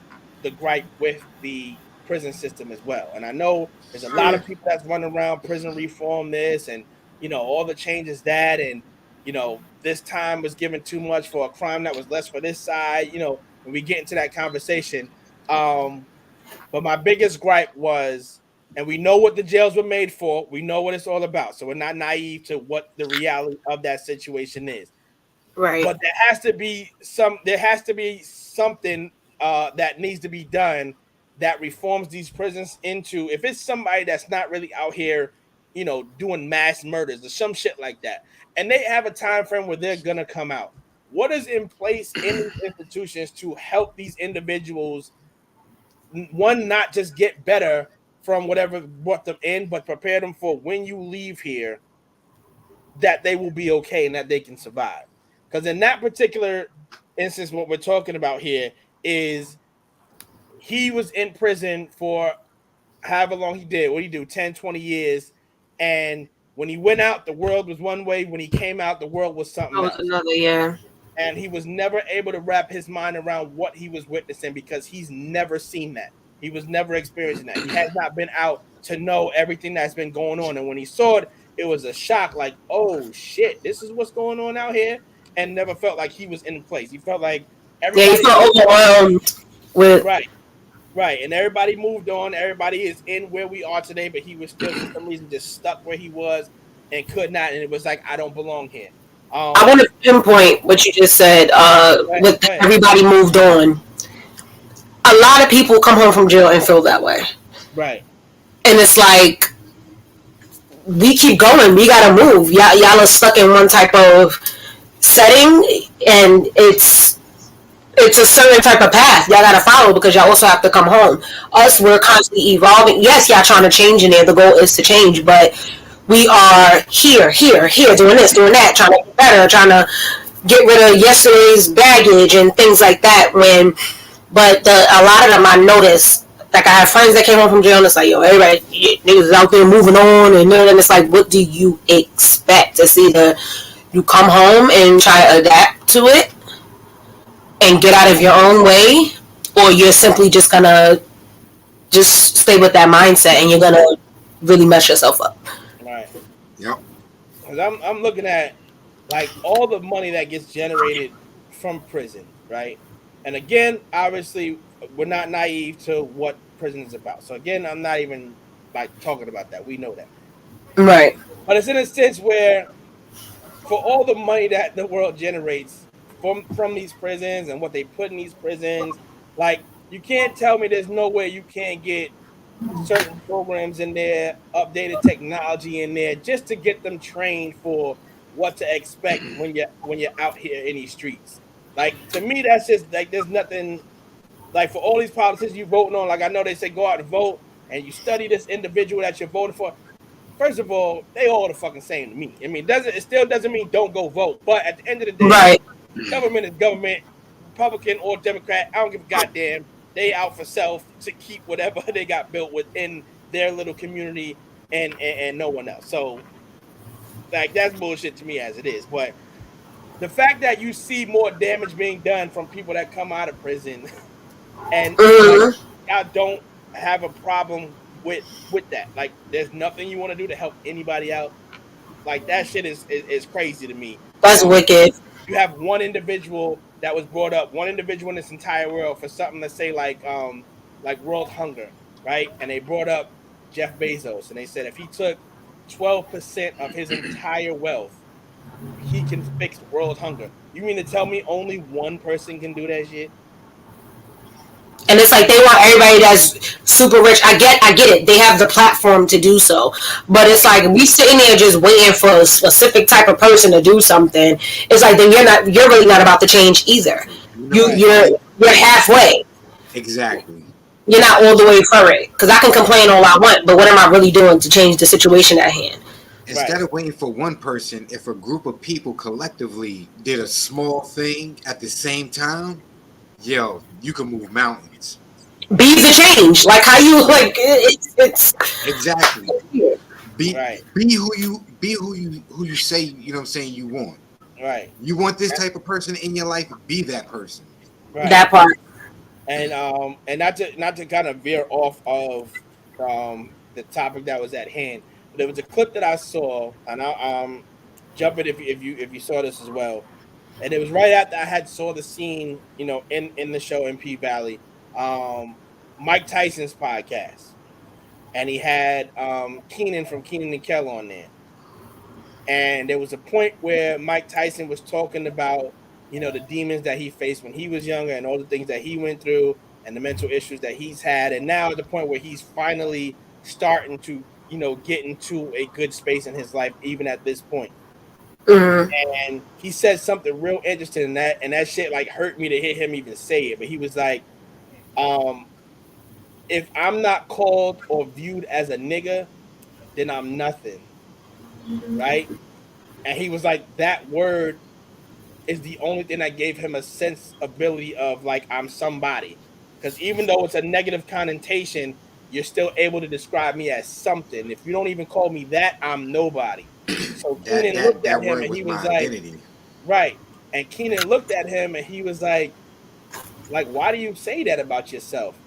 the gripe with the prison system as well. And I know there's a lot of people that's running around prison reform this and all the changes that and this time was given too much for a crime that was less for this side, when we get into that conversation. But my biggest gripe was, and we know what the jails were made for, we know what it's all about. So we're not naive to what the reality of that situation is. Right. But there has to be something that needs to be done that reforms these prisons into, if it's somebody that's not really out here, doing mass murders or some shit like that, and they have a time frame where they're gonna come out. What is in place in these institutions to help these individuals, one, not just get better from whatever brought them in, but prepare them for when you leave here that they will be okay and that they can survive? Because in that particular instance, what we're talking about here is he was in prison for however long he did. What did he do? 10, 20 years. And when he went out, the world was one way. When he came out, the world was something else. Another, yeah. And he was never able to wrap his mind around what he was witnessing because he's never seen that. He was never experiencing that. He has not been out to know everything that's been going on. And when he saw it, it was a shock, like, oh shit, this is what's going on out here. And never felt like he was in place. He felt like everybody. Yeah, he felt overwhelmed with. Right. And everybody moved on. Everybody is in where we are today, but he was still, for some reason, just stuck where he was and could not. And it was like, I don't belong here. I want to pinpoint what you just said. With everybody moved on. A lot of people come home from jail and feel that way. Right. And it's like, we keep going. We gotta move. Y'all are stuck in one type of setting, and it's a certain type of path y'all gotta follow because y'all also have to come home. Us, we're constantly evolving. Yes, y'all trying to change in there. The goal is to change, but we are here, doing this, doing that, trying to get better, trying to get rid of yesterday's baggage and things like that. But a lot of them I noticed, like I have friends that came home from jail and it's like, yo, everybody, niggas is out there moving on, and then it's like, what do you expect? It's either you come home and try to adapt to it and get out of your own way, or you're simply just gonna just stay with that mindset and you're gonna really mess yourself up. Right. Yep. Because I'm looking at like all the money that gets generated from prison, right? And again, obviously, we're not naive to what prison is about. So again, I'm not even like talking about that. We know that. Right. But it's in a sense where for all the money that the world generates from these prisons and what they put in these prisons, like you can't tell me there's no way you can't get certain programs in there, updated technology in there, just to get them trained for what to expect when you're out here in these streets. Like, to me, that's just like there's nothing like for all these politicians you voting on. Like, I know they say go out and vote and you study this individual that you're voting for. First of all, they all the fucking same to me. I mean, it still doesn't mean don't go vote. But at the end of the day, right. Government is government, Republican or Democrat. I don't give a goddamn. They out for self to keep whatever they got built within their little community and no one else. So, like, that's bullshit to me as it is. But the fact that you see more damage being done from people that come out of prison and like, I don't have a problem with that. Like, there's nothing you want to do to help anybody out. Like, that shit is crazy to me. That's wicked. You have one individual that was brought up, one individual in this entire world for something to say like world hunger, right? And they brought up Jeff Bezos, and they said if he took 12% of his entire wealth, he can fix world hunger. You mean to tell me only one person can do that shit? And it's like they want everybody that's super rich. I get it. They have the platform to do so. But it's like we sitting there just waiting for a specific type of person to do something. It's like then you're really not about to change either. You're halfway. Exactly. You're not all the way for it. Because I can complain all I want, but what am I really doing to change the situation at hand? Instead of waiting for one person, if a group of people collectively did a small thing at the same time, yo, you can move mountains. Be the change, like how you like. It's exactly. Be who you say. You know what I'm saying. You want. Right. You want this type of person in your life. Be that person. Right. That part. And not to kind of veer off of the topic that was at hand, but there was a clip that I saw, and I'll jump in if you saw this as well. And it was right after I had saw the scene, in the show in P Valley, Mike Tyson's podcast, and he had Keenan from Keenan and Kel on there. And there was a point where Mike Tyson was talking about, the demons that he faced when he was younger and all the things that he went through and the mental issues that he's had. And now at the point where he's finally starting to, get into a good space in his life, even at this point. Mm-hmm. And he said something real interesting in that, and that shit like hurt me to hear him even say it. But he was like, if I'm not called or viewed as a nigga, then I'm nothing. Right? And he was like, that word is the only thing that gave him a sensibility of like, I'm somebody. Because even though it's a negative connotation, you're still able to describe me as something. If you don't even call me that, I'm nobody. So Keenan looked at him and he was like, identity. Right. And Keenan looked at him and he was like, why do you say that about yourself?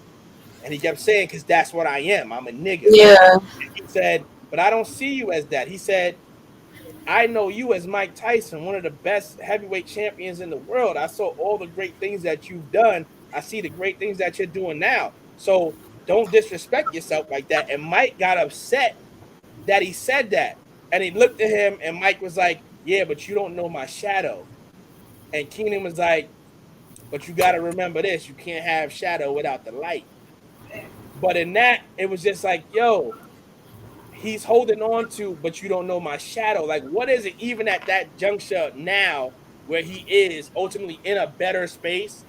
And he kept saying, because that's what I am. I'm a nigga. Yeah. And he said, but I don't see you as that. He said, I know you as Mike Tyson, one of the best heavyweight champions in the world. I saw all the great things that you've done. I see the great things that you're doing now. So don't disrespect yourself like that. And Mike got upset that he said that. And he looked at him and Mike was like, yeah, but you don't know my shadow. And Keenan was like, but you got to remember this. You can't have shadow without the light. But in that, it was just like, yo, he's holding on to, but you don't know my shadow. Like, what is it even at that juncture now where he is ultimately in a better space?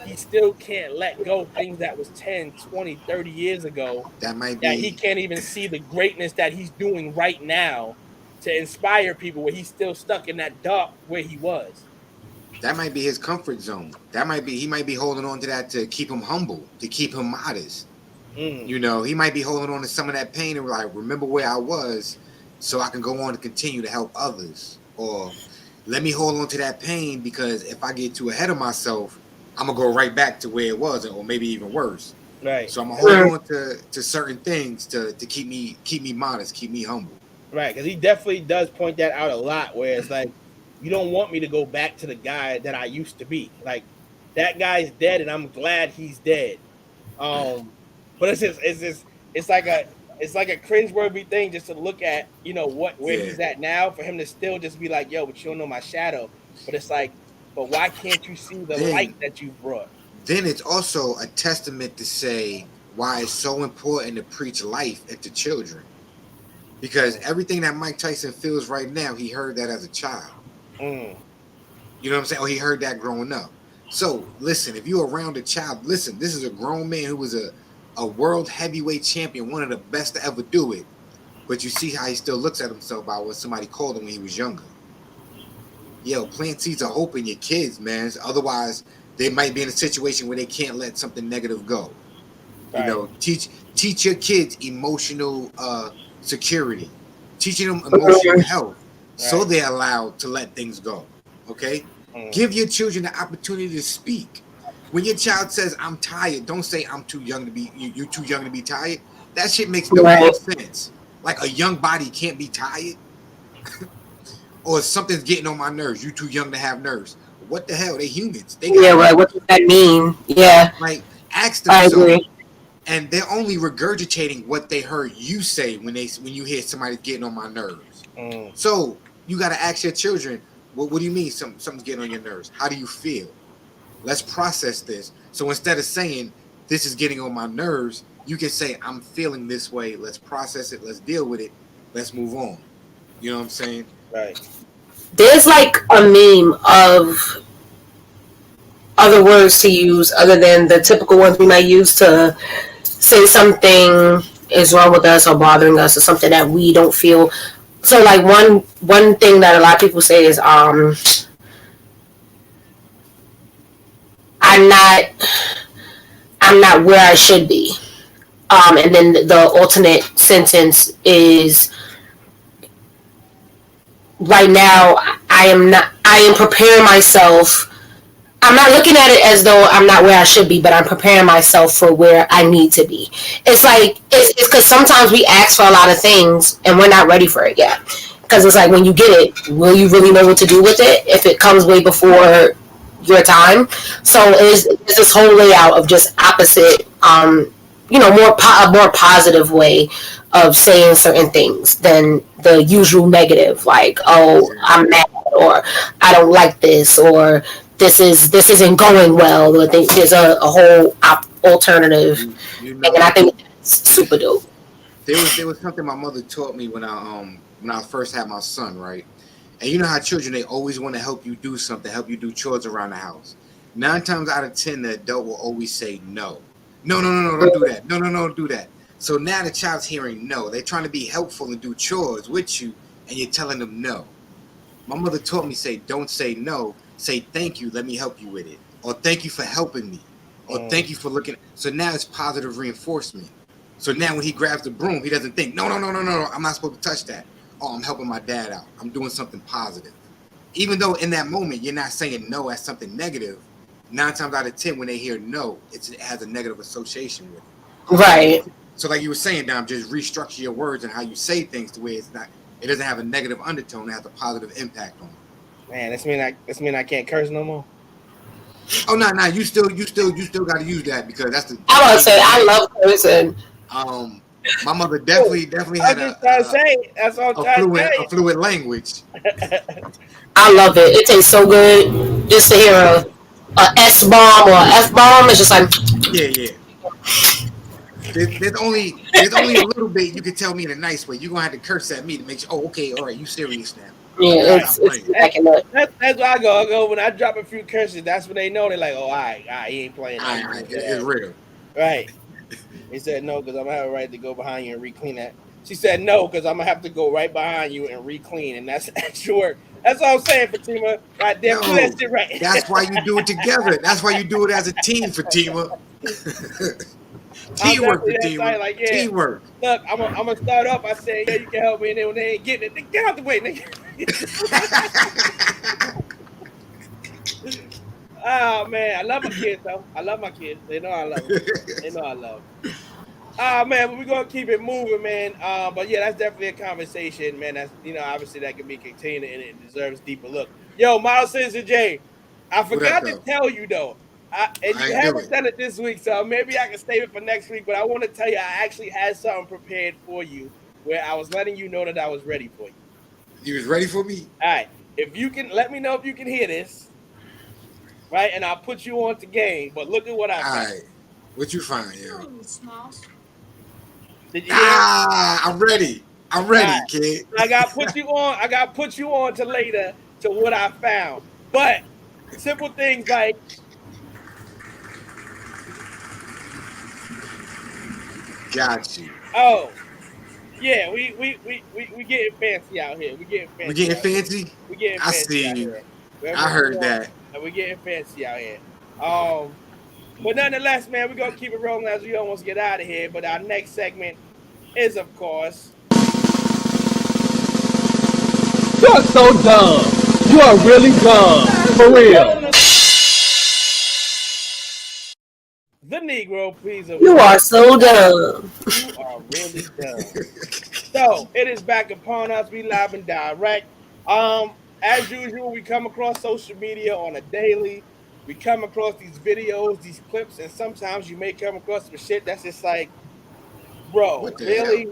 He still can't let go of things that was 10, 20, 30 years ago. That might be. That he can't even see the greatness that he's doing right now to inspire people where he's still stuck in that dark where he was. That might be his comfort zone. He might be holding on to that to keep him humble, to keep him modest. He might be holding on to some of that pain and like, remember where I was so I can go on to continue to help others. Or let me hold on to that pain because if I get too ahead of myself, I'm going to go right back to where it was or maybe even worse. Right. So I'm going to hold on to certain things to keep me modest, keep me humble. Right, because he definitely does point that out a lot where it's like, you don't want me to go back to the guy that I used to be. Like, that guy's dead and I'm glad he's dead. But it's like a cringeworthy thing just to look at, where he's at now for him to still just be like, yo, but you don't know my shadow. But it's like, but why can't you see the light that you brought? Then it's also a testament to say why it's so important to preach life into children. Because everything that Mike Tyson feels right now, he heard that as a child. You know what I'm saying? Or he heard that growing up. So listen, if you're around a child, listen, this is a grown man who was a world heavyweight champion, one of the best to ever do it. But you see how he still looks at himself by what somebody called him when he was younger. Yo, plant seeds of hope in your kids, man. Otherwise, they might be in a situation where they can't let something negative go. Right. Teach your kids emotional security. Teaching them emotional health so they're allowed to let things go. Okay? Give your children the opportunity to speak. When your child says, I'm tired, don't say I'm too young to be you're too young to be tired. That shit makes no sense. Like a young body can't be tired. Or something's getting on my nerves. You too young to have nerves. What the hell? They humans. They right. What does that mean? Yeah. Like, ask themselves. And they're only regurgitating what they heard you say when you hear somebody getting on my nerves. So you got to ask your children, what do you mean something's getting on your nerves? How do you feel? Let's process this. So instead of saying this is getting on my nerves, you can say I'm feeling this way. Let's process it. Let's deal with it. Let's move on. You know what I'm saying? Right. There's like a meme of other words to use other than the typical ones we might use to say something is wrong with us or bothering us or something that we don't feel. So like one thing that a lot of people say is I'm not where I should be. And then the alternate sentence is right now I am preparing myself I'm not looking at it as though I'm not where I should be, but I'm preparing myself for where I need to be. It's like it's because sometimes we ask for a lot of things and we're not ready for it yet. Because it's like when you get it, will you really know what to do with it if it comes way before your time? So it's this whole layout of just opposite, a more positive way of saying certain things than the usual negative, like, oh, I'm mad, or I don't like this, or this isn't going well. I think there's a whole alternative thing, and I think that's super dope. There was something my mother taught me when I first had my son, right? And you know how children, they always want to help you do something, help you do chores around the house. 9 times out of 10, the adult will always say no. No, no, no, no, don't do that. No, no, no, don't do that. So now the child's hearing no. They're trying to be helpful and do chores with you, and you're telling them no. My mother taught me, don't say no. Say thank you, let me help you with it. Or thank you for helping me. Or thank you for looking. So now it's positive reinforcement. So now when he grabs the broom, he doesn't think, no, no, no, no, no, I'm not supposed to touch that. Oh, I'm helping my dad out. I'm doing something positive. Even though in that moment you're not saying no as something negative, 9 times out of 10 when they hear no, it has a negative association with it. Right. So like you were saying, Dom, just restructure your words and how you say things the way it doesn't have a negative undertone, it has a positive impact on it. Man, this mean I can't curse no more. Oh no, you still got to use that because that's the. I was say I love cursing. My mother definitely had a fluid language. I love it. It tastes so good just to hear a S bomb or a F bomb. It's just like yeah. There's only a little bit you can tell me in a nice way. You're gonna have to curse at me to make sure. Oh, okay, all right, you serious now? Yeah, it's that's why I go when I drop a few curses. That's when they know they're like, oh, all right, he ain't playing. All right, it's real. Right. He said no because I'm gonna have a right to go behind you and re-clean that. She said no because I'm gonna have to go right behind you and re-clean, and that's extra work. That's all I'm saying, Fatima. God damn, do that shit right. That's why you do it together. That's why you do it as a team, Fatima. Teamwork, Fatima. Like, yeah. Teamwork. Look, I'm gonna start up. I say, yeah, you can help me, and then when they ain't getting it, get out the way, nigga. Oh man, I love my kids though. I love my kids. They know I love them. They know I love them. Man, but we're gonna keep it moving, man. But yeah, that's definitely a conversation, man. That's obviously that can be contained and it deserves deeper look. Yo, Model Citizen J, I forgot to tell you though. And you haven't done it this week, so maybe I can save it for next week. But I want to tell you, I actually had something prepared for you where I was letting you know that I was ready for you. You was ready for me? All right. If you can, let me know if you can hear this. Right? And I'll put you on to game. But look at what I found. All right. What you find, yo? Did you hear it? I'm ready. I'm ready, right. Kid. I got to put you on to later to what I found. But simple things like got you. Oh, yeah, we getting fancy out here. We getting fancy. We getting fancy? We getting fancy. I see you. I heard that. And we getting fancy out here. But nonetheless, man, we're gonna keep it rolling as we almost get out of here. But our next segment is, of course, you're so dumb. You are really dumb. For real. The Negro, please. You are so dumb. You are really dumb. So it is back upon us. We live and direct. As usual, we come across social media on a daily. We come across these videos, these clips, and sometimes you may come across some shit that's just like, bro, really?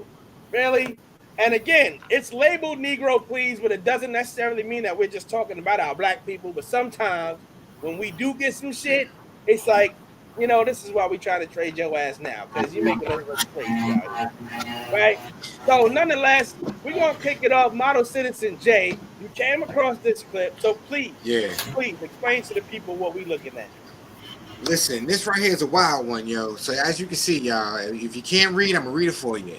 And again, it's labeled Negro Please, but it doesn't necessarily mean that we're just talking about our black people. But sometimes when we do get some shit, it's like, this is why we try to trade your ass now, because you're making us look crazy out here. Right? So nonetheless, we're going to kick it off. Model Citizen J, you came across this clip, so please explain to the people what we're looking at. Listen, this right here is a wild one, yo. So as you can see, y'all, if you can't read, I'm going to read it for you.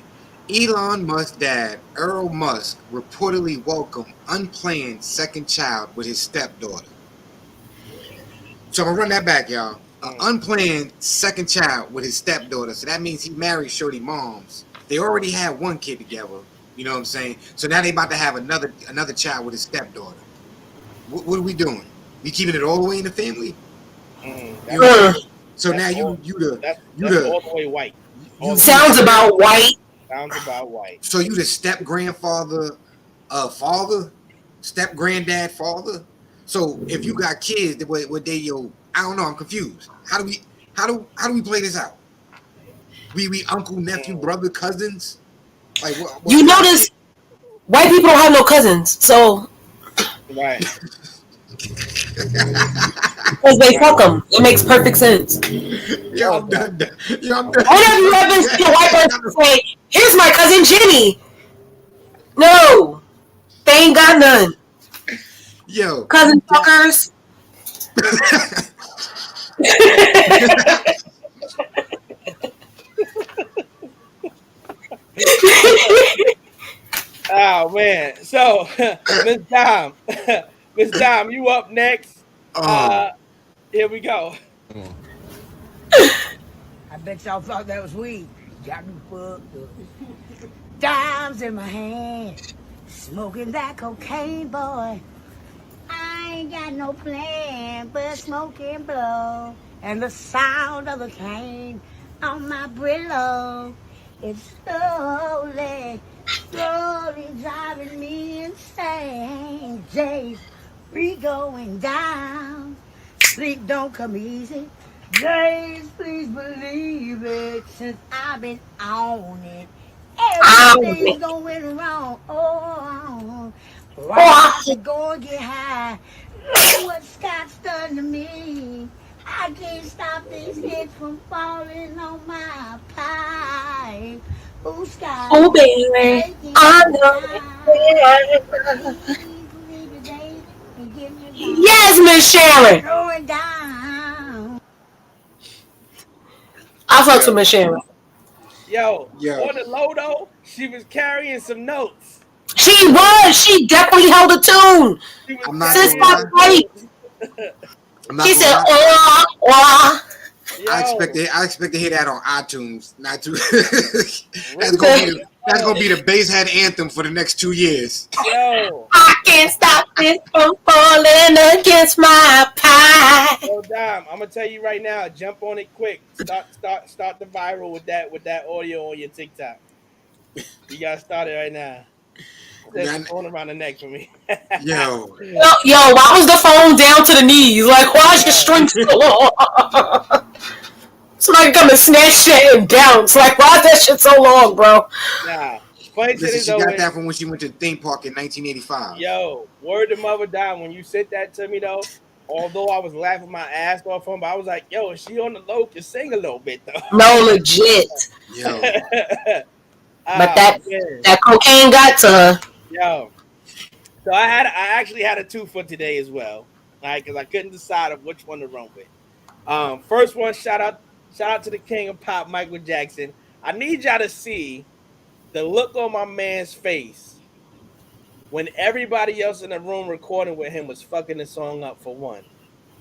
Elon Musk's dad, Earl Musk, reportedly welcomed unplanned second child with his stepdaughter. So I'm going to run that back, y'all. An unplanned second child with his stepdaughter. So that means he married Shorty moms. They already had one kid together. You know what I'm saying? So now they about to have another child with his stepdaughter. What are we doing? We keeping it all the way in the family? So now you that's the all the way white. Sounds about white. Sounds about white. So you the step grandfather, father, step granddad, father. So if you got kids, what they I don't know. I'm confused. How do we play this out? We uncle, nephew, brother, cousins. Like what You notice white people don't have no cousins, so right. Because they fuck them. It makes perfect sense. Yo, I'm done. When have you ever seen a white person say, "Here's my cousin Jenny"? No, they ain't got none. Yo, cousin fuckers. Oh man. So Miss Dom, you up next. Here we go. I bet y'all thought that was weed. Got me fucked up. Dimes in my hand, smoking that cocaine, boy. I ain't got no plan but smoke and blow. And the sound of the cane on my Brillo, it's slowly driving me insane. Days be going down, sleep don't come easy. Days, please believe it, since I've been on it. Everything's going wrong. Oh, I should go and get high. Look what Scott's done to me. I can't stop these hits from falling on my pipe. Oh, Scott. Oh, baby. I know. Yes, Miss Sharon. Going down. I fucks with Miss Sharon. Yo, on the low though, she was carrying some notes. She was. She definitely held a tune. Since my fight. She said, "Oh." I expect to hear that on iTunes. Not too. That's gonna be the bass head anthem for the next 2 years. Yo, I can't stop this from falling against my pie. Yo, Dom, I'm gonna tell you right now. Jump on it quick. Start the viral with that audio on your TikTok. You gotta start it right now. That's going around the neck for me. Yo, why was the phone down to the knees? Like, why is your string so long? Somebody come and snatch shit and bounce. Like, why is that shit so long, bro? Nah. Funny shit is she got that from when she went to the theme park in 1985. Yo, word to mother Dom, when you said that to me though, although I was laughing my ass off on, but I was like, yo, is she on the low? Can sing a little bit though. No, legit. Yo. But that cocaine got to her. Yo. So I actually had a 2 for today as well. Right, because I couldn't decide of which one to run with. First one, shout out to the king of pop, Michael Jackson. I need y'all to see the look on my man's face when everybody else in the room recording with him was fucking the song up for one.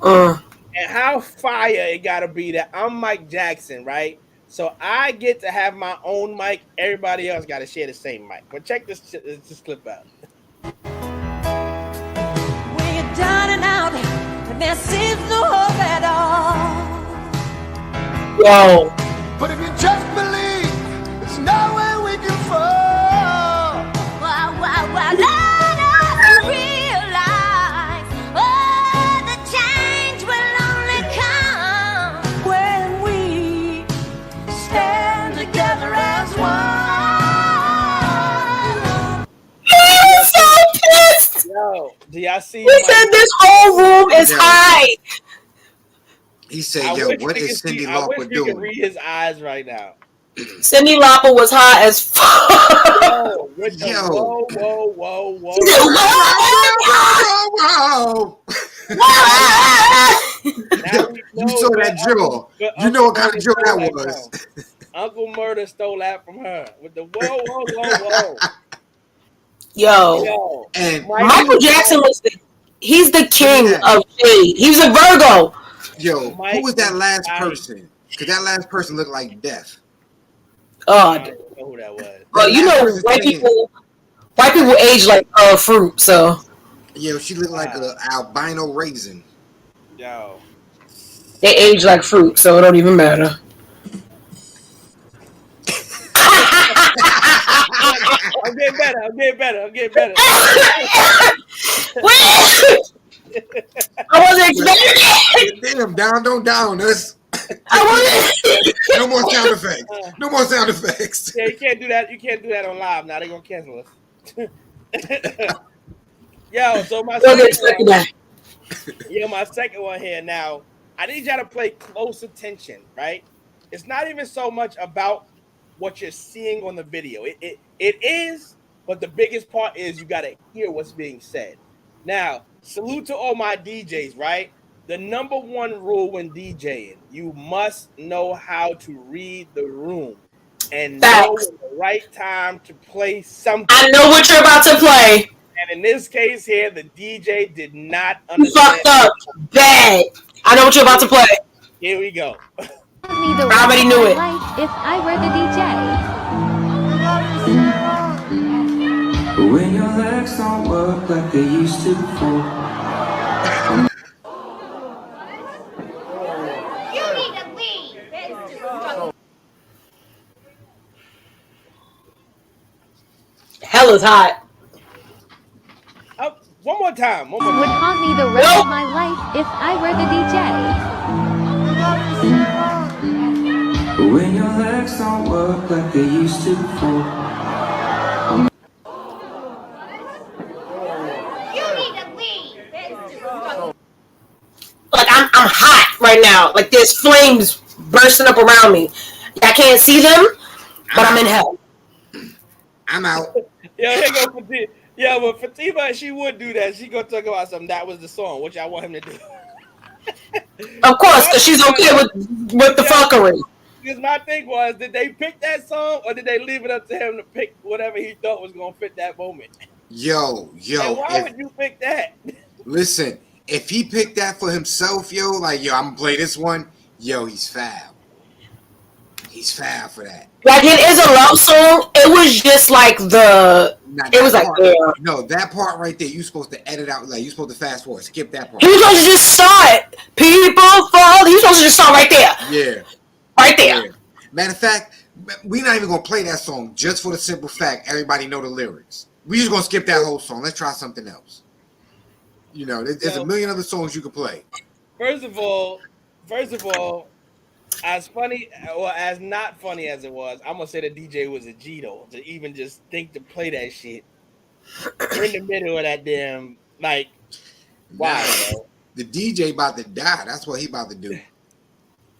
And how fire it gotta be that I'm Mike Jackson, right? So I get to have my own mic. Everybody else got to share the same mic. But check this clip out. When you're down and out, and there seems no hope at all. Yo. But if you just believe, there's nowhere we can fall. Let us realize, the change will only come when we stand together as one. He was so pissed. Yo, do y'all see? He said this whole room is high. He said, "Yo, what is Cyndi Lauper doing?" You can read his eyes right now. Cyndi Lauper was high as fuck. Whoa. You saw that jaw. You know what kind of jaw that was. Uncle Murder stole that from her with the whoa. Yo. And Michael Jackson he's the king of shade. He was a Virgo. Yo, who was that last person? Because that last person looked like death. I don't know who that was. Well, you know, white people age like fruit, so. Yo, she looked like an albino raisin. Yo. They age like fruit, so it don't even matter. I'm getting better. I wasn't expecting it. Damn, don't down us. I wasn't. No more sound effects. No more sound effects. Yeah, you can't do that. You can't do that on live now. They're gonna cancel us. Yo, so my second one here now. I need y'all to play close attention, right? It's not even so much about what you're seeing on the video. It is, but the biggest part is you gotta hear what's being said. Now, salute to all my DJs, right? The number one rule when DJing, you must know how to read the room and know the right time to play something. I know what you're about to play. And in this case here, the DJ did not understand. You fucked up bad. I know what you're about to play. Here we go. I already knew it. If I were the DJ. When your legs don't work like they used to before. You need to leave. Hell is hot. One more time. Would haunt me the rest of my life if I were the DJ. When your legs don't work like they used to before. You need to leave. Like I'm hot right now. Like there's flames bursting up around me. I can't see them, but I'm in hell. I'm out. Yeah, here go Fatima. Yeah, but Fatima, she would do that. She gonna talk about something. That was the song, which I want him to do. Of course, because she's okay with the fuckery. Because my thing was, did they pick that song or did they leave it up to him to pick whatever he thought was gonna fit that moment? Yo. And why would you pick that? Listen, if he picked that for himself, yo, like, yo, I'm gonna play this one, yo, he's foul. He's foul for that. Like, it is a love song. It was just like it was like, yeah. No, that part right there, you're supposed to edit out. Like, you're supposed to fast forward, skip that part. He was supposed to just start. People fall. He was supposed to just start right there. Yeah. Right there. Yeah. Matter of fact, we're not even going to play that song just for the simple fact everybody know the lyrics. We're just going to skip that whole song. Let's try something else. You know, there's a million other songs you could play. First of all, as funny or as not funny as it was, I'm gonna say the DJ was a G though, to even just think to play that shit in the middle of that damn wow. Bro. The DJ about to die. That's what he about to do.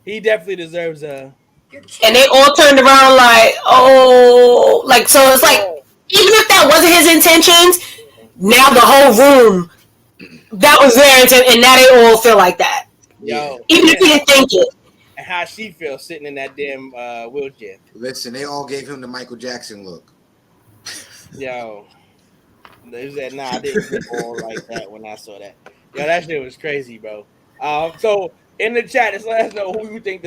He definitely deserves a. And they all turned around like, oh, like so. It's like even if that wasn't his intentions, now the whole room that was their intent, and now they all feel like that. Yo, even if he didn't think it. And how she feels sitting in that damn wheelchair. Listen, they all gave him the Michael Jackson look. Yo, they said, nah, I didn't feel all like that when I saw that. Yo, that shit was crazy, bro. So in the chat, just let us know who you think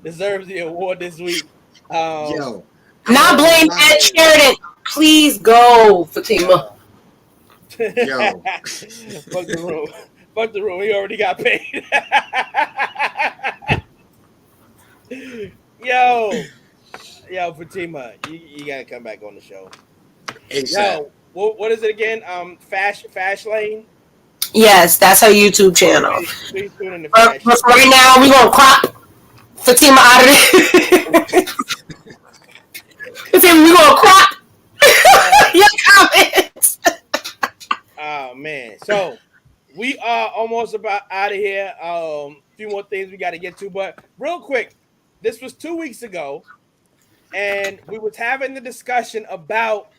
deserves the award this week. Yo, not blame Ed Sheridan. Please go, Fatima. Yo, fuck the room. Fuck the room. He already got paid. Yo, Fatima, you gotta come back on the show. ASAP. Yo, what is it again? Fash Lane. Yes, that's her YouTube channel. Please tune in to But right now, we gonna crop Fatima out of it. Fatima, we gonna crop your comments. Oh man, so we are almost about out of here. A few more things we got to get to, but real quick. This was 2 weeks ago, and we was having the discussion about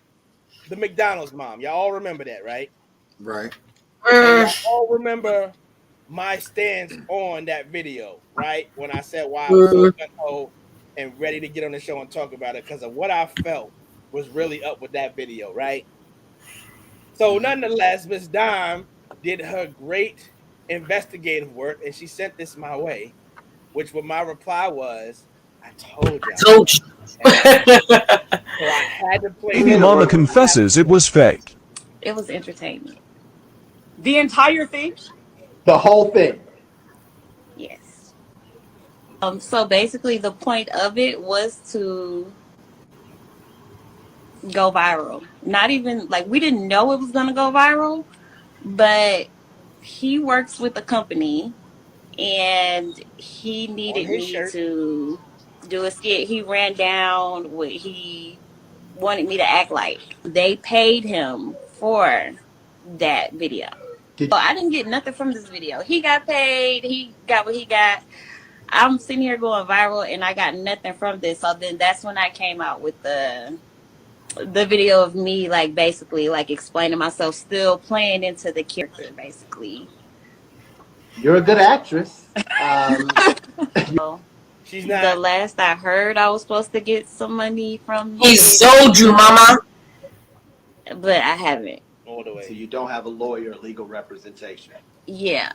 the McDonald's mom. Y'all all remember that, right? Right. And y'all all remember my stance on that video, right? When I said why I was so gung-ho and ready to get on the show and talk about it because of what I felt was really up with that video, right? So nonetheless, Miss Dime did her great investigative work, and she sent this my way. Which what my reply was, I told you. So I had to play. Mama confesses it was fake. It was entertainment. The entire thing? The whole thing. Yes. So basically, the point of it was to go viral. Not even like we didn't know it was gonna go viral, but he works with a company and he On needed his me shirt. to do a skit. He ran down what he wanted me to act like. They paid him for that video. So I didn't get nothing from this video. He got paid. He got what he got. I'm sitting here going viral and I got nothing from this. So then that's when I came out with the video of me like basically like explaining myself, still playing into the character basically. You're a good actress. She's The not. last I heard, I was supposed to get some money from He it, sold you, mama. but I haven't. All the way. So you don't have a lawyer or legal representation. Yeah.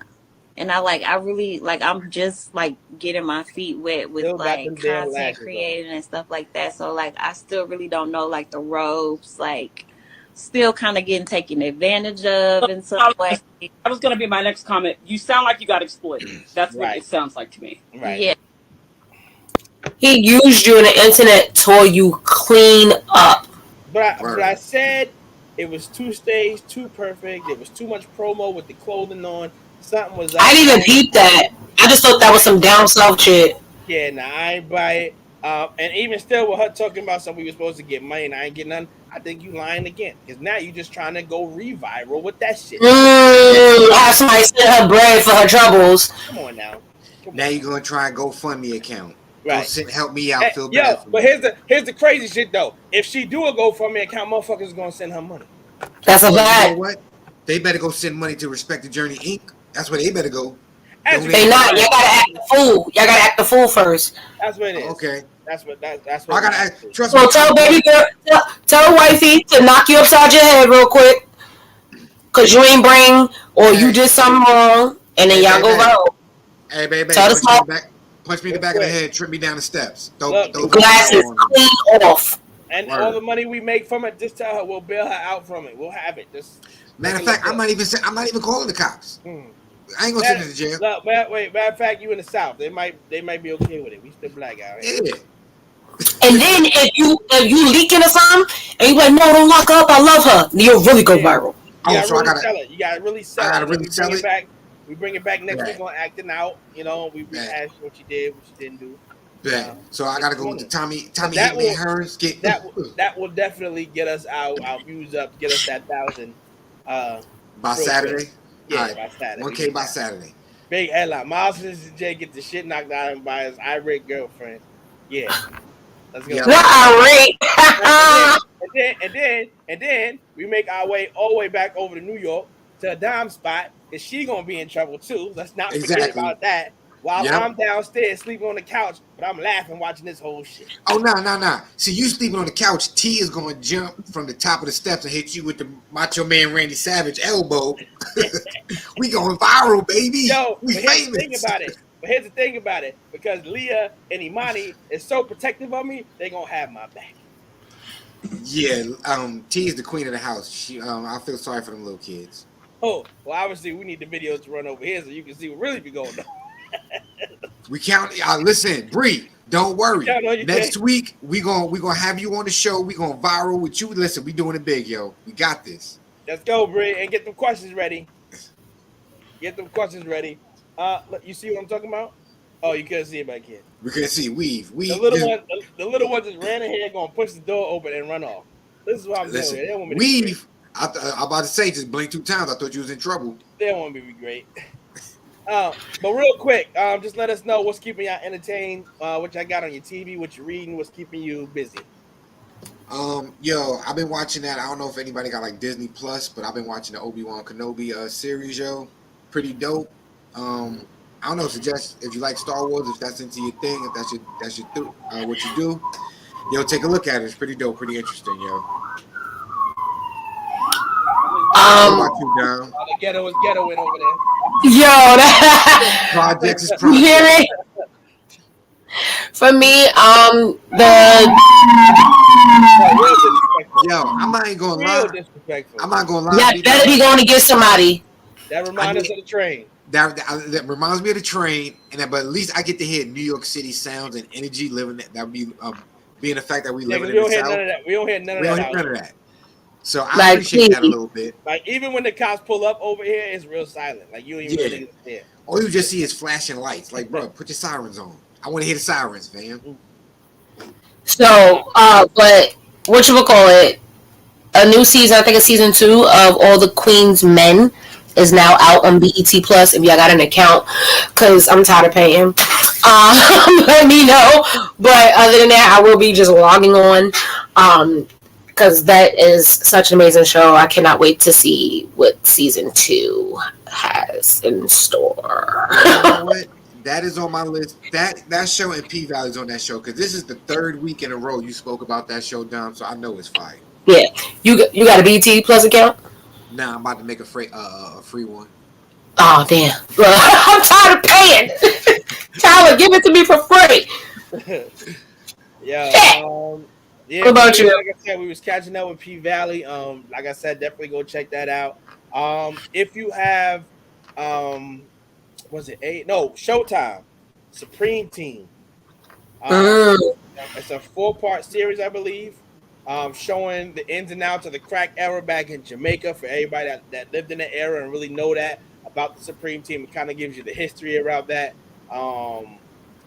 And I really like I'm just like getting my feet wet with Still got them like damn content lashes on. creating and stuff like that. So like I still really don't know like the ropes, like still kind of getting taken advantage of in some way. That was going to be my next comment. You sound like you got exploited. That's what it sounds like to me. Right. Yeah. He used you in the internet, tore you clean up. But I said it was too staged, too perfect. There was too much promo with the clothing on. Something was. I didn't even peep that. I just thought that was some down south shit. Yeah, nah, I ain't buy it. And even still, with her talking about something we were supposed to get money and I ain't getting none, I think you lying again. Because now you just trying to go re-viral with that shit. Have somebody send her bread for her troubles. Come on now. Now you're gonna try and GoFundMe account. Right. Help me out. Feel bad. Yo, but here's the crazy shit though. If she do a GoFundMe account, motherfuckers is gonna send her money. That's a fact. You know what? They better go send money to Respect the Journey Inc. That's where they better go. They not. Y'all gotta act the fool. Y'all gotta act the fool first. That's what it is. Okay. That's what. I gotta act. Trust me. So tell baby girl, tell wifey to knock you upside your head real quick, cause you ain't bring or you did something wrong, and then y'all go viral. Hey, baby, tell the small. Punch me in the back of the head, trip me down the steps. Glasses clean off. And all the money we make from it, just tell her we'll bail her out from it. We'll have it. Just matter of fact, I'm not even calling the cops. I ain't gonna send it to jail. Look, wait, matter of fact, you in the South. They might be okay with it. We still black out. Right? Yeah. And then if you leaking or something, and you like, no, don't lock up. I love her. You'll really go viral. You gotta sell it. You gotta really sell it. I gotta really sell it. We bring it back next week on acting out. You know, we rehash what you did, what you didn't do. Yeah. So I gotta go with the Tommy Hitman Hearns. That will definitely get us our views up, get us that 1,000 by Saturday. Yeah, right. by Saturday. 1K by Saturday. Big headline. Miles and Jay get the shit knocked out of him by his irate girlfriend. Yeah. Let's go. Not irate. and then we make our way all the way back over to New York to a dime spot, because she gonna be in trouble too. Let's not forget about that. While I'm downstairs sleeping on the couch, but I'm laughing watching this whole shit. Oh, no. See, you sleeping on the couch, T is going to jump from the top of the steps and hit you with the Macho Man Randy Savage elbow. We going viral, baby. Yo, we famous. Here's the thing about it. Because Leah and Imani is so protective of me, they going to have my back. Yeah, T is the queen of the house. She, I feel sorry for them little kids. Oh, well, obviously, we need the videos to run over here so you can see what really be going on. We count. Listen, Bree, don't worry. Next week we gonna have you on the show. We gonna viral with you. Listen, we doing it big, yo. We got this. Let's go, Bree, and get them questions ready. Look, you see what I'm talking about? Oh, you couldn't see it back here. We couldn't see. Weave. The little one just ran in here, gonna push the door open and run off. This is what I'm doing. They don't want me to Weave. I'm about to say, just blink 2 times. I thought you was in trouble. They don't want me to be great. But real quick, just let us know what's keeping y'all entertained, what y'all got on your TV, what you're reading, what's keeping you busy. Yo, I've been watching that. I don't know if anybody got like Disney Plus, but I've been watching the Obi-Wan Kenobi series, yo. Pretty dope. I don't know. Suggest if you like Star Wars, if that's into your thing, if that's your what you do, yo, take a look at it. It's pretty dope, pretty interesting, yo. What about you, Dom? The ghetto is ghettoing over there. Yo, that projects is you projects. hear it? For me, Yo, I'm not even gonna lie. I'm not gonna lie. Y'all better be going to get somebody. That reminds us of the train. that reminds me of the train, but at least I get to hear New York City sounds and energy living. That would be being the fact that we live in the South. None of that. We don't hear none of that. So I appreciate that a little bit. Like even when the cops pull up over here, it's real silent. Like you don't even know niggas there. All you just see is flashing lights. Like, bro, put your sirens on. I want to hear the sirens, fam. So, but what you would call it? A new season, I think it's season 2 of All the Queen's Men is now out on BET Plus. If y'all got an account, because I'm tired of paying. Let me know. But other than that, I will be just logging on. Because that is such an amazing show. I cannot wait to see what season 2 has in store. You know what? That is on my list. That show and P Valley is on that show because this is the 3rd week in a row you spoke about that show, Dom. So I know it's fire. Yeah, you got a BT Plus account? Nah, I'm about to make a free one. Oh damn! I'm tired of paying. Tyler, give it to me for free. Yeah. What about you? Like I said, we was catching up with P Valley. Like I said, definitely go check that out. If you have, Showtime, Supreme Team. It's a 4-part series, I believe, showing the ins and outs of the crack era back in Jamaica for everybody that lived in the era and really know that about the Supreme Team. It kind of gives you the history around that.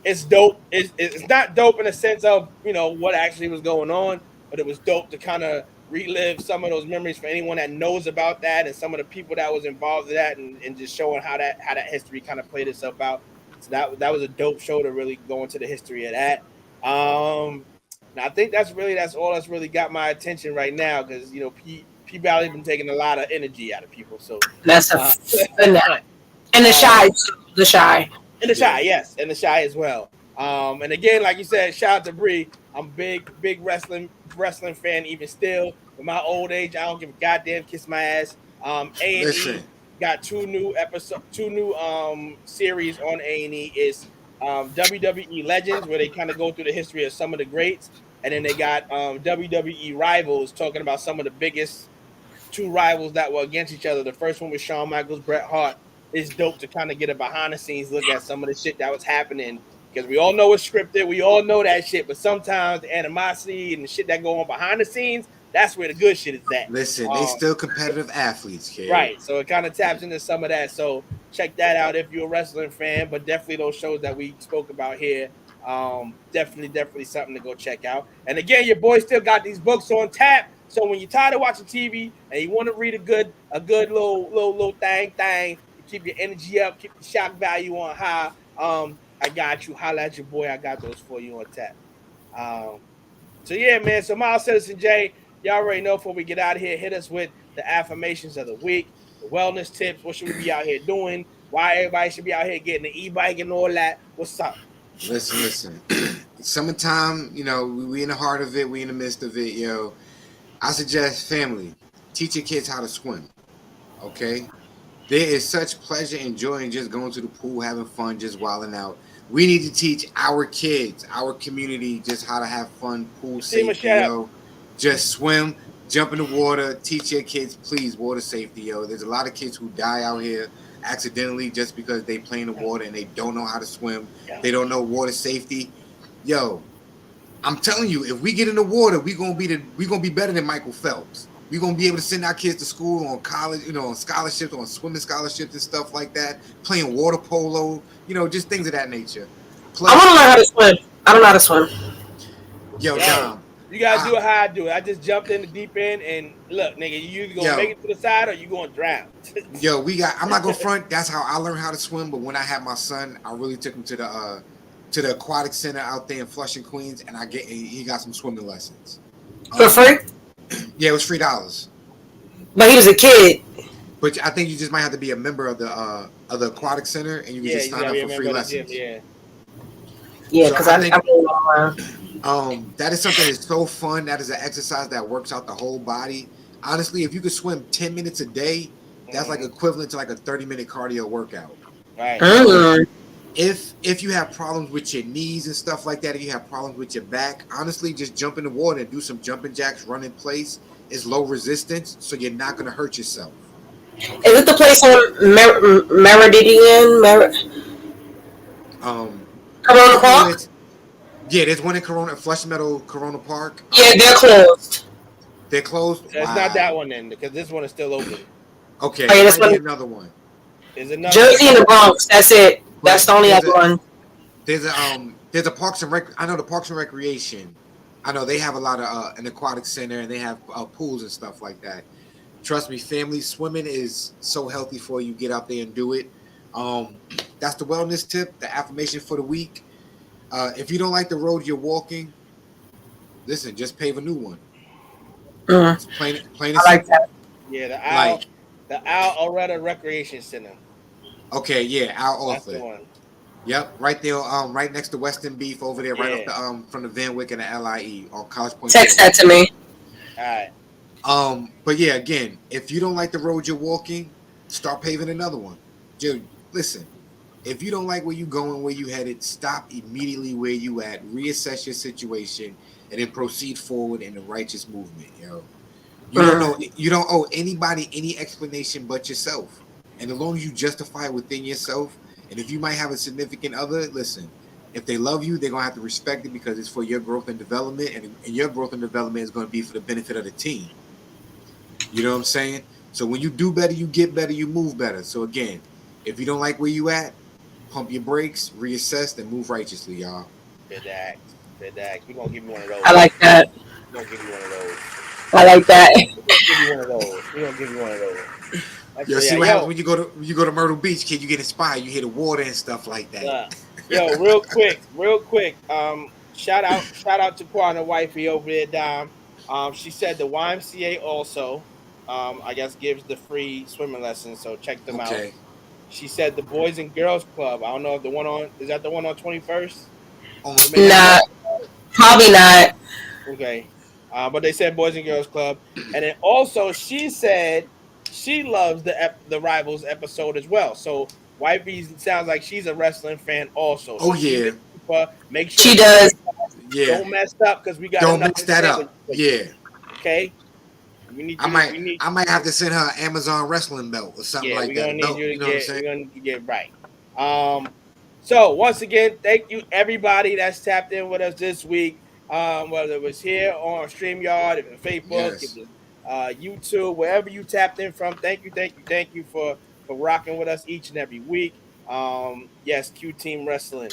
It's dope. It's not dope in the sense of, what actually was going on, but it was dope to kind of relive some of those memories for anyone that knows about that and some of the people that was involved in that and just showing how that history kind of played itself out. So that was a dope show to really go into the history of that. I think that's all that's really got my attention right now because, P Valley's been taking a lot of energy out of people. So that's and the Shy, the Shy. And the Shy, yes, and the Shy as well. And again, like you said, shout out to Bree. I'm big wrestling fan even still. In my old age, I don't give a goddamn kiss my ass. A&E got 2 new series on A&E. It's WWE Legends, where they kind of go through the history of some of the greats, and then they got WWE Rivals, talking about some of the biggest 2 rivals that were against each other. The first one was Shawn Michaels, Bret Hart. It's dope to kind of get a behind the scenes look at some of the shit that was happening because we all know it's scripted. We all know that shit, but sometimes the animosity and the shit that go on behind the scenes, that's where the good shit is at. Listen, they still competitive athletes, kid. Right. So it kind of taps into some of that. So check that out if you're a wrestling fan, but definitely those shows that we spoke about here. Definitely something to go check out. And again, your boy still got these books on tap. So when you're tired of watching TV and you want to read a good little thing, keep your energy up, keep the shock value on high. I got you. Holla at your boy. I got those for you on tap. So yeah, man. So Miles Citizen J, y'all already know before we get out of here, hit us with the affirmations of the week, the wellness tips. What should we be out here doing? Why everybody should be out here getting the e-bike and all that? What's up? Listen. Summertime, we in the heart of it. We in the midst of it, yo. I suggest family, teach your kids how to swim. Okay? There is such pleasure and joy in just going to the pool, having fun, just wilding out. We need to teach our kids, our community, just how to have fun, pool safety, Just swim, jump in the water, teach your kids, please, water safety, yo. There's a lot of kids who die out here accidentally just because they play in the water and they don't know how to swim. They don't know water safety. Yo, I'm telling you, if we get in the water, we gonna be better than Michael Phelps. We're going to be able to send our kids to school on college, on scholarships, on swimming scholarships and stuff like that, playing water polo, just things of that nature. Plus, I want to learn how to swim. I don't know how to swim. Yo, Dom. You got to do it how I do it. I just jumped in the deep end and look, nigga, you either going to make it to the side or you going to drown. I'm not going to front. That's how I learned how to swim. But when I had my son, I really took him to the aquatic center out there in Flushing, Queens, and he got some swimming lessons. For free? Yeah, it was $3. But he was a kid. But I think you just might have to be a member of the aquatic center, and you can just sign up for free lessons. Yeah, because I think that is something that's so fun. That is an exercise that works out the whole body. Honestly, if you could swim 10 minutes a day, that's like equivalent to like a 30-minute cardio workout. Right. If you have problems with your knees and stuff like that, if you have problems with your back, honestly, just jump in the water and do some jumping jacks, run in place. It's low resistance, so you're not going to hurt yourself. Is it the place on Meridian? Corona I know Park? it's there's one in Corona, Flush Meadow, Corona Park. Yeah, they're closed. They're closed. It's not that Wow. one then, because this one is still open. Okay, Oh, yeah, it this might be one. another one. There's another one. Jersey and the Bronx. That's it. That's But the only other one. there's a Parks and Rec. I know the Parks and Recreation. I know they have a lot of an aquatic center and they have pools and stuff like that. Trust me, family swimming is so healthy for you. Get out there and do it. That's the wellness tip, the affirmation for the week. If you don't like the road you're walking, listen, just pave a new one. It's plain and I like simple. that. Yeah, the Al Alretta Recreation Center. Okay, yeah, Al That's the Orford. one. Yep, right there, right next to Western Beef over there, right off Yeah. the from the Van Wyck and the LIE on College Point. Text that to me. All right. But yeah, again, if you don't like the road you're walking, start paving another one. Dude, listen, if you don't like where you going, where you headed, stop immediately where you at, reassess your situation, and then proceed forward in the righteous movement, yo. You don't owe anybody any explanation but yourself. And as long as you justify it within yourself, and if you might have a significant other, listen, if they love you, they're gonna have to respect it because it's for your growth and development, and your growth and development is gonna be for the benefit of the team. You know what I'm saying? So when you do better, you get better, you move better. So again, if you don't like where you at, pump your brakes, reassess, and move righteously, y'all. Good act. We're gonna give you one of those. I like that. We're gonna give you one of those. I like that. We're gonna give you one of those. Yo, see what happens when you go to Myrtle Beach, kid. You get inspired. You hear the water and stuff like that. Yo, real quick. Shout out to Quana wifey over there, Dom. She said the YMCA also, I guess, gives the free swimming lessons. So check them out. She said the Boys and Girls Club. I don't know if the one on is that the one on 21st. Nah, probably not. Okay, but they said Boys and Girls Club, and then also she said she loves the Rivals episode as well. So Wifey sounds like she's a wrestling fan also. So make sure she does. Yeah, don't mess up because we got. Don't mess that up. Yeah. Okay. I might have to send her an Amazon wrestling belt or something like that. We're gonna need you to get right. So once again, thank you everybody that's tapped in with us this week. Whether it was here on StreamYard, if it's Facebook, if it's YouTube, wherever you tapped in from, thank you for rocking with us each and every week. Yes, Q Team Wrestling.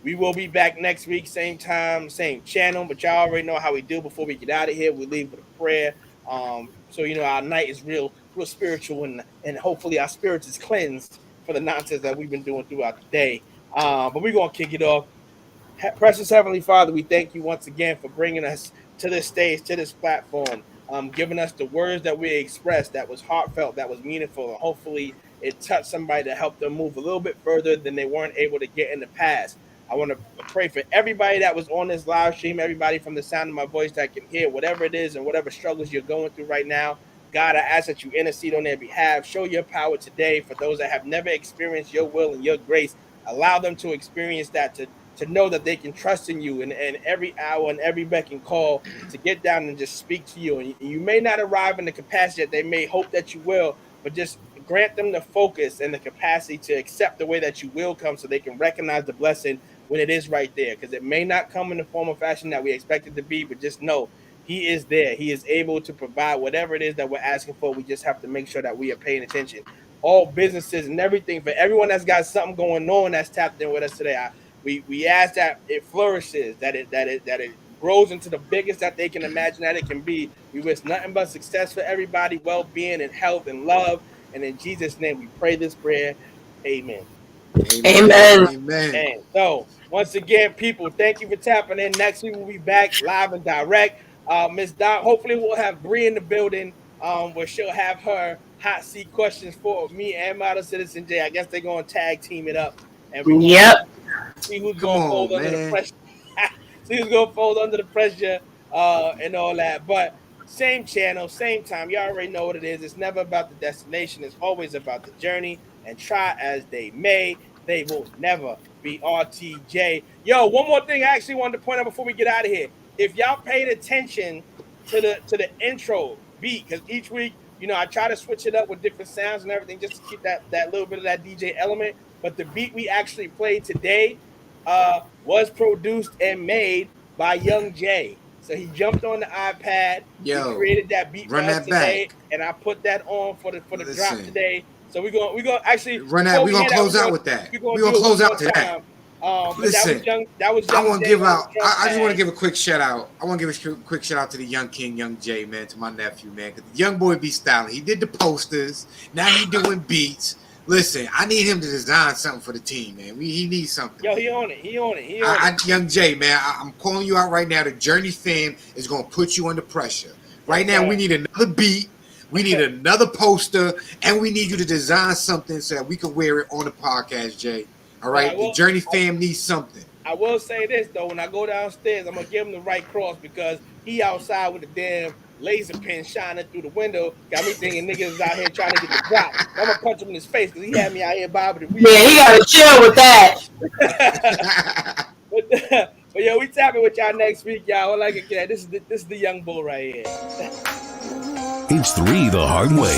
We will be back next week, same time, same channel, but y'all already know how we do. Before we get out of here, we leave with a prayer. So our night is real spiritual, and hopefully our spirits is cleansed for the nonsense that we've been doing throughout the day. But we're gonna kick it off. Precious Heavenly Father, we thank you once again for bringing us to this stage, to this platform, giving us the words that we expressed that was heartfelt, that was meaningful, and hopefully it touched somebody to help them move a little bit further than they weren't able to get in the past. I want to pray for everybody that was on this live stream, everybody from the sound of my voice that can hear whatever it is and whatever struggles you're going through right now. God, I ask that you intercede on their behalf. Show your power today for those that have never experienced your will and your grace. Allow them to experience that, to know that they can trust in you and every hour and every beck and call to get down and just speak to you. And you may not arrive in the capacity that they may hope that you will, but just grant them the focus and the capacity to accept the way that you will come so they can recognize the blessing when it is right there, because it may not come in the form or fashion that we expect it to be, but just know he is there. He is able to provide whatever it is that we're asking for. We just have to make sure that we are paying attention. All businesses and everything, for everyone that's got something going on that's tapped in with us today, we ask that it flourishes, that it grows into the biggest that they can imagine that it can be. We wish nothing but success for everybody, well-being and health and love. And in Jesus' name, we pray this prayer. Amen. Amen. So once again, people, thank you for tapping in. Next week we'll be back live and direct. Miss Doc, hopefully we'll have Bree in the building, where she'll have her hot seat questions for me and Model Citizen J. I guess they're gonna tag team it up, and we see who's gonna fold under the pressure. See who's gonna fold under the pressure, and all that. But same channel, same time. You already know what it is. It's never about the destination. It's always about the journey. And try as they may, they will never be RTJ. Yo, one more thing I actually wanted to point out before we get out of here. If y'all paid attention to the intro beat, because each week I try to switch it up with different sounds and everything just to keep that little bit of that DJ element. But the beat we actually played today was produced and made by Young Jay. So he jumped on the iPad. He created that beat for us today, and I put that on for the drop today. So we're gonna actually run that. We're gonna close out with that. We're gonna close out to that. Listen, that was I want to give out. I just want to give a quick shout out. I want to give a quick shout out to the Young King, Young Jay, man, to my nephew, man. Cause the young boy be styling. He did the posters. Now he doing beats. Listen, I need him to design something for the team, man. He needs something. Yo, he on it. Young Jay, man, I'm calling you out right now. The Journey fam is gonna put you under pressure. Right now, we need another beat. We need another poster, and we need you to design something so that we can wear it on the podcast, Jay. All right? The Journey fam needs something. I will say this, though. When I go downstairs, I'm going to give him the right cross because he outside with a damn laser pen shining through the window. Got me thinking niggas is out here trying to get the drop. I'm going to punch him in his face because he had me out here bobbing the wheel. Yeah, he got to chill with that. But yo, we tapping with y'all next week, y'all. Like again, this is the young bull right here. It's Three the Hard Way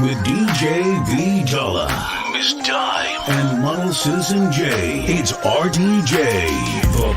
with DJ V Dollar, Miss Dime, and Model Citizen J. It's RTJ the